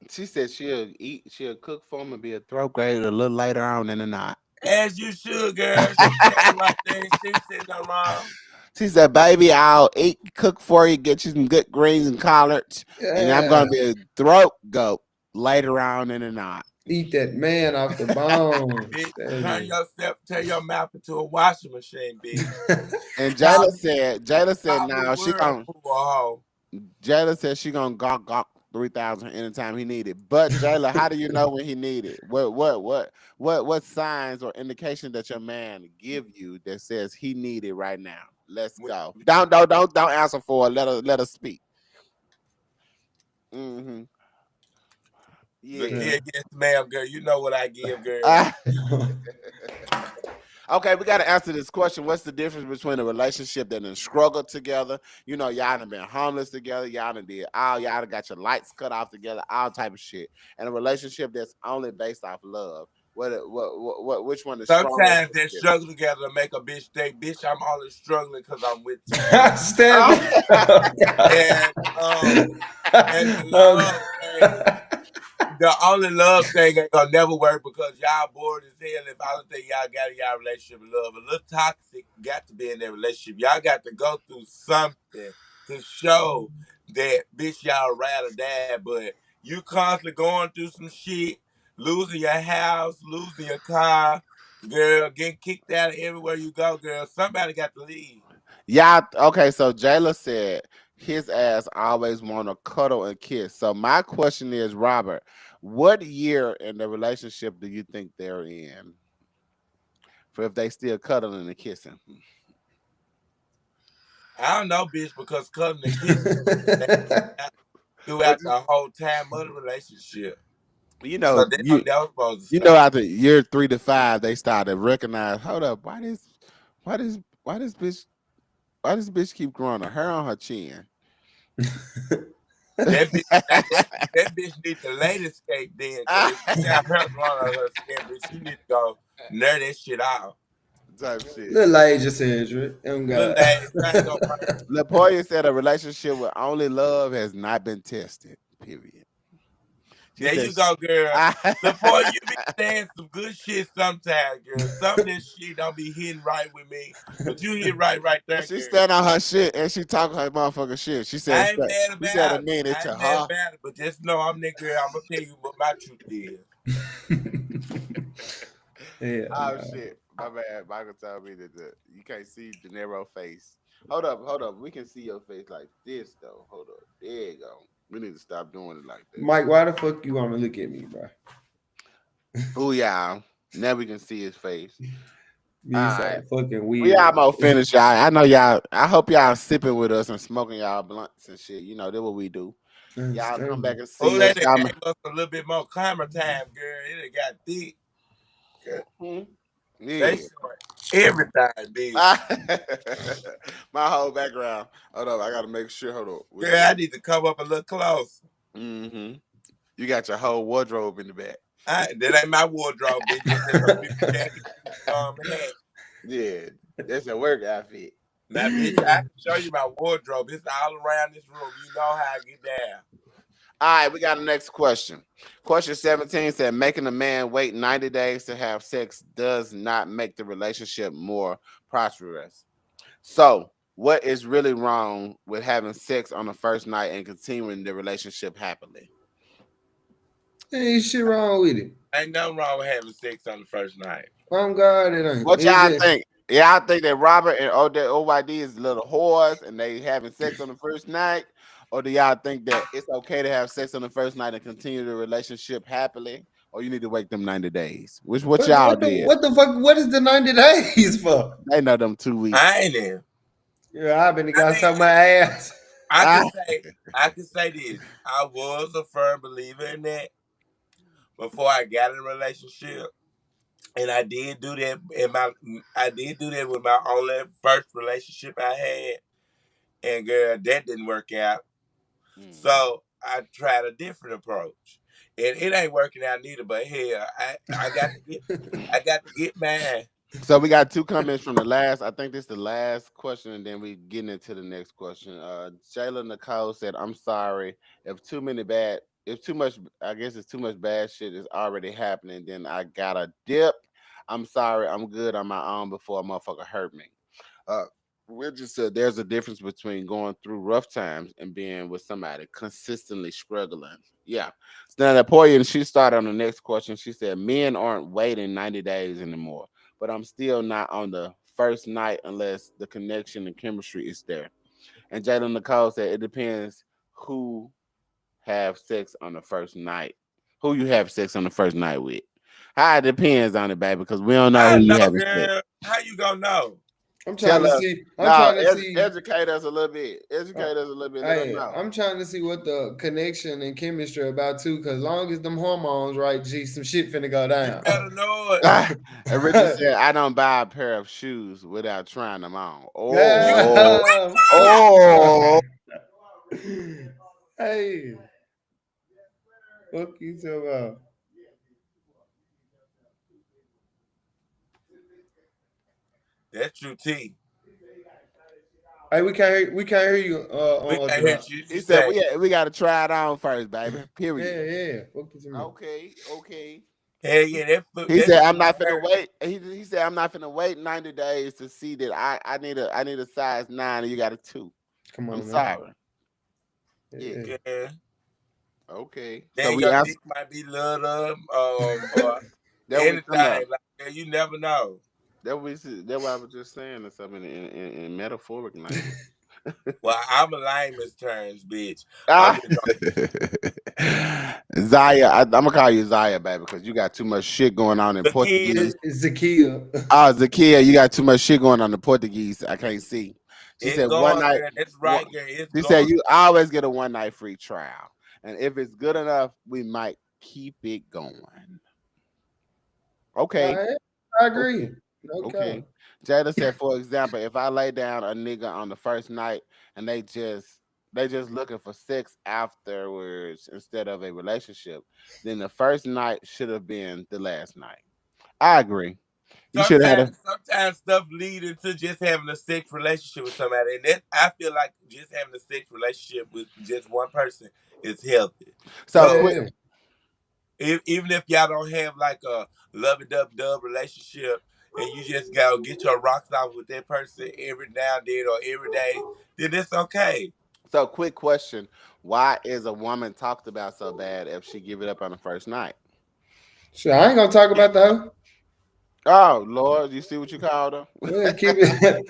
She said she'll cook for him and be a throat grade a little later on in the night. As you should, girl. She saying the right thing. She ain't saying no wrong. She said, "Baby, I'll eat, cook for you, get you some good greens and collards, and I'm Yeah. gonna be a throat goat later on in the night." Eat that man off the bone. Bitch, Stampy. turn your mouth into a washing machine, bitch. And Call Jayla said, call me "Now she gonna." whirlpool hoe. Jayla said she gonna gawk 3,000 anytime he need it. But Jayla, how do you know when he need it? What signs or indication that your man give you that says he need it right now? Let's go. Don't answer for it. Let us speak. Mm-hmm. Look Yeah. here, yes, ma'am, girl. You know what I give, girl. Ah, okay, we got to answer this question. What's the difference between a relationship that done struggled together? You know, y'all done been homeless together. Y'all done did all. Y'all done got your lights cut off together. All type of shit. And a relationship that's only based off love. Which one is stronger? Sometimes they struggle together to make a bitch think, bitch, I'm only struggling because I'm with you. Stampy. Oh. Oh, God. And and the Oh, love thing, the only love thing ain't gonna never work because y'all bored as hell. If I don't think y'all got in y'all relationship with love, a little toxic got to be in that relationship. Y'all got to go through something to show that bitch y'all ride or die. But you constantly going through some shit, losing your house, losing your car, girl, getting kicked out of everywhere you go, girl. Somebody got to leave. Yeah, okay, so Jayla said his ass always want to cuddle and kiss. So my question is, Robert, what year in the relationship do you think they're in? For if they still cuddling and kissing. I don't know, bitch, because cuddling and kissing What throughout the whole time of the relationship. you So know, they you don't never supposed to you know, stop. after year 3 to 5, they started to recognize. Hold up, why does, why this bitch, why this bitch keep growing a hair on her chin? That bitch, that bitch need to lady skate then, because if she got her growing on her skin, bitch, she need to go nerd that shit out. Type shit. Little age of Cedric. Oh Little God. ass thing on my. Lapoya said a relationship with only love has not been tested. Period. She There said, you go, girl. I, The boy, you be saying some good shit sometimes, girl. Some of this shit don't be hitting right with me, but you hit right there, she girl. stand on her shit and she talking her motherfucking shit. She said, I ain't mad she said about to it. me it I to ain't mad her. about it, but just know I'm that girl. I'm gonna tell you what my truth is. Yeah. Oh shit. My bad. Michael told me that you can't see De Niro face. Hold up. We can see your face like this though. Hold up. There you go. We need to stop doing it like that. Mike, why the fuck you want to look at me, bro? Oh yeah. Now we can see his face. All You so right. fucking We weird. almost finished, y'all. I know y'all. I hope y'all sipping with us and smoking y'all blunts and shit. You know, that's what we do. Y'all come back and Oh, see us. that done gave us a little bit more camera time, girl. It done got thick. Girl. They Yeah. showing everything, bitch. My whole background. Hold up. I gotta make sure. Hold up. What Girl, you I got? need to come up a little closer. Mm-hmm. You got your whole wardrobe in the back. That ain't my wardrobe, bitch. It's just a few jackets and hat. Yeah. That's a work outfit. Now, bitch, I can show you my wardrobe. It's all around this room. You know how I get down. All right, we got the next question. Question 17 said making a man wait 90 days to have sex does not make the relationship more prosperous. So, what is really wrong with having sex on the first night and continuing the relationship happily? Ain't shit wrong with it. Ain't nothing wrong with having sex on the first night. Oh God, it ain't. What It's y'all just think? Yeah, I think that Robert and OYD is little whores and they having sex on the first night, or do y'all think that it's okay to have sex on the first night and continue the relationship happily, or you need to wait them 90 days? Which what y'all did? what the fuck? What is the 90 days for? They know them 2 weeks. I ain't in. Yeah, I've been I got mean, some my ass. Ah, I can say this. I was a firm believer in that before I got in a relationship. And I did do that I did do that with my only first relationship I had. And girl, that didn't work out. mhm. So I tried a different approach. And it ain't working out neither, but hell, I got to get mine. So we got two comments from the last. I think this is the last question, and then we getting into the next question. Jayla Nicole said, "I'm sorry if too many bad, if too much. I guess it's too much bad shit is already happening. Then I got a dip. I'm sorry. I'm good on my own before a motherfucker hurt me." Uh, we just said there's a difference between going through rough times and being with somebody consistently struggling. Yeah. So now that Poya, and she started on the next question. She said, "Men aren't waiting 90 days anymore, but I'm still not on the first night unless the connection and chemistry is there." And Jalen Nicole said it depends who have sex on the first night. Who you have sex on the first night with. How it depends on it, baby, because we don't know I who you know, having sex. girl. How you gonna know? I'm trying Tell to us. see. I'm No, trying to see. educate us a little bit. Uh, Educate us a little bit. Let us Hey, know. I'm trying to see what the connection and chemistry about too. Cause long as them hormones right, G, some shit finna go You down. better know it. And Richard said, "I don't buy a pair of shoes without trying them on." You Oh, know oh. Hey, what you talking about? that's true, T. Hey, we can't hear you. We On can't hear drop. shit He you said, say. we got to try it on first, baby. Yeah, Period. yeah. What you talking about? Okay, okay. Hell yeah, He that said, shit "I'm not finna hurt. wait." He said, "I'm not finna wait 90 days to see that I need a size 9 and you got a 2. Come I'm on now. sorry." Yeah. Yeah. Yeah. Okay. So Then we your answer dick might be little, or that we anything come up. like that. You never know. That we see, that what I was just saying or something in metaphoric language. Well, I'm a layman's terms, bitch. I'm Ah. just gonna Zaya, I'm gonna call you Zaya, baby, because you got too much shit going on in the kid. Portuguese. Zakia. Oh, Zakia, you got too much shit going on in Portuguese. I can't see. She It's said one going, night. girl. That's One, right, girl. It's she said going. you always get a one night free trial, and if it's good enough, we might keep it going. Okay, I, I okay, agree. No okay. cap. Jada said, for example, if I lay down a nigga on the first night and they just looking for sex afterwards instead of a relationship, then the first night should have been the last night. I agree. You should have had a Sometimes stuff lead into just having a sex relationship with somebody, and that I feel like just having a sex relationship with just one person is healthy. so So quick. Yeah. even if y'all don't have like a lovey dub dub relationship, and you just gotta get your rocks off with that person every now and then or every day, then it's okay. So quick question: why is a woman talked about so bad if she give it up on the first night? Shit, I ain't gonna talk about the hoe. Oh Lord, you see what you called her? We'll keep it.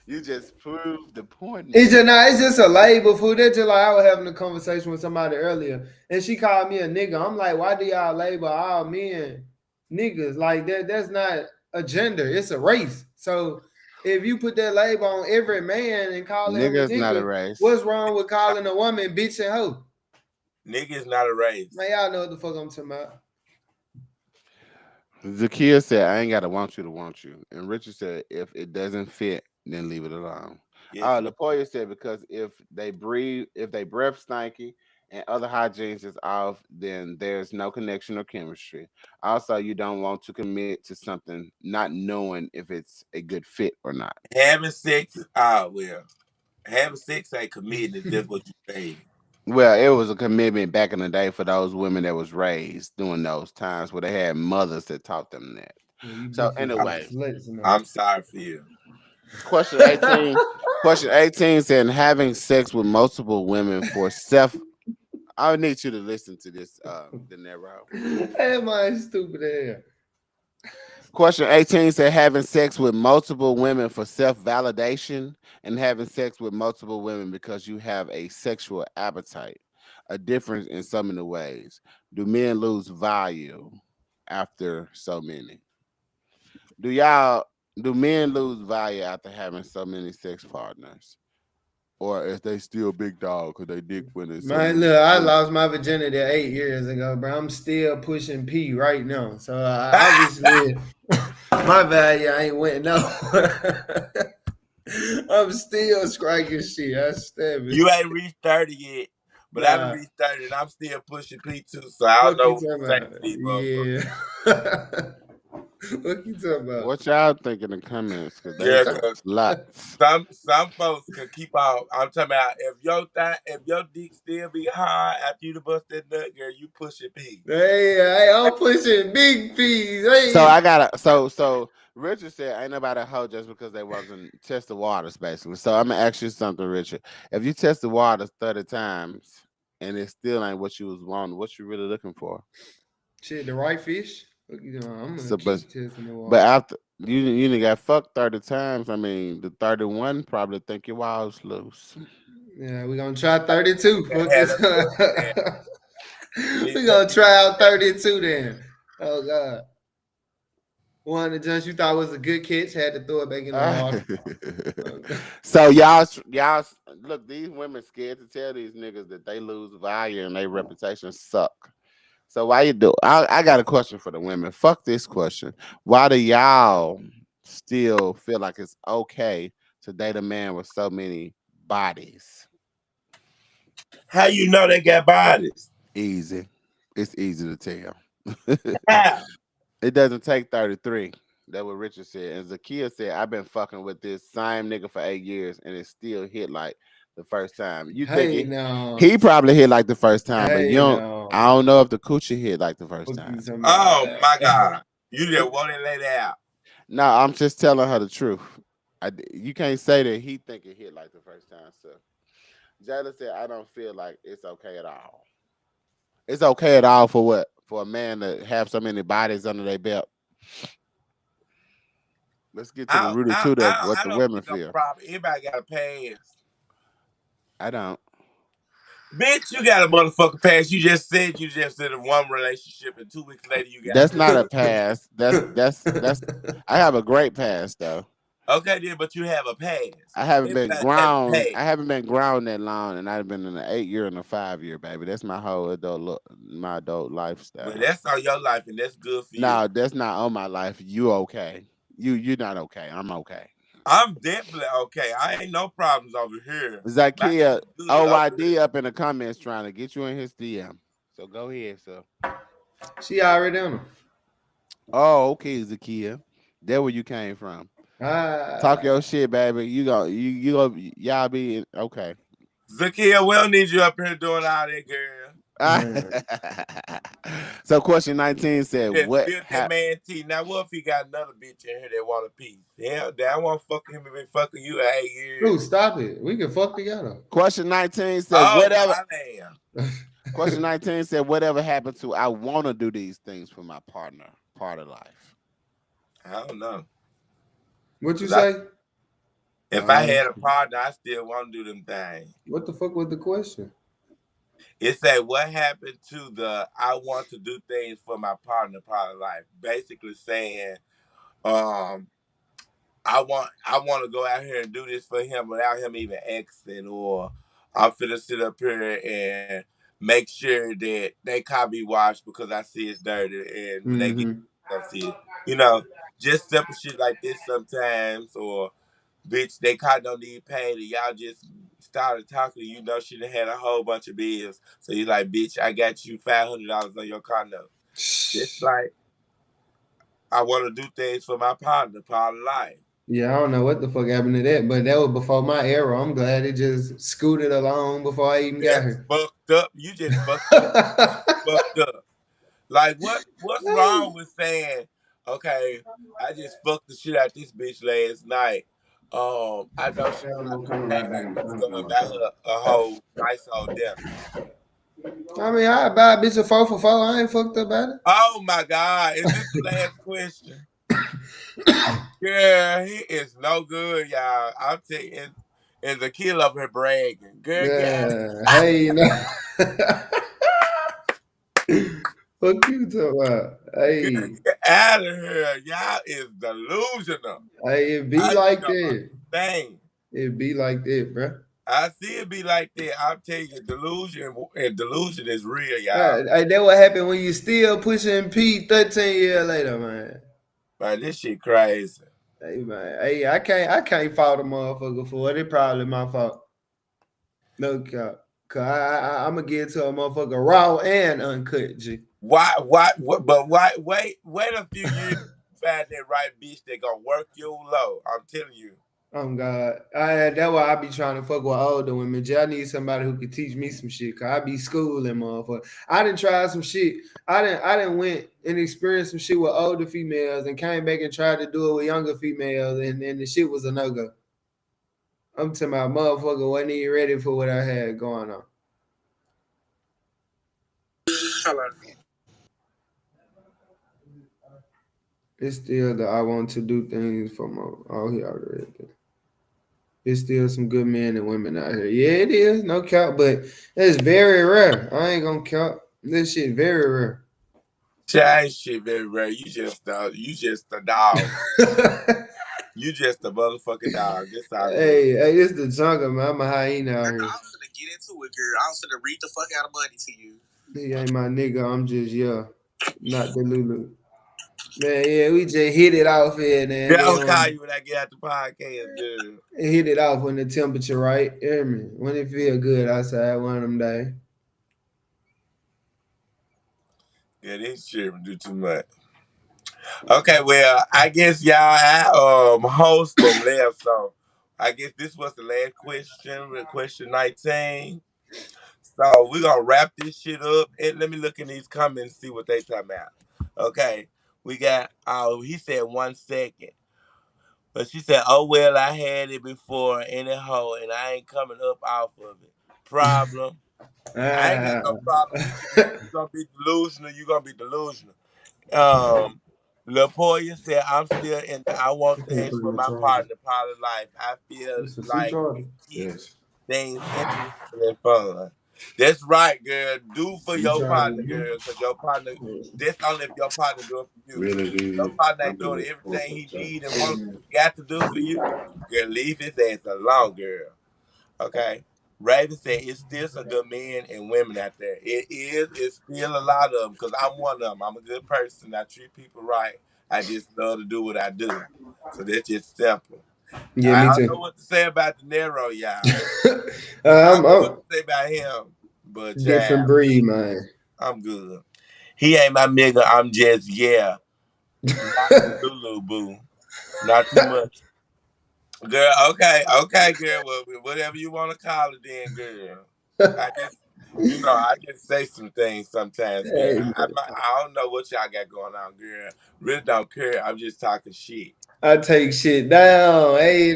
You just proved the point, It's man. just not. It's just a label, fool. That's just like I was having a conversation with somebody earlier, and she called me a nigga. I'm like, why do y'all label all men niggas? Like that. That's not a gender. It's a race. So if you put that label on every man and call him a Nigga is not a nigga, race. what's wrong with calling a woman bitch and hoe? Nigga is not a race. Man, y'all know what the fuck I'm talking about. Zakia said, "I ain't gotta want you to want you," and Richard said, "If it doesn't fit, then leave it alone." Yes, Lord. Latoya said, "Because if they breath stanky and other hygienes is off, then there's no connection or chemistry. Also, you don't want to commit to something not knowing if it's a good fit or not." Having sex is well. Having sex ain't committing. It's just what you say. Well, it was a commitment back in the day for those women that was raised during those times where they had mothers that taught them that. Yeah, you So definitely I'm, put anyway, flexing on. I'm sorry for you. question 18. Question 18 said having sex with multiple women for self. I need you to listen to this, De Niro. Hey, man, stupid ass. Question 18 said having sex with multiple women for self validation and having sex with multiple women because you have a sexual appetite. A difference in so many ways. Do men lose value after so many? Do y'all do men lose value after having so many sex partners? Or is they still big dog because they dick winning so Man, many look, I women? lost my virginity 8 years ago, bro. I'm still pushing P right now. So obviously, my value ain't went nowhere. I'm still striking shit. I stab it. You ain't reached 30 yet, but I done Nah, reached 30 and I'm still pushing P2, so I don't what know you what to talking say about? to these motherfuckers. Yeah. What you talking about? What y'all think in the comments? Because they Yeah, said cause lots. some folks can keep on. I'm talking about if your dick still be hard after you to bust that nut, girl, you pushing P. Hey, I'm pushing big P's. So Hey, I gotta so Richard said ain't nobody a hoe just because they wasn't test the waters basically. So I'm gonna ask you something, Richard. If you test the waters 30 times and it still ain't what you was wanting, what you really looking for? shit, the right fish. What you doing? I'm gonna So but keep testing the but water. after you done got fucked 30 times, I mean the 31 probably think your wild's loose. Yeah, we're gonna try 32. Fuck Had it. a good man. We're Nigga, gonna try out 32 then. Oh god. One that just you thought was a good catch, had to throw it back in the water. Oh, God. So y'all look, these women scared to tell these niggas that they lose value and their reputation suck. So why you do? I got a question for the women. Fuck this question. Why do y'all still feel like it's okay to date a man with so many bodies? how you know they got bodies? Easy. It's easy to tell. How? It doesn't take 33. That's what Richard said. And Zakia said, I've been fucking with this same nigga for 8 years and it still hit like the first time. You think Hey it, now. he probably hit like the first time, but you Hey don't I now. don't know if the coochie hit like the first Fuck time. you talking Oh about. my God. You just want to lay that out. No, I'm just telling her the truth. You can't say that he think it hit like the first time. So Jada said, I don't feel like it's okay at all. It's okay at all for what? For a man to have so many bodies under their belt. Let's get to the root of what I the don't women see no feel. problem. Everybody got a pass. I don't. Bitch, you got a motherfucking pass. You just in one relationship, and 2 weeks later you got That's not a two. pass. That's. I have a great pass though. Okay, then, but you have a pass. I haven't been Everybody has a ground. I pass. haven't been ground that long, and I've been in an 8 year and a 5 year, baby. That's my whole my adult Well, lifestyle. that's on your life, and that's good for you. No, that's not on my life. You okay? You're not okay. I'm okay. I'm definitely okay. I ain't no problems over here. My Zakia shit good over OYD here. up in the comments trying to get you in his DM. So go ahead, so. She already on him. Oh, okay, Zakia. There where you came from. Talk Ah, your shit, baby. Y'all be okay. Zakia, we don't need you up here doing all that, girl. man. So question 19 said, Just what built that man teeth. Now, what if he got another bitch in here that want a piece? Hell, that I want fucking him and been fucking you 8 years. Dude, stop it. We can fuck together. Question 19 said, Oh, whatever. my man. Question 19 said, whatever happened to I want to do these things for my partner, part of life. I don't know. What you 'Cause say? if I had a partner, I still want to do them things. What the fuck was the question? It said, what happened to the I want to do things for my partner part of life? Basically saying, um, I want to go out here and do this for him without him even asking, or I'm finna sit up here and make sure that they car be washed because I see it's dirty, and when they get Mm-hmm. don't see it, you know, just simple shit like this sometimes, or bitch, they car don't need paid, and y'all just started talking, you know, she done had a whole bunch of bills, so you like, bitch, I got you $500 on your car note. It's like I want to do things for my partner, part of life. Yeah, I don't know what the fuck happened to that, but that was before my era. I'm glad it just scooted along before I even got That's here. fucked up. You just fucked up. Like what's wrong with saying, okay, I just fucked the shit out this bitch last night. I know she dropped my payment. Let me go and buy her a whole nice old dinner. I mean, I buy a bitch a 4 for 4. I ain't fucked up about it. Oh my God. Is this the last question? Girl, he is no good, y'all. I'm telling you, and the kid over here bragging. Girl, get Hey, you know. Fuck you talking about? girl, Hey, get out of here. Y'all is delusional. hey, it be I just like don't that. understand. It be like that, bro. I see it be like that. I'm telling you, delusion is real, y'all. That what happened when you still pushing P 13 years later, man. Man, this shit crazy. Hey man, hey, I can't fault a motherfucker for it. It probably my fault. No cap. Cause I'm gonna get to a motherfucker raw and uncut, G. But wait a few years to find that right bitch that gonna work you low. I'm telling you. Oh God, that's why I be trying to fuck with older women. G. I need somebody who can teach me some shit. Cause I be schooling, motherfucker. I didn't try some shit. I didn't went and experienced some shit with older females and came back and tried to do it with younger females, and the shit was a no go. I'm talking about motherfucker wasn't even ready for what I had going on. Hello. It's still the I want to do things for my oh he already read that. It's still some good men and women out here. Yeah, it is, no count, but it's very rare. I ain't gonna count. This shit very rare. Child shit very rare. You just a dog. You just a motherfucking dog. That's all it is. Hey, this the jungle, man. I'm a hyena out here. I'm finna get into it, girl. I'm finna read the fuck out of money to you. He ain't my nigga. I'm just not the Lulu. Man, yeah, we just hit it off here, man. Yeah, I'll call you when I get out the podcast, girl. Hit it off when the temperature right. Hear me? When it feel good outside one of them days. Yeah, this shit do too much. Okay, well, I guess y'all I host them left, so I guess this was the last question, question 19. So we're gonna wrap this shit up and let me look in these comments and see what they talking about. Okay. We got he said 1 second. But she said, oh well, I had it before in a hole and I ain't coming up off of it. Problem. I ain't got no problem. You gonna be delusional, you gonna be delusional. Um LaPoya said, I'm still in the I want I can't things put for in the my charger. partner part of life. I feel It's a C like charger. it keeps Yes. things interesting and fun. That's right, girl. Do for C your charger. partner, girl, because your partner, that's only if your partner doing for you. Really If your do. partner I ain't doing do it. everything he need and want got to do for you, girl, leave his ass alone, girl. Okay. Raven said it's still some good men and women out there. It is. It's still a lot of them because I'm one of them. I'm a good person. I treat people right. I just love to do what I do. So that's just simple. Yeah, I me don't know too. what to say about De Niro, y'all. I I'm, don't know what I'm to say about him, but different child, breed, man. I'm good. He ain't my nigga. I'm just not the Lulu boo. Not too much. Girl, okay, girl. Well, whatever you want to call it, then, girl. I just, I just say some things sometimes, girl. Hey, I don't know what y'all got going on, girl. Really don't care. I'm just talking shit, I take shit down. Hey,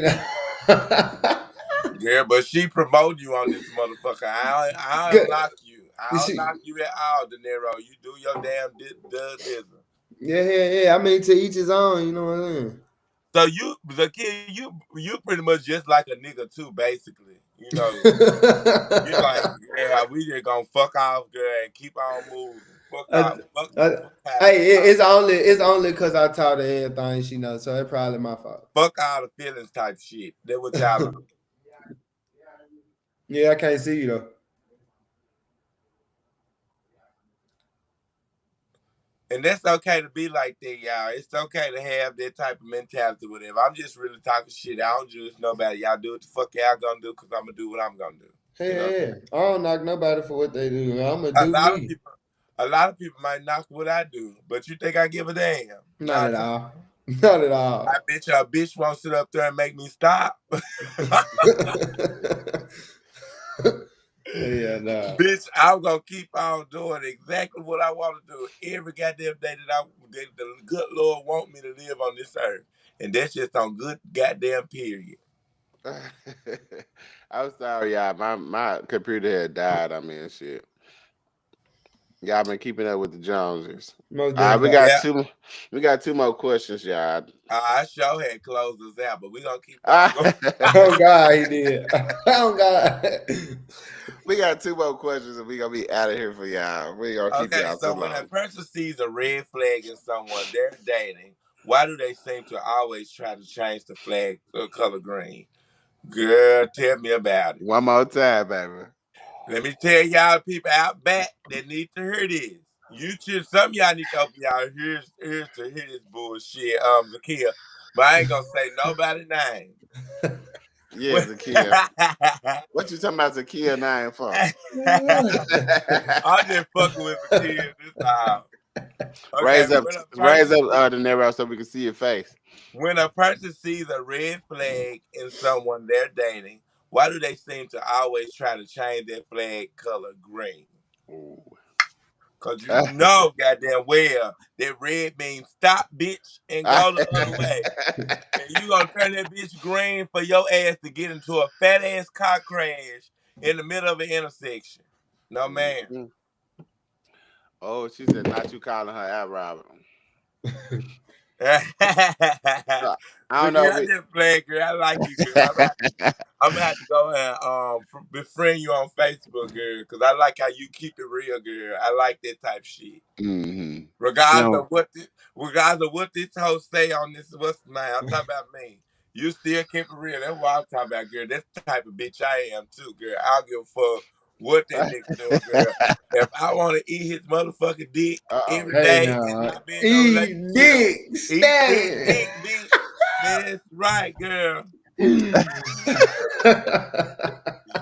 girl. But she promoted you on this motherfucker. I don't Good. knock you. I don't She- knock you at all, De Niro. You do your damn dizzle. yeah. I mean, to each his own. You know what I'm saying? So the kid, you pretty much just like a nigga too, basically. You like, yeah, we just gonna fuck off, girl, and keep on moving. Fuck I, off, I, fuck how hey, it's only because I taught her everything she knows, so it's probably my fault. fuck all the feelings type shit. That what y'all on. Yeah, I can't see you though. And that's okay to be like that, y'all. It's okay to have that type of mentality, whatever. I'm just really talking shit. I don't judge nobody. Y'all do what the fuck y'all gonna do, cause I'm gonna do what I'm gonna do. You know, Hey, I don't knock nobody for what they do. I'ma a do lot of me. people, a lot of people might knock what I do, but you think I give a damn? Not Nah, at all. Not at I all. bet you a bitch won't sit up there and make me stop. Yeah, nah. Bitch, I'm gonna keep on doing exactly what I want to do every goddamn day that the good Lord want me to live on this earth, and that's just on good goddamn period. I'm sorry, y'all. My computer had died. I mean, shit. Y'all been keeping up with the Joneses. Most All right, we definitely. got Yeah, two. We got two more questions, y'all. I sure had closed us out, but we gonna keep on Ah, going. Oh God, he did. Oh God. we got two more questions, and we gonna be out of here for y'all. We ain't gonna keep Okay, y'all too so when a long. person sees a red flag in someone they're dating, why do they seem to always try to change the flag to color green? Girl, tell me about it. One more time, baby. Let me tell y'all people out back that need to hear this. Some of y'all need to open y'all ears to hear this bullshit, Zakia. But I ain't gonna say nobody name. Yeah, Zakia. What you talking about Zakia nine for? I'm just fucking with Zakia this time. Okay, raise up, when a raise person up the narrow so we can see your face. when a person sees a red flag in someone they're dating, why do they seem to always try to change their flag color green? Ooh. Cause you know goddamn well that red means stop, bitch, and go the other way. And you gonna turn that bitch green for your ass to get into a fat ass car crash in the middle of an intersection. No man. Mhm. Oh, she said not you calling her out, Robert. Zakia, I don't know. I just playing, girl. I like you, girl. I'm gonna have to go and befriend you on Facebook, girl, because I like how you keep it real, girl. I like that type shit. Mm-hmm. Regardless No. of what this host say on this, what's the name? I'm talking about me. You still keep it real. That's what I'm talking about, girl. That's the type of bitch I am too, girl. I don't give a fuck what that nigga doing, girl. If I want to eat his motherfucking dick Uh-oh. every Hey day and now. not be in no Eat relationship, dick. eat Stab that it. dick, bitch. That's right, girl.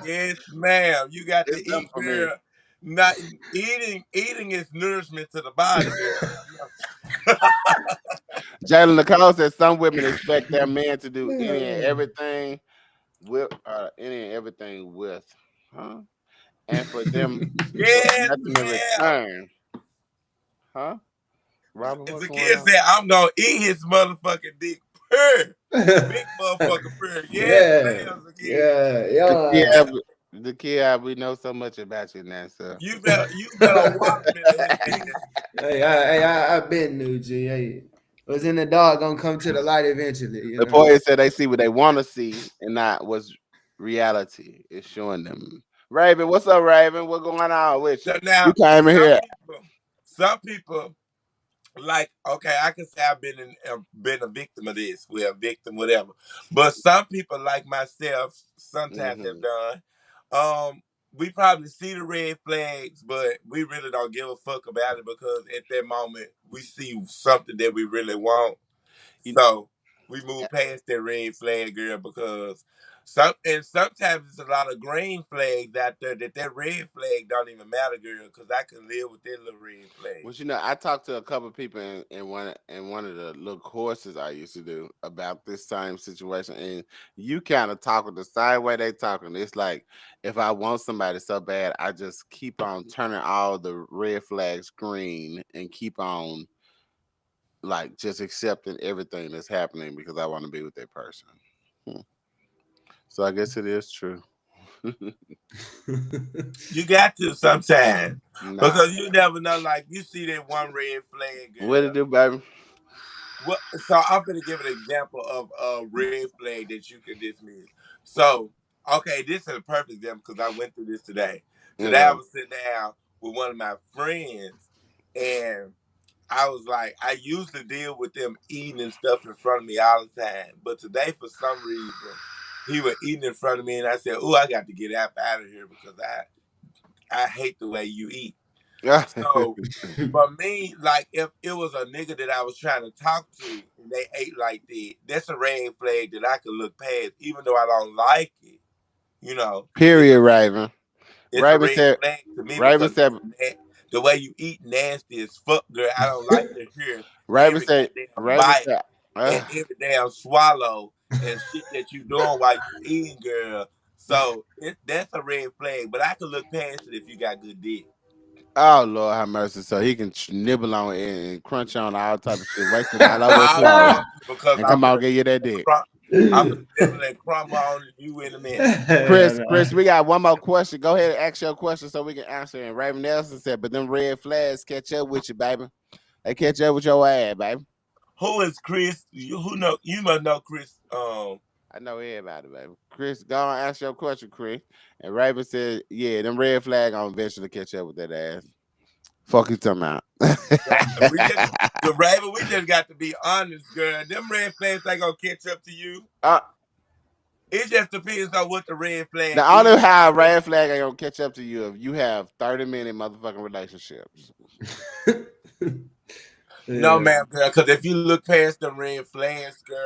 Yes, ma'am. You got to It's up eat, for me. girl. Not eating is nourishment to the body, girl. Jalen Nicole said some women expect their man to do any and everything with, huh? And for them to get Yes, nothing in ma'am. return, huh? Robert, what's The going kid on? said, I'm gonna eat his motherfucking dick. Purr. Big motherfucking purr. Yes, Yeah. ma'am, the kid. Yeah. The Yeah. kid, the kid, we know so much about you now, sir. You better watermelon his ass. Hey, I been new G. Hey, What's in the dark gonna come to the light eventually, you The know. poet said they see what they want to see and not what's reality is showing them. Raven, what's up, Raven? What going on with you? So You now, came in here. some people, like, okay, I can say I've been a victim of this, well, victim, whatever. But some people, like myself, sometimes have Hmm. done. We probably see the red flags, but we really don't give a fuck about it because at that moment we see something that we really want. You, So we move past that red flag, girl, because sometimes it's a lot of green flags out there that red flag don't even matter, girl, because I can live with that little red flag. well, I talked to a couple of people in one of the little courses I used to do about this same situation, and you kind of talk with the same way they talking. It's like if I want somebody so bad, I just keep on turning all the red flags green and keep on like just accepting everything that's happening because I want to be with that person. Hmm. So I guess it is true. You got to sometimes Nah. because you never know. Like you see that one red flag, What it girl. do, baby? What? So I'm gonna give an example of a red flag that you can dismiss. So okay, this is a perfect example because I went through this today. Today I Okay. was sitting down with one of my friends, and I was like, I usually deal with them eating and stuff in front of me all the time, but today for some reason he was eating in front of me, and I said, "Oh, I got to get out of here because I hate the way you eat." So for me, like if it was a nigga that I was trying to talk to and they ate like that, that's a red flag that I could look past, even though I don't like it. You know, Period, Raven. it's a Raven red said. flag to me Raven because said. the way you eat nasty as fuck, girl. I don't like to hear Raven every said. goddamn Raven bite said. and every damn swallow and shit that you doing while you eating, girl. So that's a red flag, but I can look past it if you got good dick. Oh Lord, have mercy. So he can nibble on it and crunch on all type of shit, waste it all over his All you clothes, want to because and come on, get you that dick. I'm gonna nibble and crumble on you in a minute. Chris, we got one more question. Go ahead and ask your question so we can answer. And Raven Nelson said, "But them red flags catch up with you, baby. They catch up with your ass, baby." Who is Chris? Who know? You must know Chris. I know everybody, baby. Chris, go on ask your question, Chris. And Raven said, "Yeah, them red flag gonna eventually catch up with that ass." Fuck you talking about? We just the Raven. We just got to be honest, girl. Them red flags ain't gonna catch up to you. uh, It just depends on what the red flag the only is. how a red flag ain't gonna catch up to you if you have 30-minute motherfucking relationships. No, Yeah. ma'am, girl. Because if you look past the red flags, girl,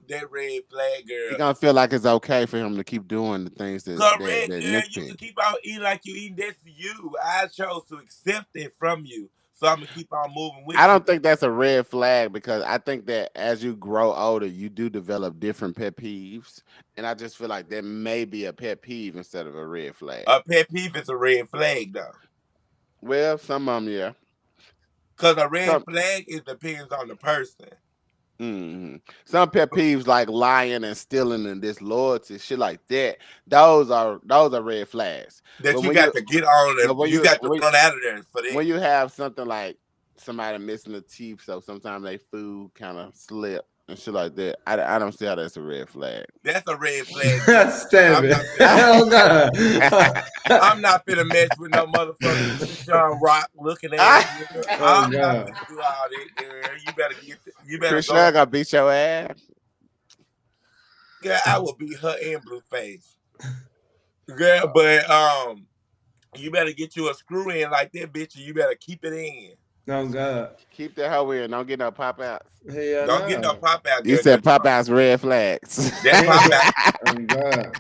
that red flag, He girl. gonna feel like it's okay for him to keep doing the things Correct, that girl. Nick You picked. can keep on eating like you eating. That's you. I chose to accept it from you, so I'm gonna keep on moving I with you. don't think that's a red flag because I think that as you grow older, you do develop different pet peeves, and I just feel like that may be a pet peeve instead of a red flag. A pet peeve is a red flag, though. Well, some of them, yeah. Because a red Some, flag it depends on the person. some pet peeves like lying and stealing and disloyalty, shit like that. Those are red flags. That But you when got you to get on but and you got to run out of there for that. when you have something like somebody missing a teeth, so sometimes they food kind of slip and shit like that. I don't see how that's a red flag. That's a red flag too. Stab I'm it. not finna mess. Oh God. I'm not finna mess with no motherfucking Christian Rock looking ass nigga. Oh I'm not God. finna do all that, girl. You better Christian go. gonna beat your ass. Girl, I will beat her in Blueface. Girl, but you better get you a screw in like that, bitch, and you better keep it in. Oh God. Keep that hoe in. Don't get no pop outs. Hell Don't get no no. pop out, You girl. said pop outs red flags. That pop out. Oh God.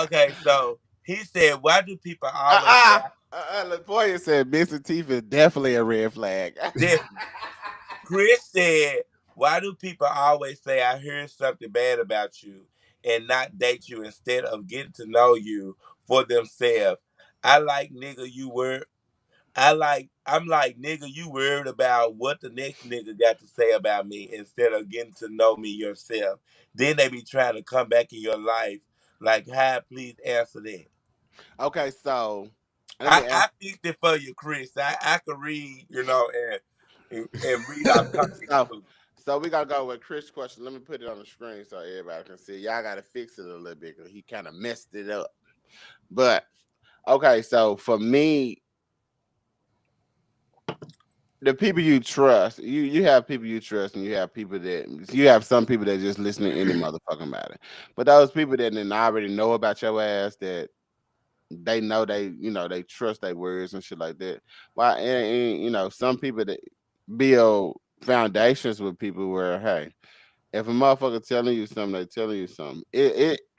Okay, so he said, why do people always say uh-uh. Latoya said missing teeth is definitely a red flag. definitely? Chris said, why do people always say I heard something bad about you and not date you instead of getting to know you for themselves? I like nigga you were I'm like nigga you worried about what the next nigga got to say about me instead of getting to know me yourself. Then they be trying to come back in your life. Like, hi, please answer that. Okay, so let me I ask. fixed it for you, Chris. I could read, and read our context So, clues. so we gotta go with Chris' question. Let me put it on the screen so everybody can see. Y'all gotta fix it a little bit because he kind of messed it up. But okay, so for me, the people you trust, you have people you trust, and you have people that you have some people that just listen to any motherfucking matter. But those people that didn't already know about your ass, that they know they trust their words and shit like that. Why and some people that build foundations with people where hey, if a motherfucker telling you something, they telling you something.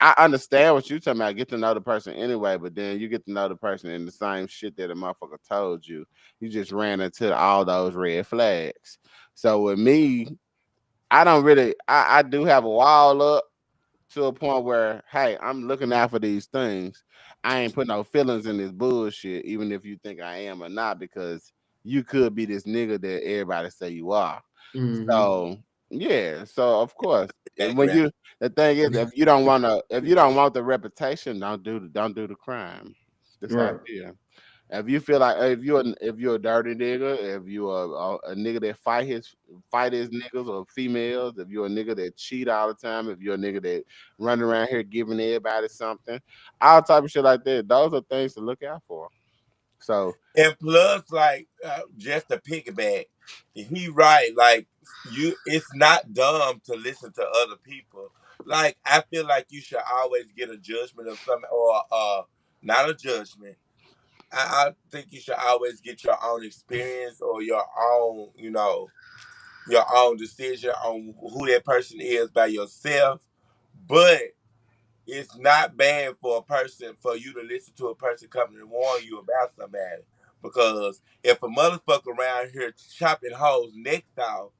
I understand what you talking about. Get to know the person anyway, but then you get to know the person in the same shit that a motherfucker told you. You just ran into all those red flags. So with me, I don't really. I do have a wall up to a point where, hey, I'm looking out for these things. I ain't put no feelings in this bullshit, even if you think I am or not, because you could be this nigga that everybody say you are. Mm-hmm. So yeah, so of course, and when Exactly. you the thing is, if you don't want the reputation, don't do the crime. That's how I Right. feel. If you feel like if you're a dirty nigga, if you are a nigga that fight his niggas or females, if you're a nigga that cheat all the time, if you're a nigga that run around here giving everybody something, all type of shit like that, those are things to look out for. So And plus, like, just to piggyback, he right. Like, it's not dumb to listen to other people. Like, I feel like you should always get a judgment of something, or not a judgment. I think you should always get your own experience or your own, your own decision on who that person is by yourself. But it's not bad for you to listen to a person coming and warn you about somebody. Because if a motherfucker around here chopping hoes next off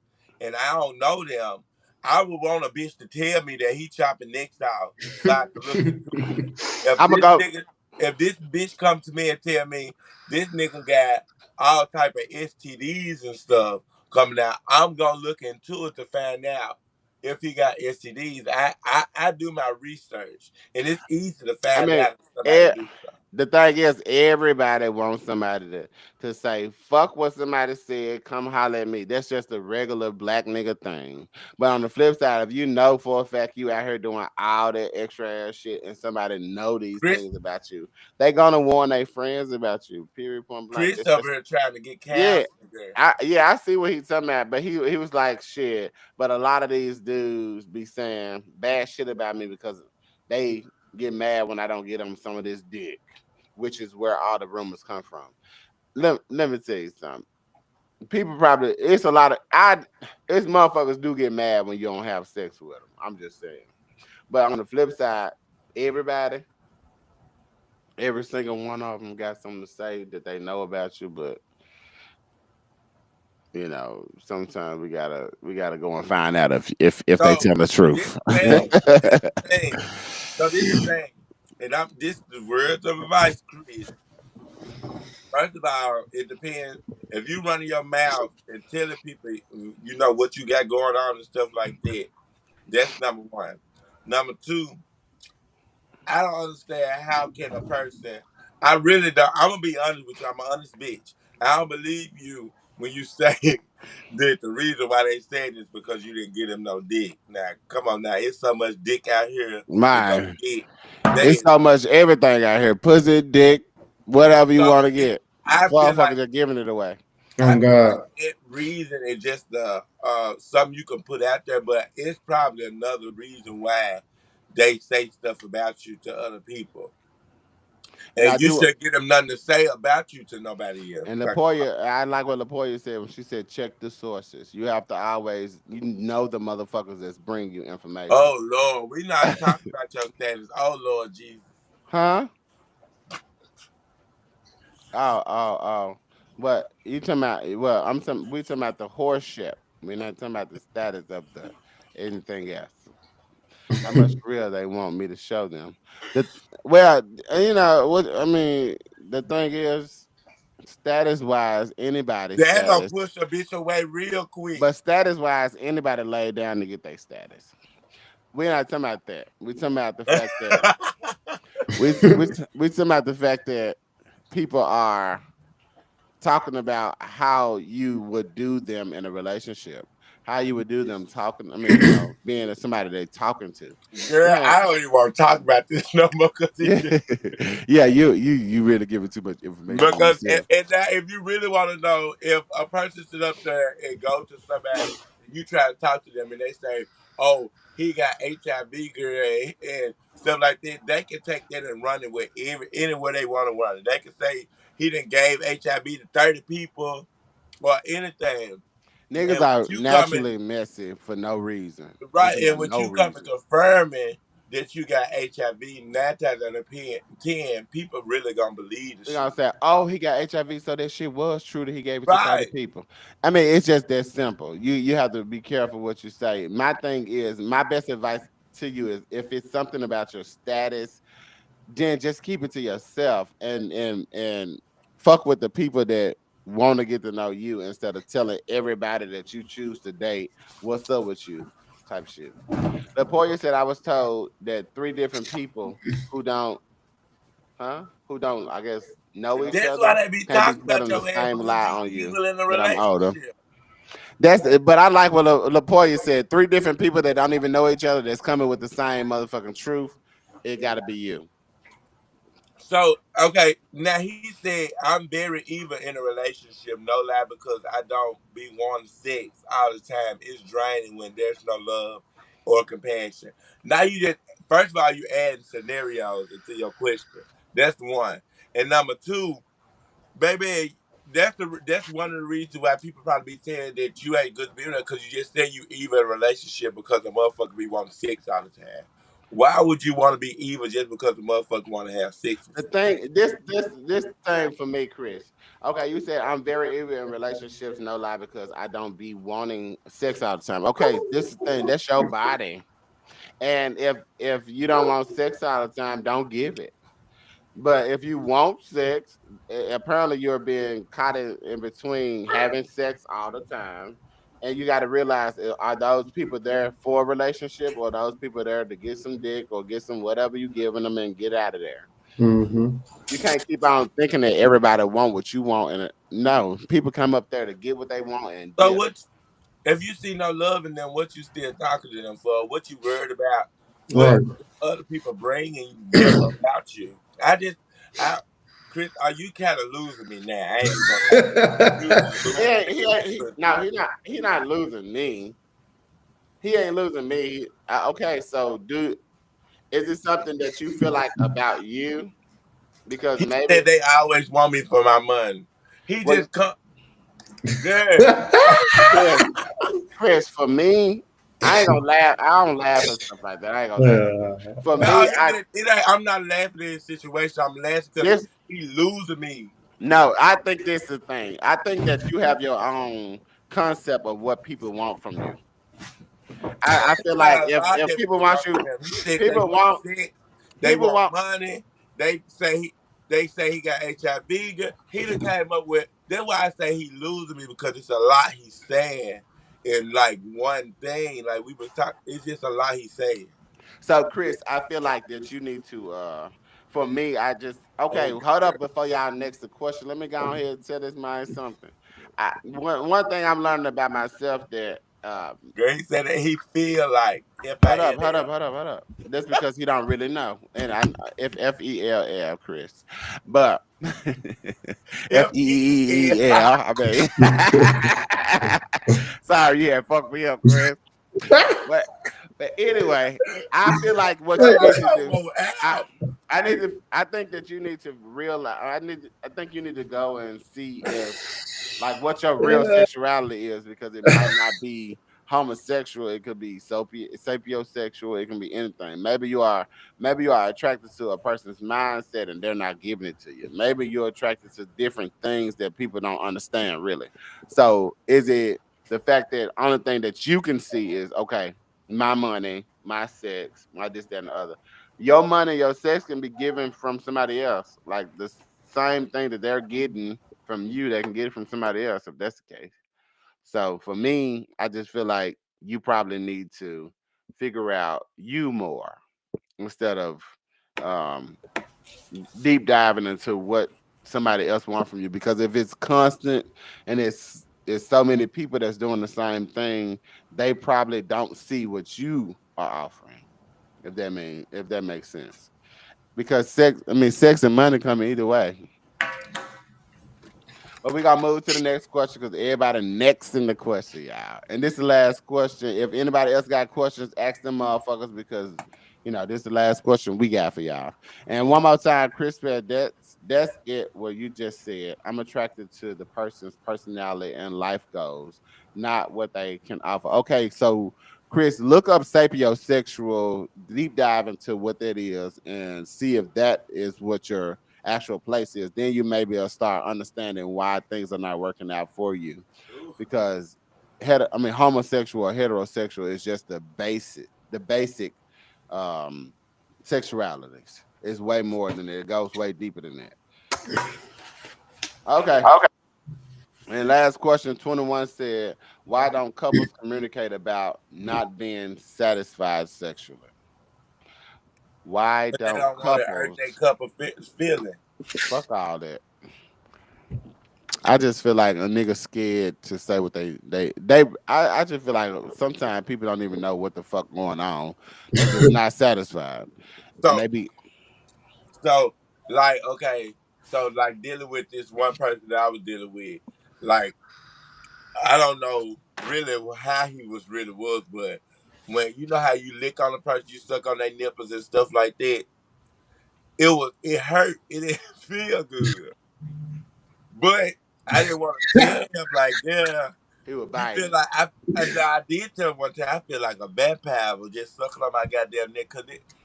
and I don't know them, I would want a bitch to tell me that he chopping next off so I can look into it. If I'm gonna this go. nigga if this bitch come to me and tell me this nigga got all type of STDs and stuff coming out, I'm gonna look into it to find out if he got STDs. I do my research, and it's easy to I find mean, out if somebody do stuff. the thing is, everybody wants somebody to say, fuck what somebody said, come holler at me. That's just a regular black nigga thing. But on the flip side, if you know for a fact you out here doing all that extra ass shit and somebody know these Chris, things about you, they gonna warn their friends about you. Period point blank. Chris over here trying to get Yeah. counseling there. I see what he's talking about, but he was like shit. But a lot of these dudes be saying bad shit about me because they get mad when I don't get them some of this dick, which is where all the rumors come from. Let me tell you something. People probably it's a lot of it's motherfuckers do get mad when you don't have sex with them. I'm just saying. But on the flip side, everybody, every single one of them got something to say that they know about you, but sometimes we gotta go and find out if they So tell the this truth. the thing. Right. This the thing. So this the thing. And I'm this the words of advice, Chris. First of all, it depends. If you running your mouth and telling people, what you got going on and stuff like that, that's number one. Number two, I don't understand how can a person. I really don't. I'm gonna be honest with you. I'm an honest bitch. I don't believe you when you say that the reason why they said this because you didn't get him no dick. Now, come on, now it's so much dick out here with no Man, dick. it's That so much everything out here. Pussy, dick, whatever you so want to it, get. I feel Motherfuckers like are giving it away. I On feel like God. that reason is just something you can put out there, but it's probably another reason why they say stuff about you to other people, And and I you do. should get them nothing to say about you to nobody else. And Like, Lapoya, I like what Lapoya said when she said check the sources. You have to always know the motherfuckers that's bring you information. oh Lord, we not talking about your status. Oh Lord Jesus, Huh? Oh. But you talking about? Well, we talking about the horse ship. We're not talking about the status of the anything else. How much real they want me to show them? The well, what I mean. The thing is, status wise, anybody's that gonna status. push a bitch away real quick. But status wise, anybody lay down to get their status. We're not talking about that. We're talking about the fact that we talking about the fact that people are talking about how you would do them in a relationship, how you would do them talking. I mean, being somebody they're talking to. Girl, I don't even want to talk about this no more because Yeah, yeah, you really giving too much information on because yourself. and now if you really want to know if a person sit up there and go to somebody and you try to talk to them and they say, "Oh, he got HIV, girl," and stuff like that, they can take that and run it with anywhere they want to run it. They can say he done gave HIV to 30 people or anything. Niggas And are with you coming naturally messy for no reason. I'm right, talking and about with no you coming reason. confirming that you got HIV, 9 times out of 10, people really gonna believe the They're shit. gonna say, "Oh, he got HIV, so that shit was true that he gave it to 30 Right. people." I mean, it's just that simple. You have to be careful what you say. My thing is, my best advice to you is, if it's something about your status, then just keep it to yourself and fuck with the people that want to get to know you instead of telling everybody that you choose to date what's up with you type shit. Lapoya said, I was told that three different people who don't, who don't, I guess, know each That's why other they be can't be talking about telling the your ass same because lie you on you evil in a that I'm older. relationship. But I like what Lapoya said. Three different people that don't even know each other that's coming with the same motherfucking truth. It got to be you. So, okay, now he said, I'm very evil in a relationship, no lie, because I don't be wanting sex all the time. It's draining when there's no love or compassion. Now you just, first of all, you adding scenarios into your question. That's one. And number two, baby, that's one of the reasons why people probably be saying that you ain't good to be with because you just said you evil in a relationship because the motherfucker be wanting sex all the time. Why would you want to be evil just because the motherfucker want to have sex with The you? thing, this thing for me, Chris. Okay, you said I'm very evil in relationships, no lie, because I don't be wanting sex all the time. Okay, this is the thing. That's your body, and if you don't want sex all the time, don't give it. But if you want sex, apparently you're being caught in between having sex all the time. And you got to realize, are those people there for a relationship, or those people there to get some dick or get some whatever you giving them and get out of there? Mm-hmm. You can't keep on thinking that everybody want what you want. And no, people come up there to get what they want and So dip. what if you see no love in them? What you still talking to them for? What you worried about? What Right. other people bringing about you? I, Chris, are you kind of losing me now? I ain't even gonna lie. You No, he not losing me. He ain't losing me. Okay, so is it something that you feel like about you? Because he maybe, said they always want me for my money. He well, just come, girl. Chris, Chris, for me, I ain't gonna laugh. I don't laugh and stuff like that. I ain't gonna laugh. For No, me, it ain't, I'm not laughing at this situation. I'm laughing because this he losing me. no, I think this is the thing. I think that you have your own concept of what people want from you. I feel like Got a lot if that people people want want you, from him. He said they people want want sex, they people want want. money. They say he got HIV. He done came up with. That's why I say he losing me because it's a lot he's saying in like one thing. Like we was talking, it's just a lot he's saying. So Chris, I feel like that you need to. For me, I just okay. Oh, Hold up before y'all next the question. Let me go ahead and tell this man something. One thing I'm learning about myself that girl, he said that he feel like FILL. hold up. That's because he don't really know. And I FELL, Chris. But FEL. FEEL. I mean, sorry, yeah, fuck me up, Chris. But anyway, I feel like what you need to do. I I need to. I think that you need to realize. I think you need to go and see if like what your real sexuality is, because it might not be homosexual. It could be sapiosexual. It can be anything. Maybe you are attracted to a person's mindset and they're not giving it to you. Maybe you're attracted to different things that people don't understand really. So is it the fact that only thing that you can see is okay, my money, my sex, my this, that, and the other. Your money, your sex can be given from somebody else. Like the same thing that they're getting from you, they can get it from somebody else if that's the case. So for me, I just feel like you probably need to figure out you more instead of um, deep diving into what. somebody else want from you. Because if it's constant and it's so many people that's doing the same thing, they probably don't see what you are offering. If that makes sense. Because sex and money come either way. But we gotta move to the next question because everybody next in the question, y'all. And this is the last question. If anybody else got questions, ask them motherfuckers because this is the last question we got for y'all. And one more time, Chris said that's it. What you just said. I'm attracted to the person's personality and life goals, not what they can offer. Okay, so Chris, look up sapiosexual, deep dive into what that is, and see if that is what your actual place is. Then you maybe will start understanding why things are not working out for you. Because homosexual or heterosexual is just the basic um sexualities. It's way more than that. It goes way deeper than that. Okay. Okay. And last question, 21 said, why don't couples communicate about not being satisfied sexually? Why But they don't don't want to hurt couples their couple feeling. fuck all that? I just feel like a nigga scared to say what I just feel like sometimes people don't even know what the fuck going on. They just not satisfied. And So, they be so like, okay, so like dealing with this one person that I was dealing with, like I don't know really how he really was, but when you know how you lick on a person, you suck on their nipples and stuff like that, it hurt. It didn't feel good, but I didn't want to tell him like, yeah, he was you feel biting. like I did tell him one time I feel like a vampire was just sucking on my goddamn neck because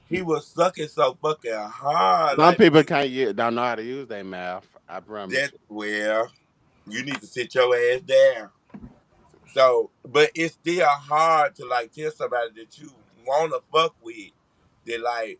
he was sucking so fucking hard, Some like people nigga, don't know how to use their mouth. I promise that you. well, you need to sit your ass down. So, but it's still hard to like tell somebody that you wanna fuck with that like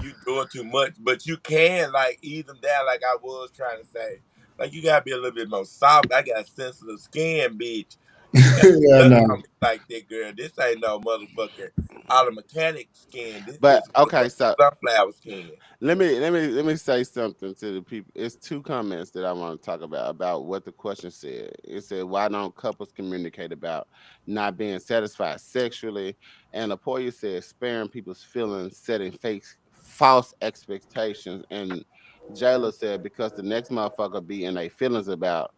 you doing too much, but you can like ease them down. Like I was trying to say, like you gotta be a little bit more soft. I got sensitive skin, bitch. You can't be Yeah, sucking on no. me like that, girl. This ain't no motherfucking auto mechanic skin. This But is okay, motherfucking so sunflower skin. let me say something to the people. It's two comments that I want to talk about what the question said. It said, why don't couples communicate about not being satisfied sexually? And Apoya said, sparing people's feelings, setting fake false expectations. And Jayla said, because the next motherfucker be in their feelings about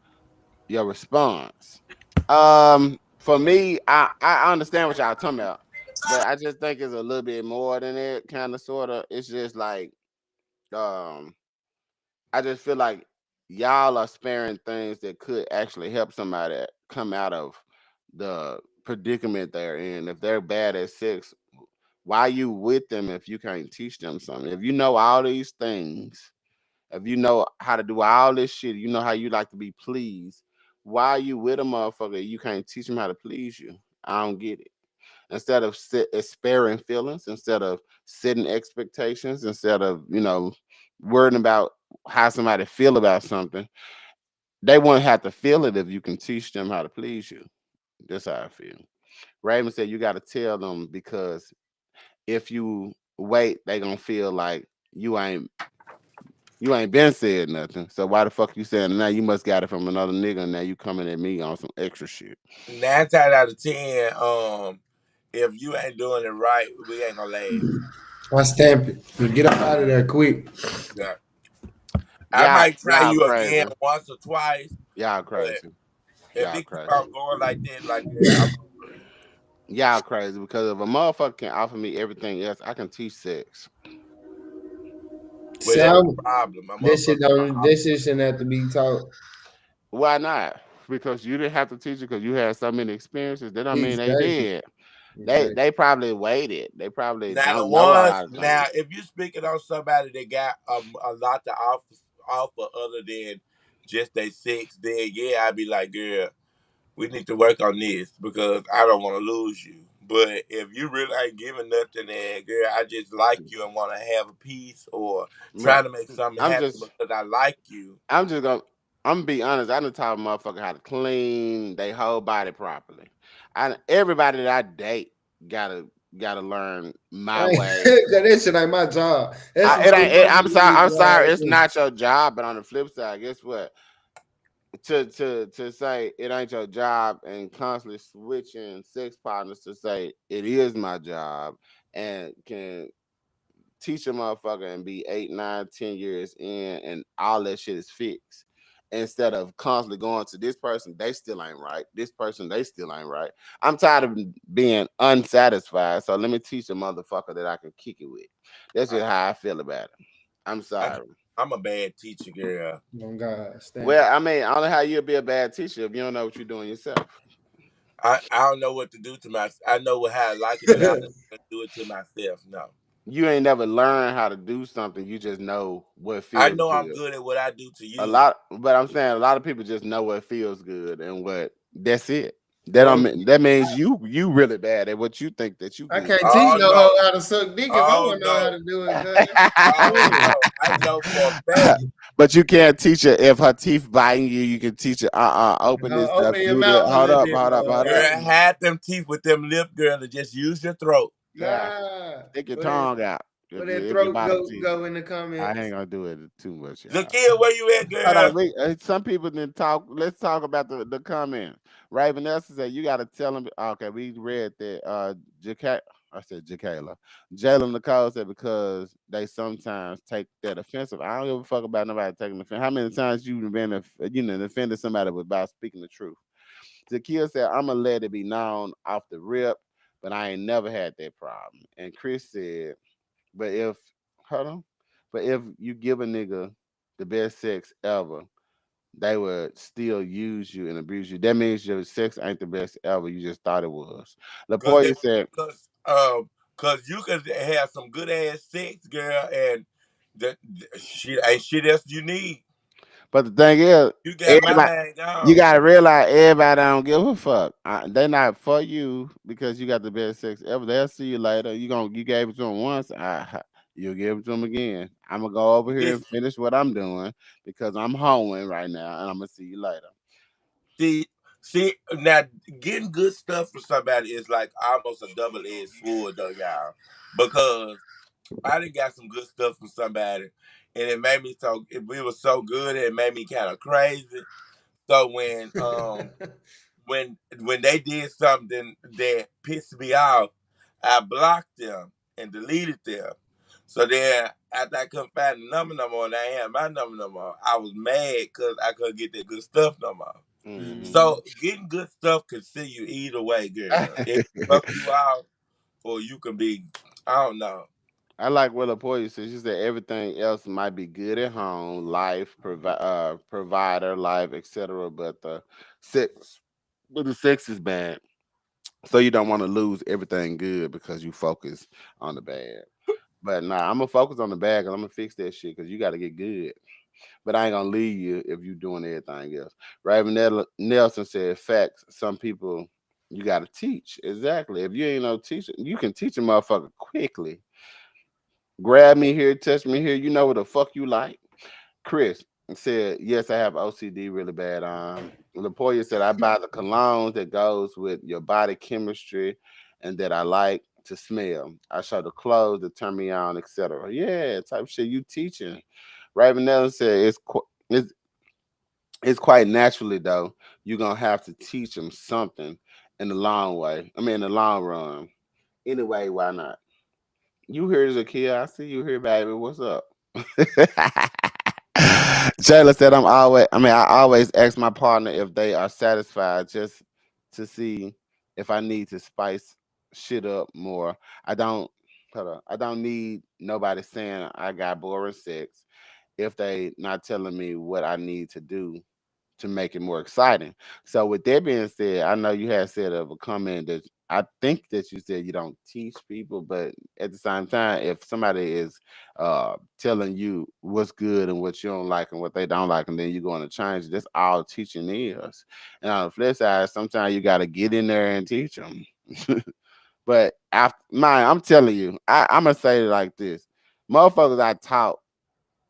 your response. For me, I understand what y'all talking about, but I just think it's a little bit more than it, kind of, sort of. It's just like, um, I just feel like y'all are sparing things that could actually help somebody come out of the predicament they're in. If they're bad at sex, why you with them if you can't teach them something? If you know all these things, if you know how to do all this shit, you know how you like to be pleased. Why you with a motherfucker? You can't teach him how to please you. I don't get it. Instead of sparing feelings, instead of setting expectations, instead of worrying about how somebody feel about something, they won't have to feel it if you can teach them how to please you. That's how I feel. Raven said you got to tell them because if you wait, they gonna feel like you ain't been said nothing. So why the fuck you saying it now? You must got it from another nigga and now you coming at me on some extra shit. 9 times out of 10, if you ain't doing it right, we ain't gonna last. I stamp it. You get up out of there quick. Yeah. I Y'all, might try y'all you again crazy. once or twice, Y'all but crazy. if Y'all it keep crazy. on going like that, I'm Y'all crazy because if a motherfucker can offer me everything else, I can teach sex. well, that's Sam, the problem. A that shit motherfucker don't. That shit shouldn't have to be taught. Why not? Because you didn't have to teach it because you had so many experiences. That don't mean they Exactly. did. They Exactly. they probably waited. They probably now the don't know a ones lot of now things. if you speaking on somebody that got a lot to offer other than just they sex, then yeah, I'd be like, girl, we need to work on this because I don't want to lose you. But if you really ain't giving nothing, and girl, I just like you and want to have a piece or Man, trying to make something I'm happen just because I like you. I'm just gonna I'm gonna be honest. I done taught a motherfucker how to clean their whole body properly. Everybody that I date gotta. gotta learn my Cause way. that shit ain't my job. That's some It shit ain't. my I'm nigga sorry. need I'm to learn how sorry. to It's do. not your job. But on the flip side, guess what? To say it ain't your job and constantly switching sex partners to say it is my job and can teach a motherfucker and be 8, 9, 10 years in and all that shit is fixed. Instead of constantly going to this person, they still ain't right. This person, they still ain't right. I'm tired of being unsatisfied. So let me teach a motherfucker that I can kick it with. That's I, just how I feel about it. I'm I, sorry. I'm a bad teacher, girl. Oh God, stand. Well, I mean, I don't know how you'll be a bad teacher if you don't know what you're doing yourself. I don't know what to do to my. I know how I like it, but I don't know how to do it to myself. No, You ain't never learned how to do something. You just know what I feels know I'm good. good at what I do to A you. lot, but I'm saying a lot of people just know what feels good and what that's it. That don't Well, mean that means you really bad at what you think that you I good can't at. teach oh no hoe no, how to suck dick if I oh want to know how no, to do it. Cause oh shit. no. I know for a fact. But you can't teach her if her teeth biting you. You can teach her. Open this up. Open your Do this. mouth a Hold little up. bit Hold up. more. Hold up. Girl, Yeah. hide them teeth with them lip, girl, and just use your throat. Yeah. Nah. Stick your Where that tongue out. where If, that if your throat bottom teeth. go in the I comments? ain't gonna do it too much, y'all. Lakia, where you at, Hold on, girl? some people didn't talk. Let's talk about the comment. Raven Nelson said you got to tell them. Okay, we read that. I said Jacayla. Jalen Nicole said because they sometimes take that offensive. I don't give a fuck about nobody taking offense. How many times you been offended somebody without speaking the truth? Zakia said I'm gonna let it be known off the rip, but I ain't never had that problem. And Chris said, but if hold on, but if you give a nigga the best sex ever they would still use you and abuse you. That means your sex ain't the best ever. You just thought it was. Cause Lapoya they, said, cause you could have some good ass sex, girl, and the shit ain't shit else you need. but the thing is, You got my everybody, man you gone. gotta realize everybody don't give a fuck. They not for you because you got the best sex ever. They'll see you later. You gave it to them once. You'll give it to them again. I'm gonna go over here and Listen, finish what I'm doing because I'm hoeing right now, and I'm gonna see you later. see, see, now getting good stuff from somebody is like almost a double edged sword, though, y'all. Because I done got some good stuff from somebody, and it made me so. It was so good, it made me kind of crazy. So when they did something that pissed me off, I blocked them and deleted them. So then after I couldn't find the number no more and I ain't had my number no more, I was mad because I couldn't get that good stuff no more. Hmm. So getting good stuff can see you either way, girl. It can fuck you out or you can be, I don't know. I like what Lapoya said. She said everything else might be good at home, life, provider, life, etc. Sex, but the sex is bad. So you don't want to lose everything good because you focus on the bad. But nah, I'm gonna focus on the bad because I'm gonna fix that shit because you got to get good. But I ain't gonna leave you if you doing everything else. Raven Nelson said, "Facts. Some people you got to teach exactly. If you ain't no teacher, you can teach a motherfucker quickly. Grab me here, touch me here. You know what the fuck you like." Chris said, "Yes, I have OCD really bad." Lapoya said, "I buy the colognes that goes with your body chemistry, and that I like to smell. I show the clothes that turn me on, etc." Yeah, type shit you teaching. Raven Nelson said, it's it's quite naturally though. You're gonna have to teach them something in the long way. I mean, in the long run. Anyway, why not? You here as a kid? I see you here, baby. What's up? Jayla said, I always ask my partner if they are satisfied just to see if I need to spice shit up more. I don't, hold on, I don't need nobody saying I got boring sex if they not telling me what I need to do to make it more exciting. So with that being said, I know you had said of a comment that I think that you said you don't teach people, but at the same time, if somebody is telling you what's good and what you don't like and what they don't like, and then you're going to change, that's all teaching is. And on the flip side, sometimes you got to get in there and teach them. But after mine, I'm telling you, I'm gonna say it like this: motherfuckers I taught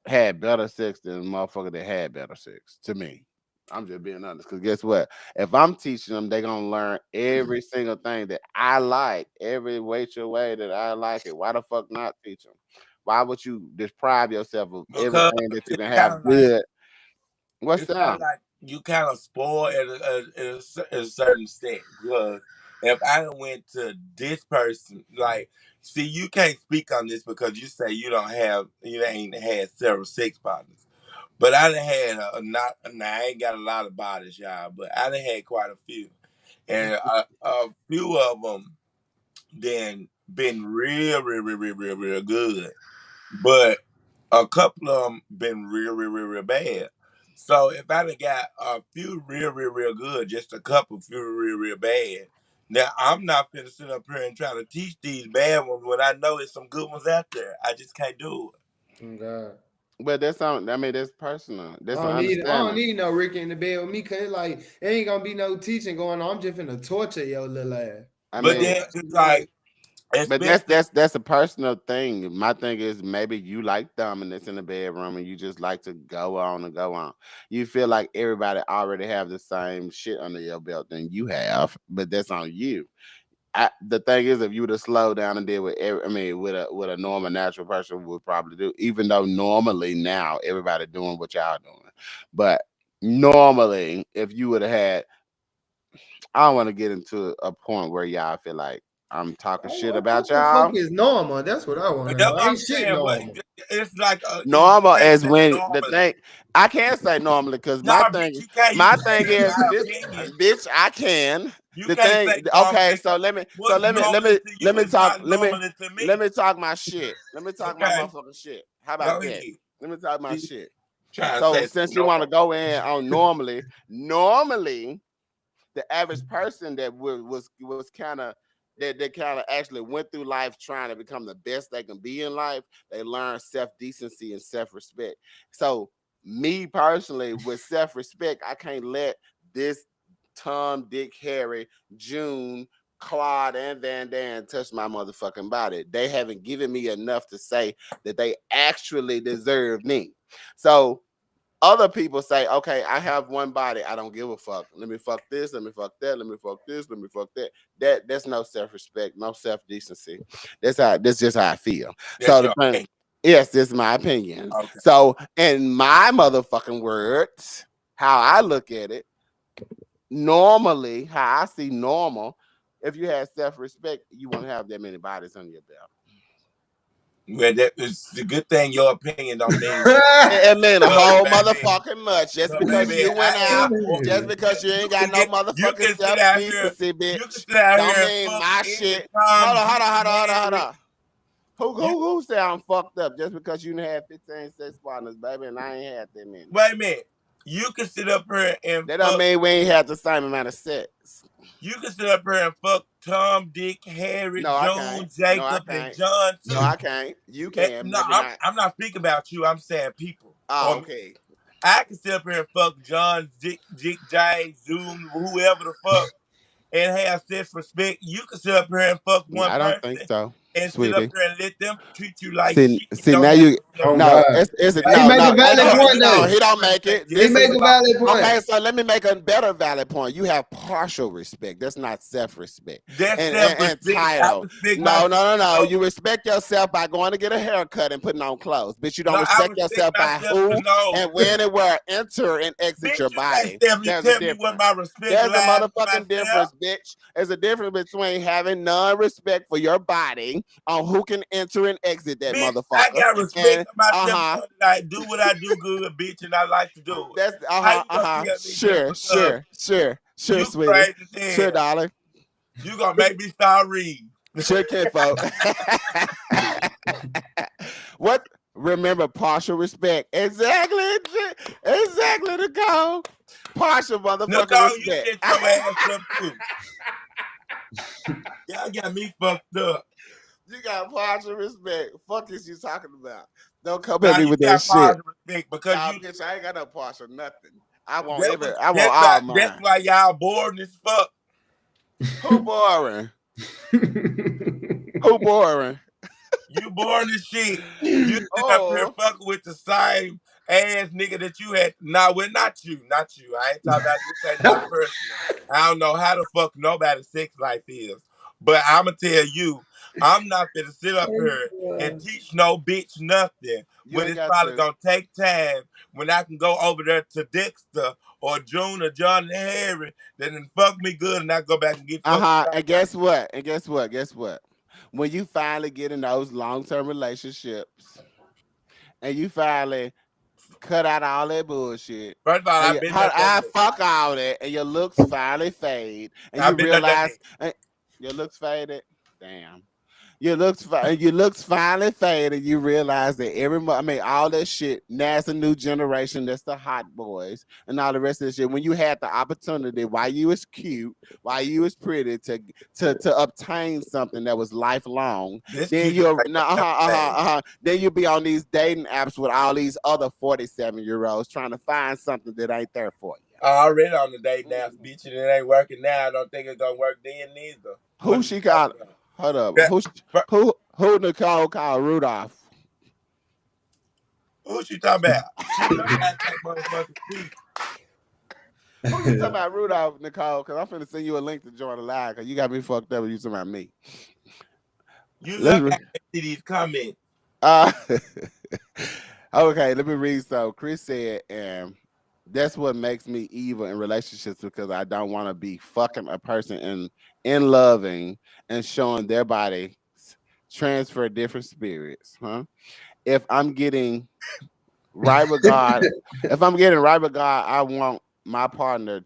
had better sex than motherfuckers that had better sex to me. I'm just being honest. Because guess what? If I'm teaching them, they're going to learn every single thing that I like, every way that I like it. Why the fuck not teach them? Why would you deprive yourself of Because everything that you it's can kind have of like good? What's it's kind of that? like you kind of spoil at a certain extent. Because if I done went to this person, like, see, you can't speak on this because you say you ain't had several sex partners. But I done had not. Now I ain't got a lot of bodies, y'all, but I done had quite a few, and a few of them then been real good. But a couple of them been real bad. So if I done got a few real good, just a couple few real bad, now I'm not finna sit up here and try to teach these bad ones when I know there's some good ones out there. I just can't do it. Oh God. But that's on. I mean, that's personal. That's an I don't understanding. need no Ricky in the bed with me, cause like it ain't gonna be no teaching going on. I'm just finna torture your little ass. I But You know mean, then what it's I'm saying? like, but especially that's a personal thing. My thing is maybe you like dominance in the bedroom and you just like to go on and go on. You feel like everybody already have the same shit under your belt than you have, but that's on you. The thing is, if you would have slowed down and did what I mean, with a normal natural person would probably do, even though normally now everybody doing what y'all doing, but normally if you would have had, I don't want to get into a point where y'all feel like I'm talking shit What about the fuck y'all. is normal? That's what I want to that's know. what I'm Ain't shit saying. But normal. it's like you Normal can't as say when the normally. thing I can't say normally because No, bitch, you can't. You my can say thing in is my this opinion. bitch I can You the can't thing say okay normally. What's normally to you let me is talk not normally to let me. me talk my shit, let me talk my Okay, motherfucking shit. How go about that? ahead. Let me talk my See, shit. trying to So say since you want to normal. go in on normally the average person that was kind of that they kind of actually went through life trying to become the best they can be in life, they learn self-decency and self-respect. So me personally with self-respect, I can't let this Tom, Dick, Harry, June, Claude, and Van Dam touch my motherfucking body. They haven't given me enough to say that they actually deserve me. So other people say, okay, I have one body. I don't give a fuck. Let me fuck this. Let me fuck that. Let me fuck this. Let me fuck that. That's no self-respect, no self-decency. That's just how I feel. That's So the your thing, opinion. yes, this is my opinion. Okay. So in my motherfucking words, how I look at it, normally, how I see normal, if you had self-respect, you won't have that many bodies on your belt. Well, that is the good thing. Your opinion don't mean shit. It mean a Cause whole baby, motherfucking much. Just cause because baby, you went I out, have more. just because you You ain't got can no get. You motherfucking can sit self out here. decency, You can bitch. sit out Don't here and mean fuck my any shit. Tom, Hold on, hold Dick, on, hold on, hold on, hold Harry. on. Who You who who say I'm fucked up just because you done had 15 sex partners, baby, and I ain't had that many? wait a minute. You can sit up here and That don't fuck. mean we ain't had the same amount of sex. You can sit up here and fuck Tom, Dick, Harry, No, I can't. June, No, I Jacob, and can't. John No, too. I can't. You can, No, maybe not. I'm not speaking about you. I'm saying people. Oh, Or me. okay. I can sit up here and fuck John, Dick, James, Zoom, whoever the fuck, and have self respect. You can sit up here and fuck one I don't think person so, and sit up sweetie. here and let them treat you like See, shit and see don't now have you no self Oh respect. no, God. it's He no, make a no, valid point no. though. He don't make it. He This make is a valid point. okay. So let me make a better valid point. You have partial respect. That's not self-respect That's self and respect. I title. respect No, myself. no, no, no. No, You respect yourself by going to get a haircut and putting on clothes, but you no, don't I respect respect yourself by myself to who know. and when and where enter and exit Bitch, your you can't body. tell There's a me what difference. my respect There's a lies to motherfucking myself. difference, bitch. There's a difference between having non-respect for your body on who can enter and exit that Bitch, I motherfucker. got respect And for myself uh-huh. knowing that I do what I do good, bitch, and I like to do it. That's How you gonna tell me just because Sure, you sweetie. crazy as Sure, hell, darling. you gonna make me start reading? Sure, kinfolk. What? Remember partial respect. Exactly the goal. Partial motherfucking Nicole, you respect. shut your ass up too. Y'all got me fucked up. You got partial respect. Fuck is you talking about? Don't come at Now me you with that got shit. positive respect because Nah, you bitch, I ain't got no partial nothing. I want that was I want all that's mine. why y'all boring as fuck. Who boring? Who boring? You boring as shit. You sit up here Oh, fucking with the same ass nigga that you had. Nah, well, not you. I ain't talking about this. Ain't nothing personal. I don't know how the fuck nobody's sex life is, but I'ma tell you, I'm not gonna sit up here and teach no bitch nothing. You When ain't it's got probably to. gonna take time. When I can go over there to Dexter or June or John and Harry, then fuck me good, and I go back and get fucked. And guess what? Guess what? When you finally get in those long term relationships, and you finally cut out all that bullshit, First of all, and I've been there, done that. fuck all that, and your looks finally fade, and you I've been there, done realize that. your looks faded. Damn. Your looks finally fade, and you realize that all that shit. Now it's a new generation. That's the hot boys and all the rest of this shit. When you had the opportunity, while you was cute, while you was pretty, to obtain something that was lifelong, This then cute just you're like no, then you be on these dating apps with all these other 47-year-olds trying to find something that ain't there for you. already on the date now, bitch, and it ain't working now. I don't think it's gonna work then neither. What Who are you she talking called? about? Hold up. That, but Who Nicole called Rudolph? who she talking about? She better not take motherfucking speak. Who you talking about, Rudolph, Nicole? Because I'm finna send you a link to join the live. Because you got me fucked up when you talking about me. You Let's look re- at these comments. uh, okay, let me read. So Chris said, that's what makes me evil in relationships because I don't want to be fucking a person in loving and showing their body transfer different spirits, huh? If I'm getting right with God, if I'm getting right with God, I don't want my partner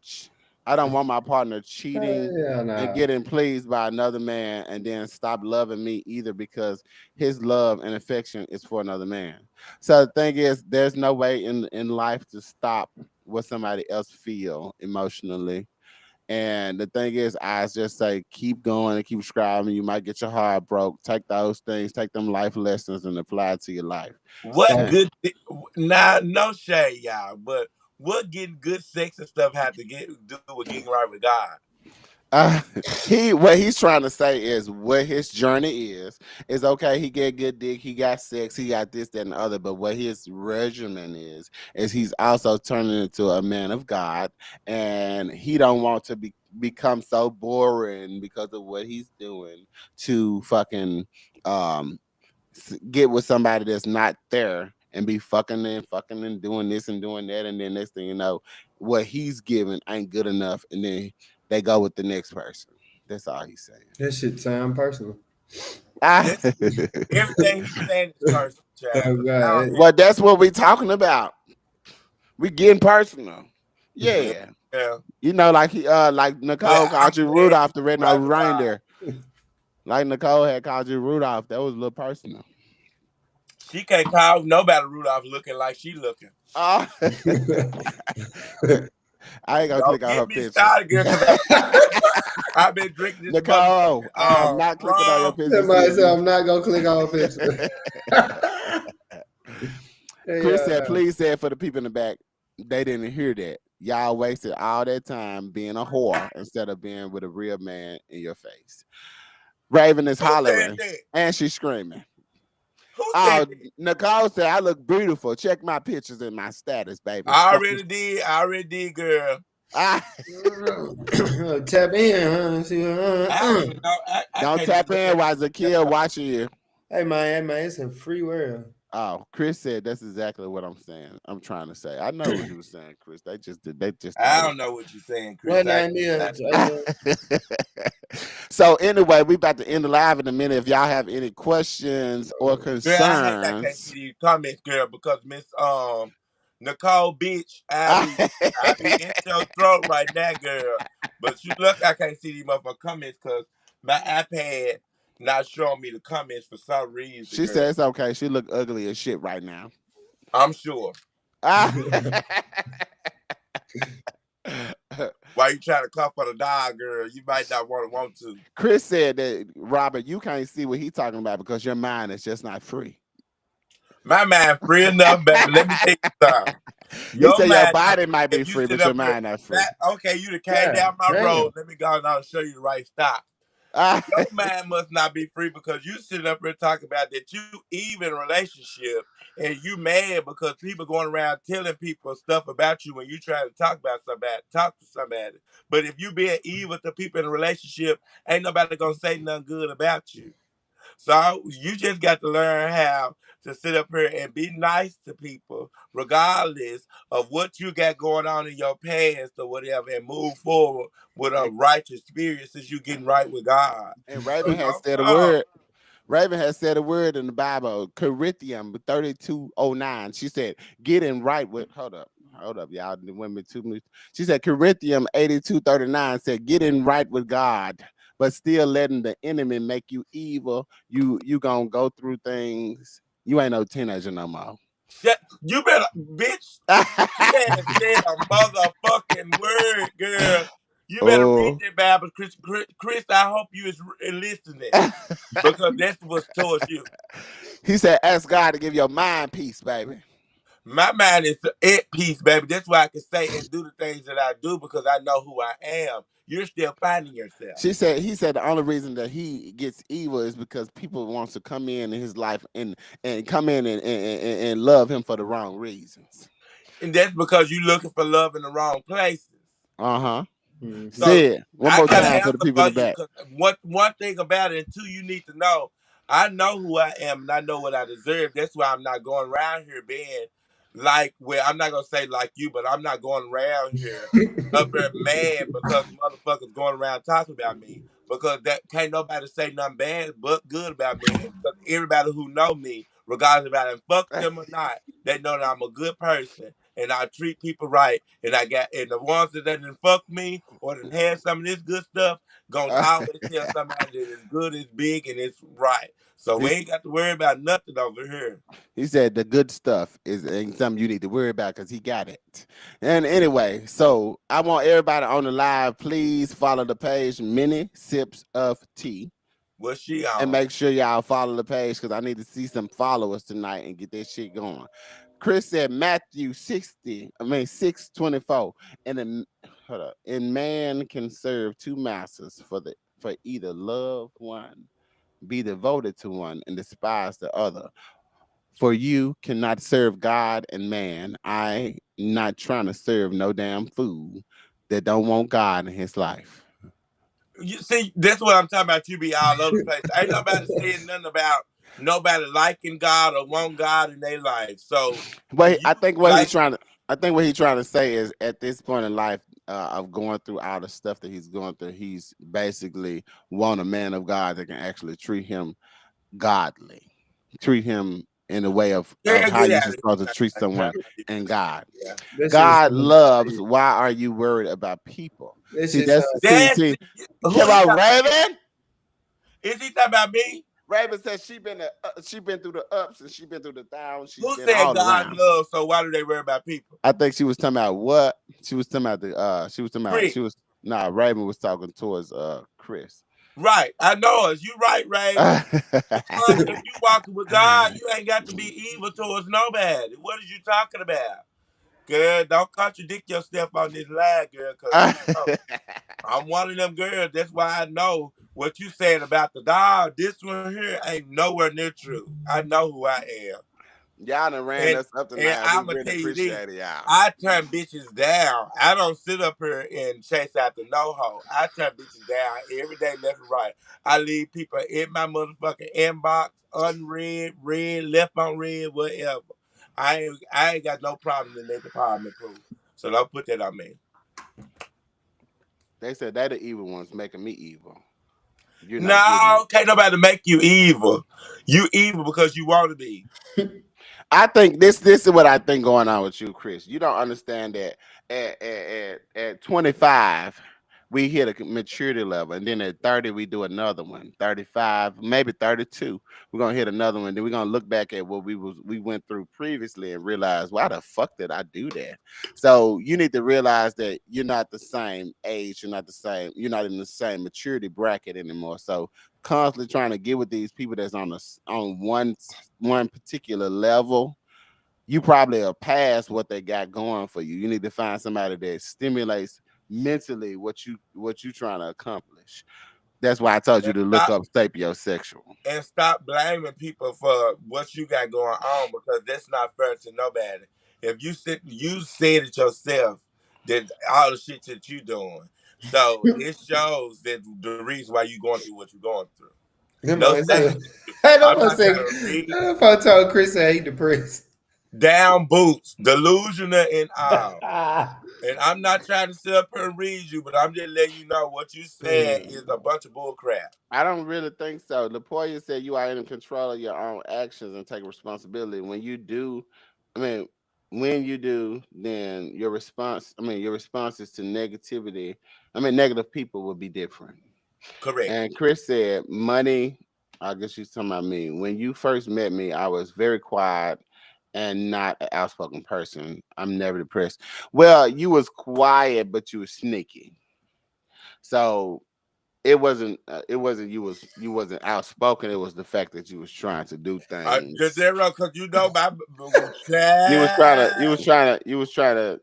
cheating Yeah, and nah. getting pleased by another man and then stop loving me either because his love and affection is for another man. So the thing is, there's no way in life to stop what somebody else feel emotionally. And the thing is, I just say keep going and keep striving. You might get your heart broke. Take those things, take them life lessons, and apply it to your life. What Stop. And good? Nah, no shade, y'all. But what getting good sex and stuff have to do with getting right with God? Uh, what he's trying to say is what his journey is okay. He get good dick, he got sex, he got this, that, and the other. But what his regimen is he's also turning into a man of God, and he don't want to become so boring because of what he's doing to fucking um get with somebody that's not there and be fucking and doing this and doing that, and then next thing you know, what he's giving ain't good enough, and then they go with the next person. That's all he's saying. That shit sound personal. This, everything he's saying is personal, child. Oh Cause I god. don't Well, that's what we talking about. We getting personal. hear. Yeah. Yeah, Like like but Nicole I'm called you glad Rudolph the you right red-nosed with God. reindeer. Like Nicole had called you Rudolph. That was a little personal. She can't call nobody Rudolph looking like she looking. Oh, I ain't gonna Don't click on her get me picture. started, girl, because I've been drinking this Nicole, I am motherfucking not clicking on your rum. picture. Somebody See said you. I'm not gonna click on a picture. Chris Yeah, said, please say it for the people in the back. They didn't hear that. Y'all wasted all that time being a whore instead of being with a real man in your face. Raven is Who said hollering that? and she's screaming. Who said Oh, that? Nicole said, I look beautiful. Check my pictures in my status, baby. I Fuck you. already did, girl. Ah, tap in, huh? See, I don't even know. I don't can't even tap look in at while it. Zakia watching you. hey man, it's a free world. Oh, Chris said that's exactly what I'm saying. I'm trying to say. I know what you were saying, Chris. They just I don't. don't know what you're saying, What Chris. I name is? So anyway, we about to end the live in a minute. If y'all have any questions or girl, I hate I can't see concerns, these comments, girl, because Miss Nicole bitch, I be in your throat right now, girl. But you look, I can't see these motherfucking comments because my iPad not showing me the comments for some reason, she girl. said it's okay. She look ugly as shit right now. I'm sure. Why you trying to come for the dog, girl? You might not want to. Chris said that Robert, you can't see what he's talking about because your mind is just not free. My mind free enough, baby. Let me tell you something. He Your said your mind not body free might be if you free, sit but your up here. mind not free. Okay, you done came God down my damn. road. Let me go and I'll show you the right stop. Your mind must not be free because you sitting up here talking about that you even relationship and you mad because people going around telling people stuff about you when you trying to talk about somebody, talk to somebody. But if you being evil to people in a relationship, ain't nobody gonna say nothing good about you. So you just got to learn how to sit up here and be nice to people, regardless of what you got going on in your past or whatever, and move forward with a and, righteous spirit since you getting right with God. and So Raven has don't said a fall. word. Raven has said a word in the Bible, Corinthians 32:09. She said, getting right with, hold up, y'all. The women 2 minutes. She said, Corinthians 82:39 said, getting right with God, but still letting the enemy make you evil. You gonna go through things. You ain't no teenager no more. You better, bitch. She ain't said a motherfucking word, girl. You better read Oh. that Bible, Chris. I hope you is listening because that's what's towards you. He said, ask God to give your mind peace, baby. My mind is at peace, baby. That's why I can say and do the things that I do because I know who I am. You're still finding yourself. He said the only reason that he gets evil is because people wants to come in his life and come in and love him for the wrong reasons. And that's because you're looking for love in the wrong places. Uh-huh. Mhm. So Say it one I more got an time for the answer people in for the you back. because one thing about it, and two, you need to know. I know who I am and I know what I deserve. That's why I'm not going around here being like well, I'm not gonna say like you, but I'm not going around here up there mad because motherfuckers going around talking about me. Because that can't nobody say nothing bad but good about me. Because everybody who know me, regardless if I done fuck them or not, they know that I'm a good person and I treat people right. And the ones that didn't fuck me or didn't have some of this good stuff, gonna always tell somebody that it's good, it's big, and it's right. So we He's- ain't got to worry about nothing over here. he said the good stuff is ain't something you need to worry about because he got it. And anyway, so I want everybody on the live, please follow the page Mini Sips of Tea. What's she And on? make sure y'all follow the page because I need to see some followers tonight and get that shit going. Chris said Matthew 6:24. And hold up. And man can serve two masters for either love one, be devoted to one, and despise the other. For you cannot serve God and man. I not trying to serve no damn fool that don't want God in his life. You see, that's what I'm talking about. You be all over the place. Ain't nobody saying nothing about nobody liking God or want God in their life. So But you I think what he's like trying to I think what he's trying to say is at this point in life of going through all the stuff that he's going through, he's basically want a man of God that can actually treat him godly, treat him in a way of girl, how get you're out of supposed to treat here. someone in God. Yeah. That's just God loves. Why are you worried about people? that's See, just that's That's who come he on, talking about. Raven. Is he talking about me? Raven says she been through the ups and she been through the downs. She's Who been said all God around. loves? So why do they worry about people? I think she was talking about what? She was talking about she was talking about Chris. she was nah, Raven was talking towards Chris. Right. I know us. You right, Raven. Because if you walking with God, you ain't got to be evil towards nobody. What are you talking about? Girl, don't contradict yourself on this line, girl, because you know, I'm one of them girls. That's why I know what you saying about the dog. This one here ain't nowhere near true. I know who I am. Y'all done ran And us up and tonight. We I'm gonna really tell you this. appreciate it, y'all. I turn bitches down. I don't sit up here and chase after no hoe. I turn bitches down every day, left and right. I leave people in my motherfucking inbox, unread, read, left unread, whatever. I ain't got no problem in that department, Pooh. So don't put that on me. They said they the evil ones making me evil. You're not getting it. No, can't nobody make you evil. You evil because you want to be. I think this is what I think going on with you, Chris. You don't understand that at 25 we hit a maturity level, and then at 30 we do another one. 35, maybe 32, we're gonna hit another one. Then we're gonna look back at what we went through previously and realize why the fuck did I do that? So you need to realize that you're not the same age, you're not in the same maturity bracket anymore. So constantly trying to get with these people that's on one particular level, you probably are past what they got going for you. You need to find somebody that stimulates mentally what you trying to accomplish. That's why I told you And to look stop up sapiosexual. and stop blaming people for what you got going on because that's not fair to nobody. If you said it yourself that all the shit that you doing, so it shows that the reason why you going through what you're going through. That No man saying said, hey, that I'm man not said, trying to read that man told Chris that he depressed. down boots, delusional and all. Ah. And I'm not trying to sit up here and read you, but I'm just letting you know what you said is a bunch of bull crap. I don't really think so. Lapoya said you are in control of your own actions and take responsibility. When you do, I mean, when you do, then your responses to negativity, negative people will be different. Correct. And Chris said, money, I guess she's talking about me. When you first met me, I was very quiet and not an outspoken person. I'm never depressed. Well, you was quiet, but you was sneaky. So it wasn't you wasn't outspoken. It was the fact that you was trying to do things. Because you know my You was trying to you child. was trying to you was trying to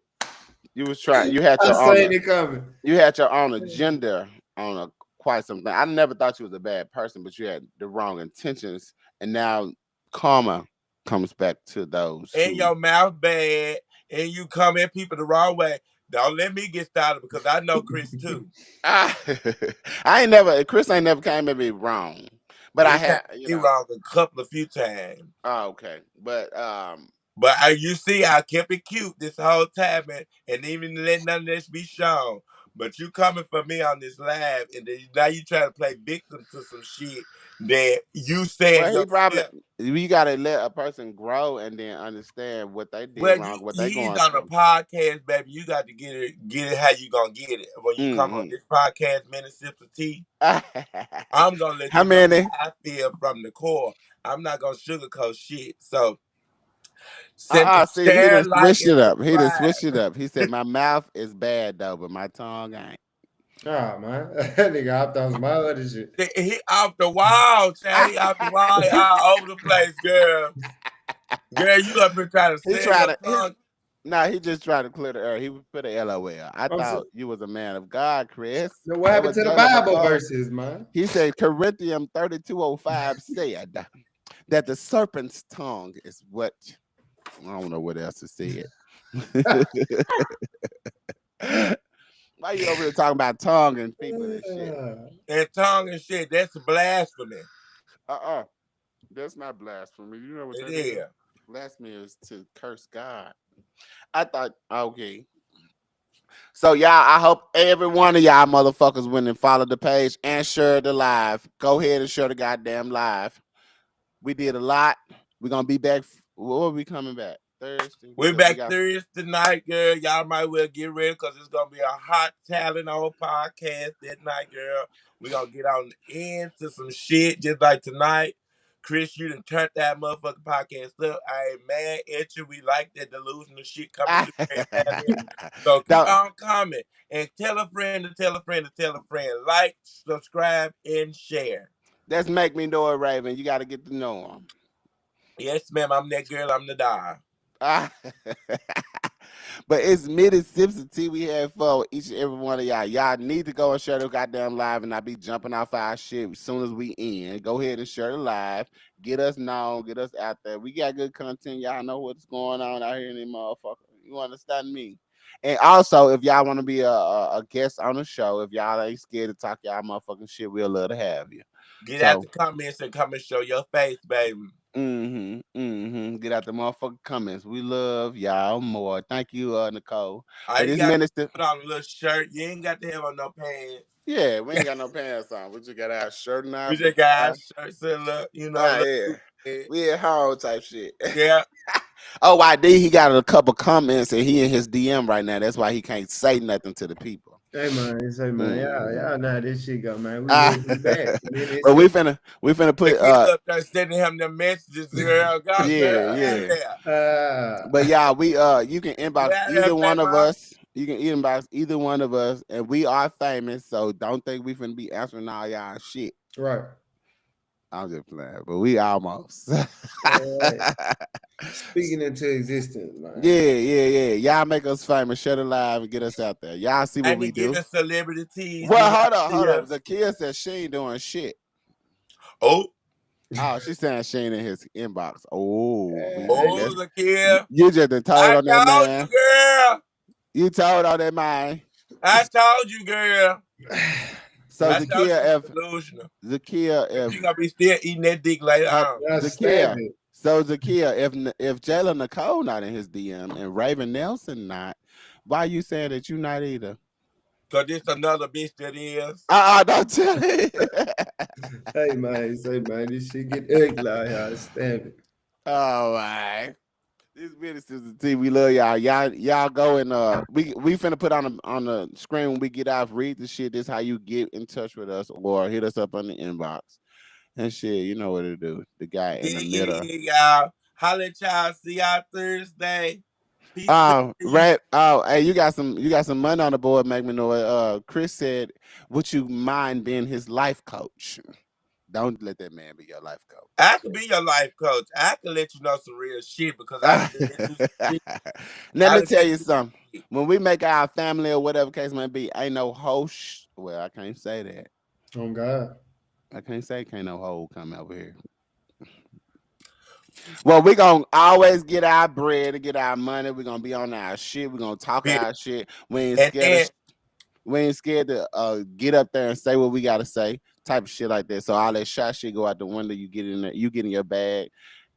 you was trying you had I your own seen it coming. you had your own agenda on a quite something. I never thought you was a bad person, but you had the wrong intentions, and now karma comes back to those And who. your mouth bad, and you come at people the wrong way. Don't let me get started because I know Chris too. I, I ain't never Chris ain't never came at me wrong, but I He came had at me wrong a few times. Oh, okay, but But you see, I kept it cute this whole time, and even let none of this be shown. But you coming for me on this live, and then now you trying to play victim to some shit that you said well, he probably yourself. you gotta let a person grow and then understand what they did Well, wrong, what they he's going on a through. podcast, baby. You got to get it how you gonna get it. When you come on Hmm. this podcast, Many Sips of Tea, I'm gonna let How you know many? how I feel from the core. I'm not gonna sugarcoat shit. So send See, he share, done like, switched and it up. He done subscribe. switched it up. He said my mouth is bad though, but my tongue ain't. Oh man, that nigga hopped on some other shit. He off the wall, child. He off the wall. He all over the place, girl. Girl, you up here trying to he sell tried your to his tongue. No, he just tried to clear the air. He put a LOL. I I'm thought so, you was a man of God, Chris. so what That happened was to the Jada Bible McCall. verses, man? He said Corinthians 32:05 said that the serpent's tongue is what I don't know what else to say it. Why you over here talking about tongue and people and shit? And tongue and shit, that's blasphemy. Uh-uh. That's not blasphemy. You know what It that is? is. Blasphemy is to curse God. I thought, okay. So y'all, I hope every one of y'all motherfuckers went and followed the page and shared the live. Go ahead and share the goddamn live. We did a lot. We're gonna be back. What are we coming back? Thursday. We Cause we back got Thursday night, girl. Y'all might well get ready because it's gonna be a hot talent on podcast that night, girl. We gonna get on into some shit just like tonight. Chris, you done turned that motherfucking podcast up. I ain't mad at you. We like that delusional shit coming through and having. So keep Don't- on coming and tell a friend to tell a friend to tell a friend. Like, subscribe, and share. that's make me know it, Raven. You got to get to know him. Yes, ma'am. I'm that girl. I'm the die. But it's mid sips of tea we have for each and every one of y'all. Y'all need to go and share the goddamn live and not be jumping off our shit as soon as we end. Go ahead and share the live. Get us known. Get us out there. We got good content. Y'all know what's going on out here in the motherfucker. You understand me? And also, if y'all want to be a guest on the show, if y'all ain't scared to talk y'all motherfucking shit, we'll love to have you. Get out So the comments and come and show your face, baby. Get out the motherfucking comments. We love y'all more. Thank you, Nicole. All But you this got to minister, put on a little shirt. You ain't got to have on no pants. yeah, we ain't got no pants on. We just got our shirt and We our just got our shirts and look, yeah. look. We at home type shit. Yeah. Oh, YD, he got a couple comments and he in his DM right now. That's why he can't say nothing to the people. Hey man, y'all know how this shit go, man. We Ah, will be back. Man, but it's we finna The put kid up there sending him the messages, girl. Go, yeah. there. But yeah, we you can inbox Yeah, either one of baby. us. You can inbox either one of us, and we are famous, so don't think we finna be answering all y'all shit. right. I'm just playing, but we almost. All right. Speaking into existence, man. Yeah. Y'all make us famous, shut it live, and get us out there. Y'all see what And we to do. get the celebrities. Well, hold up. Zakia said she ain't doing shit. Oh, Oh, she's saying she ain't in his inbox. Oh, oh, Zakia. you just done told I on that told you, man. girl. You told on that man. I told you, girl. So I told you Zakia, delusional. Zakia, She gonna be still eating that dick later on. That's Zakia. savage. So Zakia, if Jayla Nicole not in his DM and Raven Nelson not, why you saying that you not either? Cause this another bitch that is. Don't tell me. Hey man, say man, this shit get ugly out here. Stab it. All right. This Ministers T, we love y'all. Y'all go and we finna put on the screen when we get off. Read the shit. This how you get in touch with us or hit us up on the inbox and shit. You know what to do. The guy in the middle. Y'all. Holla at y'all. See y'all Thursday. Peace and peace. Right. Oh, hey, you got some money on the board. Make me know it. Chris said, "Would you mind being his life coach?" Don't let that man be your life coach. I could be your life coach. I can let you know some real shit because I done been through some shit. Let I me done tell been you through some something. shit. When we make our family or whatever case may be, ain't no host. Well, I can't say that. Oh God. I can't say can't no hoe come over here. Well, we gonna always get our bread and get our money. We're gonna be on our shit. We're gonna talk Period. our shit. We ain't And scared then of we ain't scared to get up there and say what we gotta say, type of shit like that. So all that shot shit go out the window. You get in there, you get in your bag,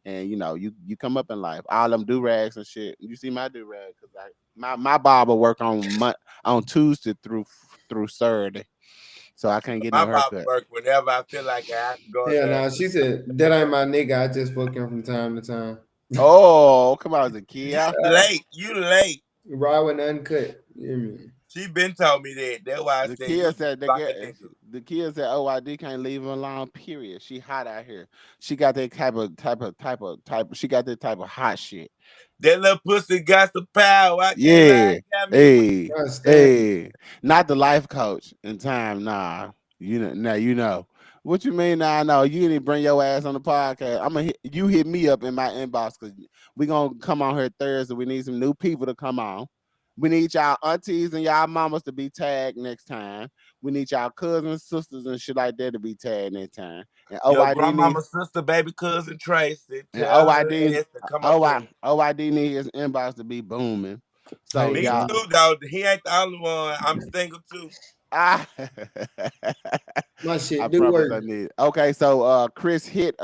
and you know you come up in life. All them do rags and shit. You see my do rag because my barber work on Tuesday through Saturday, so I can't get my no Bible haircut. work whenever I feel like I have to go in Hell there. nah, she said that ain't my nigga. I just fuck him from time to time. Oh, come on, You Zakia. late. You late. Raw and uncut. You hear me? She been told me that. That's why I The said you kid said like a nigga. the kid said OID can't leave her alone. Period. She hot out here. She got that type. She got that type of hot shit. That little pussy got the power. I can't lie. Yeah. It got me Hey. God stand. Hey. Not the life coach in time. Nah. You know. Now you know. What you mean? Now I know. You didn't bring your ass on the podcast. You hit me up in my inbox because we gonna come on here Thursday. We need some new people to come on. We need y'all aunties and y'all mamas to be tagged next time. We need y'all cousins, sisters, and shit like that to be tagged next time. And your OID grandmama, needs sister, baby cousin Tracy. and Tell her ass to come up here. OID need his inbox to be booming. So Hey Me y'all, man. too, though. He ain't the only one. I'm single too. I, My I shit do promise work. I need it. Okay, so Chris hit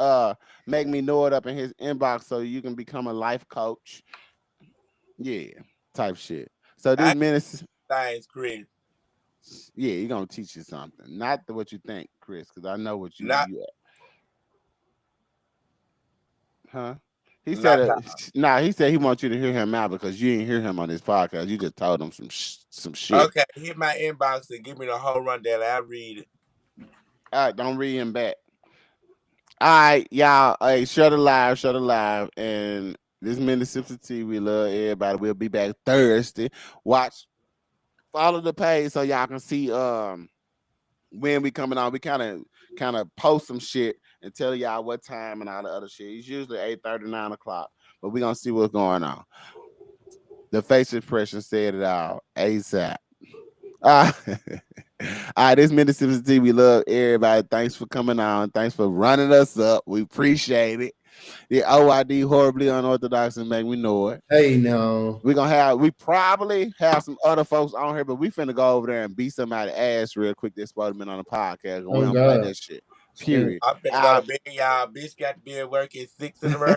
make me know it up in his inbox so you can become a life coach. Yeah, type shit. So this I minute, things, Chris. yeah, he gonna teach you something. Not what you think, Chris, because I know what Not you huh? He said, not how. nah. He said he wants you to hear him out because you didn't hear him on this podcast. You just told him some shit. Okay, hit my inbox and give me the whole rundown. I read it. All right, don't read him back. All right, y'all. Hey, shut the live, and this minute Sipz of tea. We love everybody. We'll be back Thursday. Watch, follow the page so y'all can see when we coming on. We kind of post some shit and tell y'all what time and all the other shit. It's usually 8:30, 9 o'clock, but we gonna see what's going on. The face expression said it all. ASAP. All right, this Mississippi T. We love everybody. Thanks for coming on. Thanks for running us up. We appreciate it. The OID horribly unorthodox and make me know it. Hey no. We probably have some other folks on here, but we finna go over there and beat somebody's ass real quick. This been on the podcast. And we Oh don't play God. that shit. Stand. Period. I'm finna go to bed, y'all. Bitch got to be at work at 6 in the morning.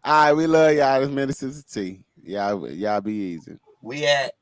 All right, we love y'all. This Mississippi T. Y'all be easy. We at